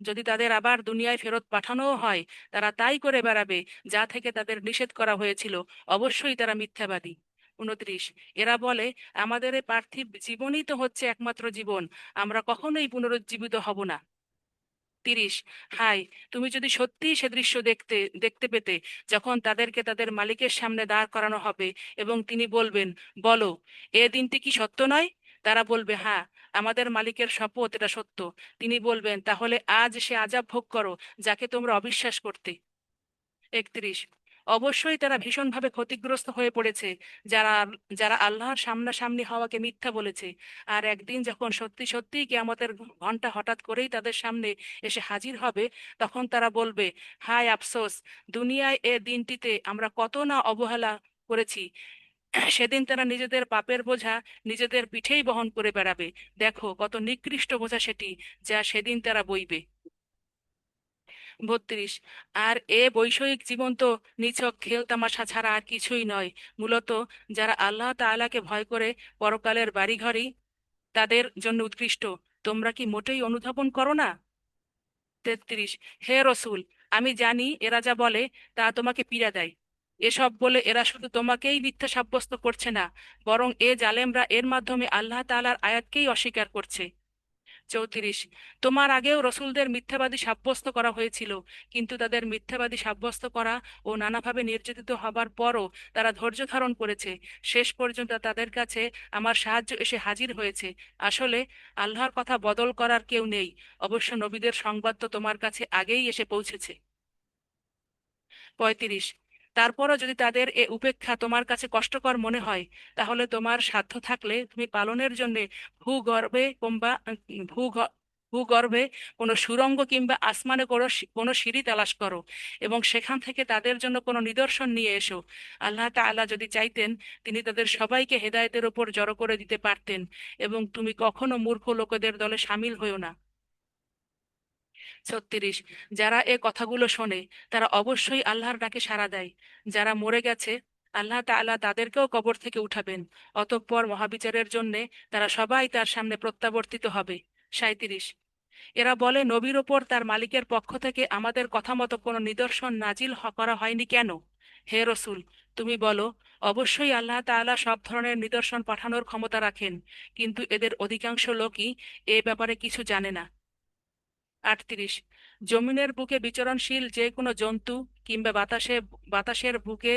Speaker 2: যদি তাদের আবার দুনিয়ায় ফেরত পাঠানোও হয় তারা তাই করে বেড়াবে যা থেকে তাদের নিষেধ করা হয়েছিল, অবশ্যই তারা মিথ্যাবাদী। 29, এরা বলে, আমাদের এই পার্থিব জীবনই তো হচ্ছে একমাত্র জীবন, আমরা কখনোই পুনরুজ্জীবিত হব না। 30, হায়, তুমি যদি সত্যিই সে দৃশ্য দেখতে পেতে, যখন তাদেরকে তাদের মালিকের সামনে দাঁড় করানো হবে এবং তিনি বলবেন, বলো, এ দিনটি কি সত্য নয়? তারা বলবে, হ্যাঁ, আমাদের মালিকের শপথ, এটা সত্য। তিনি বলবেন, তাহলে আজ সে আযাব ভোগ করো যাকে তোমরা অবিশ্বাস করতে। 31, অবশ্যই তারা ভীষণভাবে ক্ষতিগ্রস্ত হয়ে পড়েছে, যারা যারা আল্লাহর সামনাসামনি হওয়াকে মিথ্যা বলেছে। আর একদিন যখন সত্যি সত্যিই কিয়ামতের ঘন্টা হঠাৎ করেই তাদের সামনে এসে হাজির হবে, তখন তারা বলবে, হায় আফসোস, দুনিয়ায় এ দিনটিতে আমরা কত না অবহেলা করেছি। সেদিন তারা নিজেদের পাপের বোঝা নিজেদের পিঠেই বহন করে বেড়াবে। দেখো কত নিকৃষ্ট বোঝা সেটি, যা সেদিন তারা বইবে। 32। আর এ বৈষয়িক জীবন তো নিছক খেল তামাশা ছাড়া আর কিছুই নয়। মূলত যারা আল্লাহ তাআলাকে ভয় করে পরকালের বাড়িঘরই তাদের জন্য উৎকৃষ্ট। তোমরা কি মোটেই অনুধাবন করো না? 33। হে রসূল, আমি জানি এরা যা বলে তা তোমাকে পীড়া দেয়। এসব বলে এরা শুধু তোমাকেই মিথ্যা সাব্যস্ত করছে না, বরং এ জালেমরা এর মাধ্যমে আল্লাহ তাআলার আয়াতকেই অস্বীকার করছে। 34। তোমার আগেও রসূলদের মিথ্যাবাদী সাব্যস্ত করা হয়েছিল, কিন্তু তাদের মিথ্যাবাদী সাব্যস্ত করা ও নানাভাবে নির্যাতিত হবার পরও তারা ধৈর্য ধারণ করেছে। শেষ পর্যন্ত তাদের কাছে আমার সাহায্য এসে হাজির হয়েছে। আসলে আল্লাহর কথা বদল করার কেউ নেই। অবশ্য নবীদের সংবাদ তো তোমার কাছে আগেই এসে পৌঁছেছে। 35। তারপরও যদি তাদের এ উপেক্ষা তোমার কাছে কষ্টকর মনে হয়, তাহলে তোমার সাধ্য থাকলে তুমি পালনের জন্য ভূগর্ভে কিংবা ভূগর্ভে কোনো সুড়ঙ্গ কিংবা আসমানে কোনো সিঁড়ি তালাশ করো এবং সেখান থেকে তাদের জন্য কোনো নিদর্শন নিয়ে এসো। আল্লাহ তাআলা যদি চাইতেন, তিনি তাদের সবাইকে হেদায়েতের ওপর জড়ো করে দিতে পারতেন, এবং তুমি কখনো মূর্খ লোকেদের দলে শামিল হইও না। 36। যারা এ কথাগুলো শোনে তারা অবশ্যই আল্লাহর ডাকে সাড়া দেয়। যারা মরে গেছে, আল্লাহ তাআলা তাদেরকেও কবর থেকে উঠাবেন। অতঃপর মহাবিচারের জন্যে তারা সবাই তার সামনে প্রত্যাবর্তিত হবে। 37। এরা বলে, নবীর ওপর তার মালিকের পক্ষ থেকে আমাদের কথা মতো কোনো নিদর্শন নাজিল করা হয়নি কেন? হে রসূল, তুমি বলো, অবশ্যই আল্লাহ তাআলা সব ধরনের নিদর্শন পাঠানোর ক্ষমতা রাখেন, কিন্তু এদের অধিকাংশ লোকই এ ব্যাপারে কিছু জানে না। 38। জমিনের বুকে বিচরণশীল যে কোনো জন্তু কিংবা বাতাসের বুকে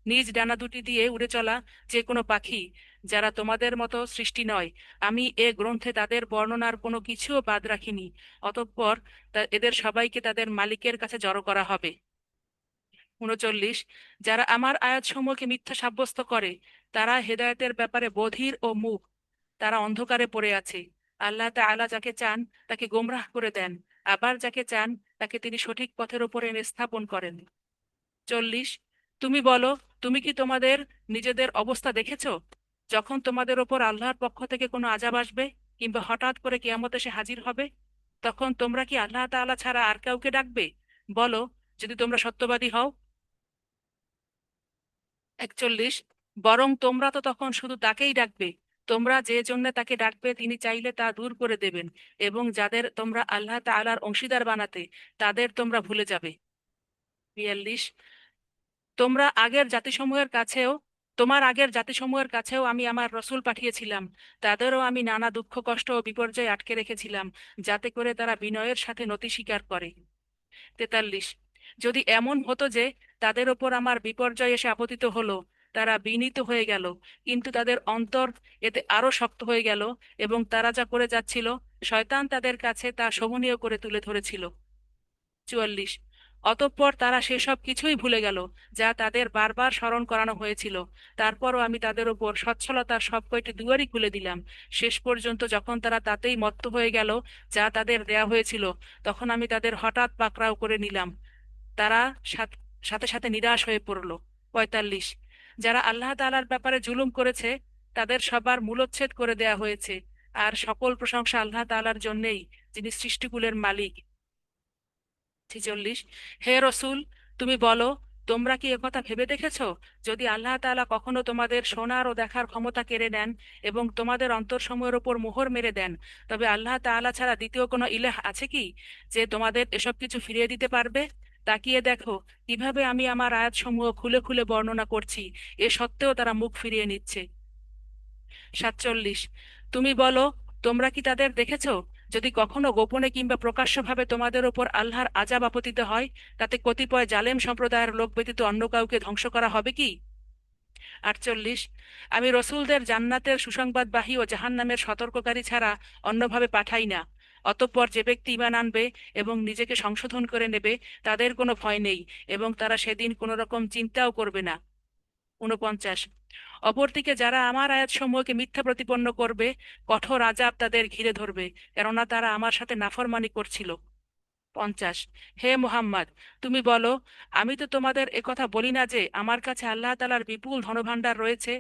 Speaker 2: নিজ ডানা দুটি দিয়ে উড়ে চলা যে কোনো পাখি, যারা তোমাদের মতো সৃষ্টি নয়, আমি এ গ্রন্থে তাদের বর্ণনার কোনো কিছুও বাদ রাখিনি। অতঃপর এদের সবাইকে তাদের মালিকের কাছে জড়ো করা হবে। 39। যারা আমার আয়াতসমূহকে মিথ্যা সাব্যস্ত করে, তারা হেদায়েতের ব্যাপারে বধির ও মূক। তারা অন্ধকারে পড়ে আছে। আল্লাহ তাআলা যাকে চান তাকে গোমরাহ করে দেন, আবার যাকে চান তাকে তিনি সঠিক পথের উপরে এনে স্থাপন করেন। 40। তুমি বলো, তুমি কি তোমাদের নিজেদের অবস্থা দেখেছো? যখন তোমাদের ওপর আল্লাহর পক্ষ থেকে কোনো আযাব আসবে কিংবা হঠাৎ করে কিয়ামত এসে হাজির হবে, তখন তোমরা কি আল্লাহ তাআলা ছাড়া আর কাউকে ডাকবে? বলো, যদি তোমরা সত্যবাদী হও। 41। বরং তোমরা তো তখন শুধু তাকেই ডাকবে। তোমরা যে জন্য তাকে ডাকবে তিনি চাইলে তা দূর করে দেবেন, এবং যাদের তোমরা আল্লাহ তাআলার অংশীদার বানাতে, তাদের তোমরা ভুলে যাবে। 42। তোমরা আগের জাতিসমূহের কাছেও তোমার আগের জাতিসমূহের কাছেও আমি আমার রসূল পাঠিয়েছিলাম। তাদেরও আমি নানা দুঃখ কষ্ট ও বিপর্যয় আটকে রেখেছিলাম, যাতে করে তারা বিনয়ের সাথে নতি স্বীকার করে। 43। যদি এমন হতো যে তাদের ওপর আমার বিপর্যয় এসে আপতিত হলো, তারা বিনীত হয়ে গেল, কিন্তু তাদের অন্তর এতে আরো শক্ত হয়ে গেল, এবং তারা যা করে যাচ্ছিল শয়তান তাদের কাছে তা শোভনীয় করে তুলে ধরেছিল। 44। অতঃপর তারা সেসব কিছুই ভুলে গেল যা তাদের বারবার স্মরণ করানো হয়েছিল। তারপরও আমি তাদের ওপর সচ্ছলতার সব কয়টি দুয়ারই খুলে দিলাম। শেষ পর্যন্ত যখন তারা তাতেই মত্ত হয়ে গেল যা তাদের দেয়া হয়েছিল, তখন আমি তাদের হঠাৎ পাকড়াও করে নিলাম। তারা সাথে সাথে নিরাশ হয়ে পড়ল। 45। যারা আল্লাহ তাআলার ব্যাপারে জুলুম করেছে, তাদের সবার মূলচ্ছেদ করে দেয়া হয়েছে, আর সকল প্রশংসা আল্লাহ তাআলার জন্যেই, যিনি সৃষ্টিকুলের মালিক। 46। হে রসূল, তুমি বলো, তোমরা কি একথা ভেবে দেখেছো, যদি আল্লাহ তাআলা কখনো তোমাদের শোনার ও দেখার ক্ষমতা কেড়ে নেন এবং তোমাদের অন্তরসমূহের ওপর মোহর মেরে দেন, তবে আল্লাহ তাআলা ছাড়া দ্বিতীয় কোনো ইলাহ আছে কি, যে তোমাদের এসব কিছু ফিরিয়ে দিতে পারবে? তাকিয়ে দেখো কিভাবে আমি আমার আয়াতসমূহ খুলে খুলে বর্ণনা করছি, এ সত্ত্বেও তারা মুখ ফিরিয়ে নিচ্ছে। 47। তুমি বলো, তোমরা কি তাদের দেখেছো, যদি কখনো গোপনে কিংবা প্রকাশ্যভাবে তোমাদের ওপর আল্লাহর আযাব আপতিত হয়, তাতে কতিপয় জালেম সম্প্রদায়ের লোক ব্যতীত অন্য কাউকে ধ্বংস করা হবে কি? 48। আমি রসূলদের জান্নাতের সুসংবাদবাহী ও জাহান্নামের সতর্ককারী ছাড়া অন্যভাবে পাঠাই না। অতঃপর যে ব্যক্তি ঈমান আনবে এবং নিজেকে সংশোধন করে নেবে তাদের কোনো ভয় নেই এবং তারা সেদিন কোনো রকম চিন্তাও করবে না। 49। অপরদিকে যারা আমার আয়াতসমূহকে মিথ্যা প্রতিপন্ন করবে কঠোর আযাব তাদের ঘিরে ধরবে, কেননা তারা আমার সাথে নাফরমানি করছিল। 50। হে মুহাম্মদ, তুমি বলো, আমি তো তোমাদের একথা বলি না যে আমার কাছে আল্লাহ তাআলার বিপুল ধনভাণ্ডার রয়েছে,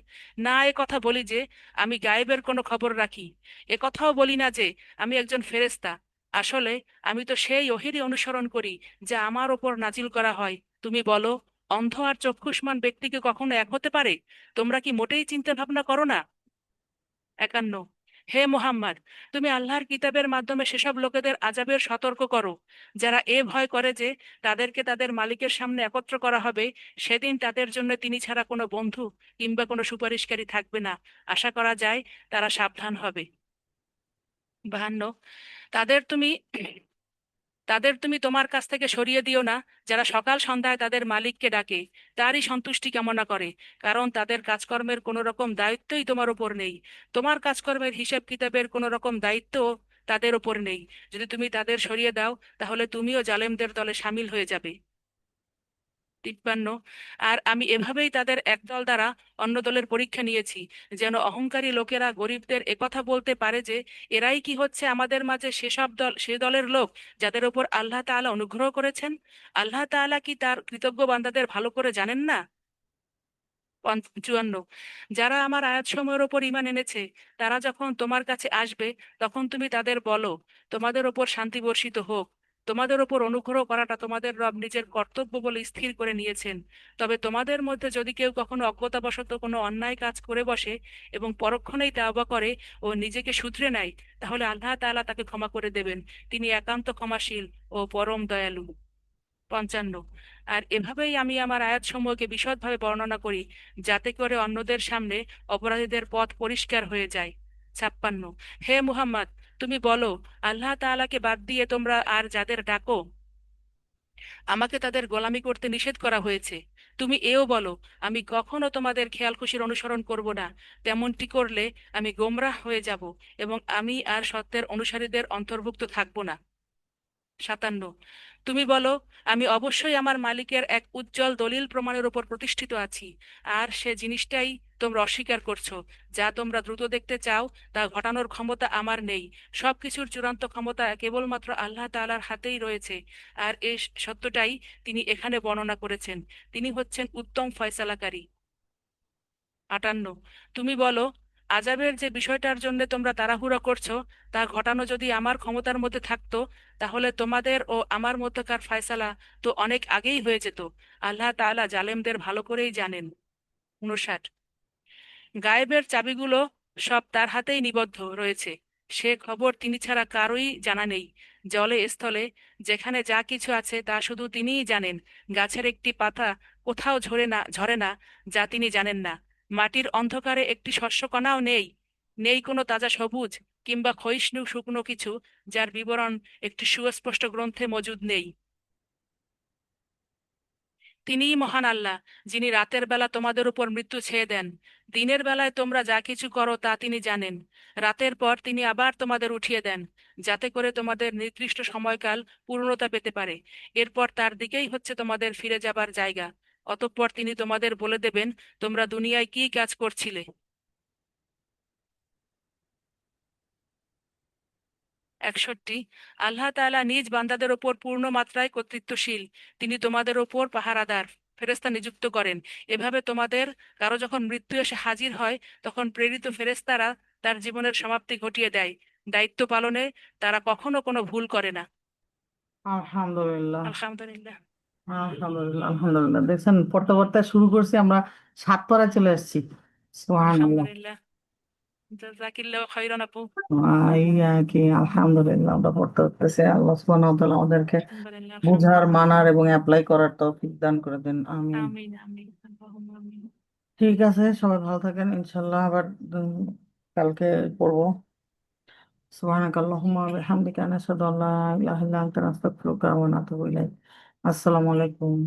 Speaker 2: না একথা বলি যে আমি গায়েবের কোনো খবর রাখি, একথাও বলি না যে আমি একজন ফেরেশতা। আসলে আমি তো সেই ওহীরই অনুসরণ করি যা আমার ওপর নাজিল করা হয়। তুমি বলো, অন্ধ আর চক্ষুষ্মান ব্যক্তিকে কখনো এক হতে পারে? তোমরা কি মোটেই চিন্তা ভাবনা করো না? 51। হে মুহাম্মদ, তুমি আল্লাহর কিতাবের মাধ্যমে সেসব লোকেদের আযাবের সতর্ক করো যারা এ ভয় করে যে তাদেরকে তাদের মালিকের সামনে একত্র করা হবে, সেদিন তাদের জন্য তিনি ছাড়া কোনো বন্ধু কিংবা কোনো সুপারিশকারী থাকবে না। আশা করা যায় তারা সাবধান হবে। 52। তাদের তুমি তাদের তুমি তোমার কাছ থেকে সরিয়ে দিও না, যারা সকাল সন্ধ্যায় তাদের মালিককে ডাকে, তারই সন্তুষ্টি কামনা করে, কারণ তাদের কাজকর্মের কোনো রকম দায়িত্বই তোমার উপর নেই। তোমার কাজকর্মের হিসাব কিতাবের কোনো রকম দায়িত্ব তাদের উপর নেই। যদি তুমি তাদের সরিয়ে দাও তাহলে তুমিও জালেমদের দলে সামিল হয়ে যাবে। 53। আর আমি এভাবেই তাদের একদল দ্বারা অন্য দলের পরীক্ষা নিয়েছি, যেন অহংকারী লোকেরা গরিবদের একথা বলতে পারে যে এরাই কি হচ্ছে আমাদের মাঝে সে দলের লোক যাদের উপর আল্লাহ তাআলা অনুগ্রহ করেছেন? আল্লাহ তাআলা কি তার কৃতজ্ঞ বান্দাদের ভালো করে জানেন না? 54। যারা আমার আয়াতসমূহের ওপর ঈমান এনেছে তারা যখন তোমার কাছে আসবে তখন তুমি তাদের বলো, তোমাদের ওপর শান্তি বর্ষিত হোক। তোমাদের ওপর অনুগ্রহ করাটা তোমাদের রব নিজের কর্তব্য বলে স্থির করে নিয়েছেন। তবে তোমাদের মধ্যে যদি কেউ কখনো অজ্ঞতাবশত কোনো অন্যায় কাজ করে বসে এবং পরক্ষণেই তওবা করে ও নিজেকে শুধরে নেয়, তাহলে আল্লাহ তাআলা তাকে ক্ষমা করে দেবেন। তিনি একান্ত ক্ষমাশীল ও পরম দয়ালু। 55। আর এভাবেই আমি আমার আয়াতসমূহকে বিশদভাবে বর্ণনা করি যাতে করে অন্যদের সামনে অপরাধীদের পথ পরিষ্কার হয়ে যায়। 56। হে মুহাম্মদ, তুমি বলো, আল্লাহ তাআলাকে বাদ দিয়ে তোমরা আর যাদের ডাকো আমাকে তাদের গোলামি করতে নিষেধ করা হয়েছে। তুমি এও বলো, আমি কখনো তোমাদের খেয়াল খুশির অনুসরণ করব না। তেমনটি করলে আমি গোমরাহ হয়ে যাব এবং আমি আর সত্যের অনুসারীদের অন্তর্ভুক্ত থাকব না। 57। তুমি বলো, আমি অবশ্যই আমার মালিকের এক উজ্জ্বল দলিল প্রমাণের উপর প্রতিষ্ঠিত আছি, আর সে জিনিসটাই তোমরা অস্বীকার করছো। যা তোমরা দ্রুত দেখতে চাও তা ঘটানোর ক্ষমতা আমার নেই। সবকিছুর চূড়ান্ত ক্ষমতা কেবলমাত্র আল্লাহ তাআলার হাতেই রয়েছে, আর এই সত্যটাই তিনি এখানে বর্ণনা করেছেন। তিনি হচ্ছেন উত্তম ফয়সালাকারী। 58। তুমি বলো, আযাবের যে বিষয়টার জন্য তোমরা তাড়াহুড়ো করছো তা ঘটানো যদি আমার ক্ষমতার মধ্যে থাকতো তাহলে তোমাদের ও আমার মধ্যকার ফয়সালা তো অনেক আগেই হয়ে যেত। আল্লাহ তাআলা জালেমদের ভালো করেই জানেন। 59। গায়েবের চাবিগুলো সব তার হাতেই নিবদ্ধ রয়েছে। সে খবর তিনি ছাড়া কারোই জানা নেই। জলে স্থলে যেখানে যা কিছু আছে তা শুধু তিনিই জানেন। গাছের একটি পাতা কোথাও ঝরে না যা তিনি জানেন না। মাটির অন্ধকারে একটি শস্যকণাও নেই। নেই কোনো তাজা সবুজ কিংবা ক্ষয়িষ্ণু শুকনো কিছু যার বিবরণ একটি সুস্পষ্ট গ্রন্থে মজুদ নেই। তিনিই মহান আল্লাহ, যিনি রাতের বেলা তোমাদের উপর মৃত্যু ছেয়ে দেন। দিনের বেলায় তোমরা যা কিছু করো তা তিনি জানেন। রাতের পর তিনি আবার তোমাদের উঠিয়ে দেন, যাতে করে তোমাদের নির্দিষ্ট সময়কাল পূর্ণতা পেতে পারে। এরপর তার দিকেই হচ্ছে তোমাদের ফিরে যাবার জায়গা। অতঃপর তিনি তোমাদের বলে দেবেন তোমরা দুনিয়ায় কী কাজ করছিলে। 61। আল্লাহ তাআলা নিজ বান্দাদের ওপর পূর্ণ মাত্রায় কর্তৃত্বশীল। তিনি তোমাদের ওপর পাহারাদার ফেরেশতা নিযুক্ত করেন। এভাবে তোমাদের কারো যখন মৃত্যু এসে হাজির হয় তখন প্রেরিত ফেরেশতারা তার জীবনের সমাপ্তি ঘটিয়ে দেয়। দায়িত্ব পালনে তারা কখনো কোনো ভুল করে না।
Speaker 1: আলহামদুলিল্লাহ।
Speaker 2: আলহামদুলিল্লাহ।
Speaker 1: আলহামদুলিল্লাহ, আলহামদুলিল্লাহ। দেখছেন, পড়তে পড়তে শুরু করছি, আমরা 7 পারায় চলে আসছি। সুবহানাল্লাহ।
Speaker 2: আলহামদুলিল্লাহ। জাযাকিল্লাহু খাইরান আপু।
Speaker 1: এই আর কি, আলহামদুলিল্লাহ, আমরা পড়তে পড়তেছি। আল্লাহ সুবহানাহু ওয়া তাআলা আমাদেরকে
Speaker 2: আলহামদুলিল্লাহ।
Speaker 1: বুঝার,
Speaker 2: আলহামদুলিল্লাহ।
Speaker 1: মানার এবং অ্যাপ্লাই করার তৌফিক দান করে দেন, আমিন।
Speaker 2: আমিন আমিন আল্লাহুম্মা আমিন।
Speaker 1: ঠিক আছে, সবাই ভালো থাকেন, ইনশাল্লাহ আবার কালকে পড়বো। সুবহানাকাল্লাহুম্মা ওয়া বিহামদিকা, নাশহাদু আল্লা ইলাহা ইল্লা আনতা, নাস্তাগফিরুকা ওয়া নাতুবু ইলাইক। আসসালামু আলাইকুম।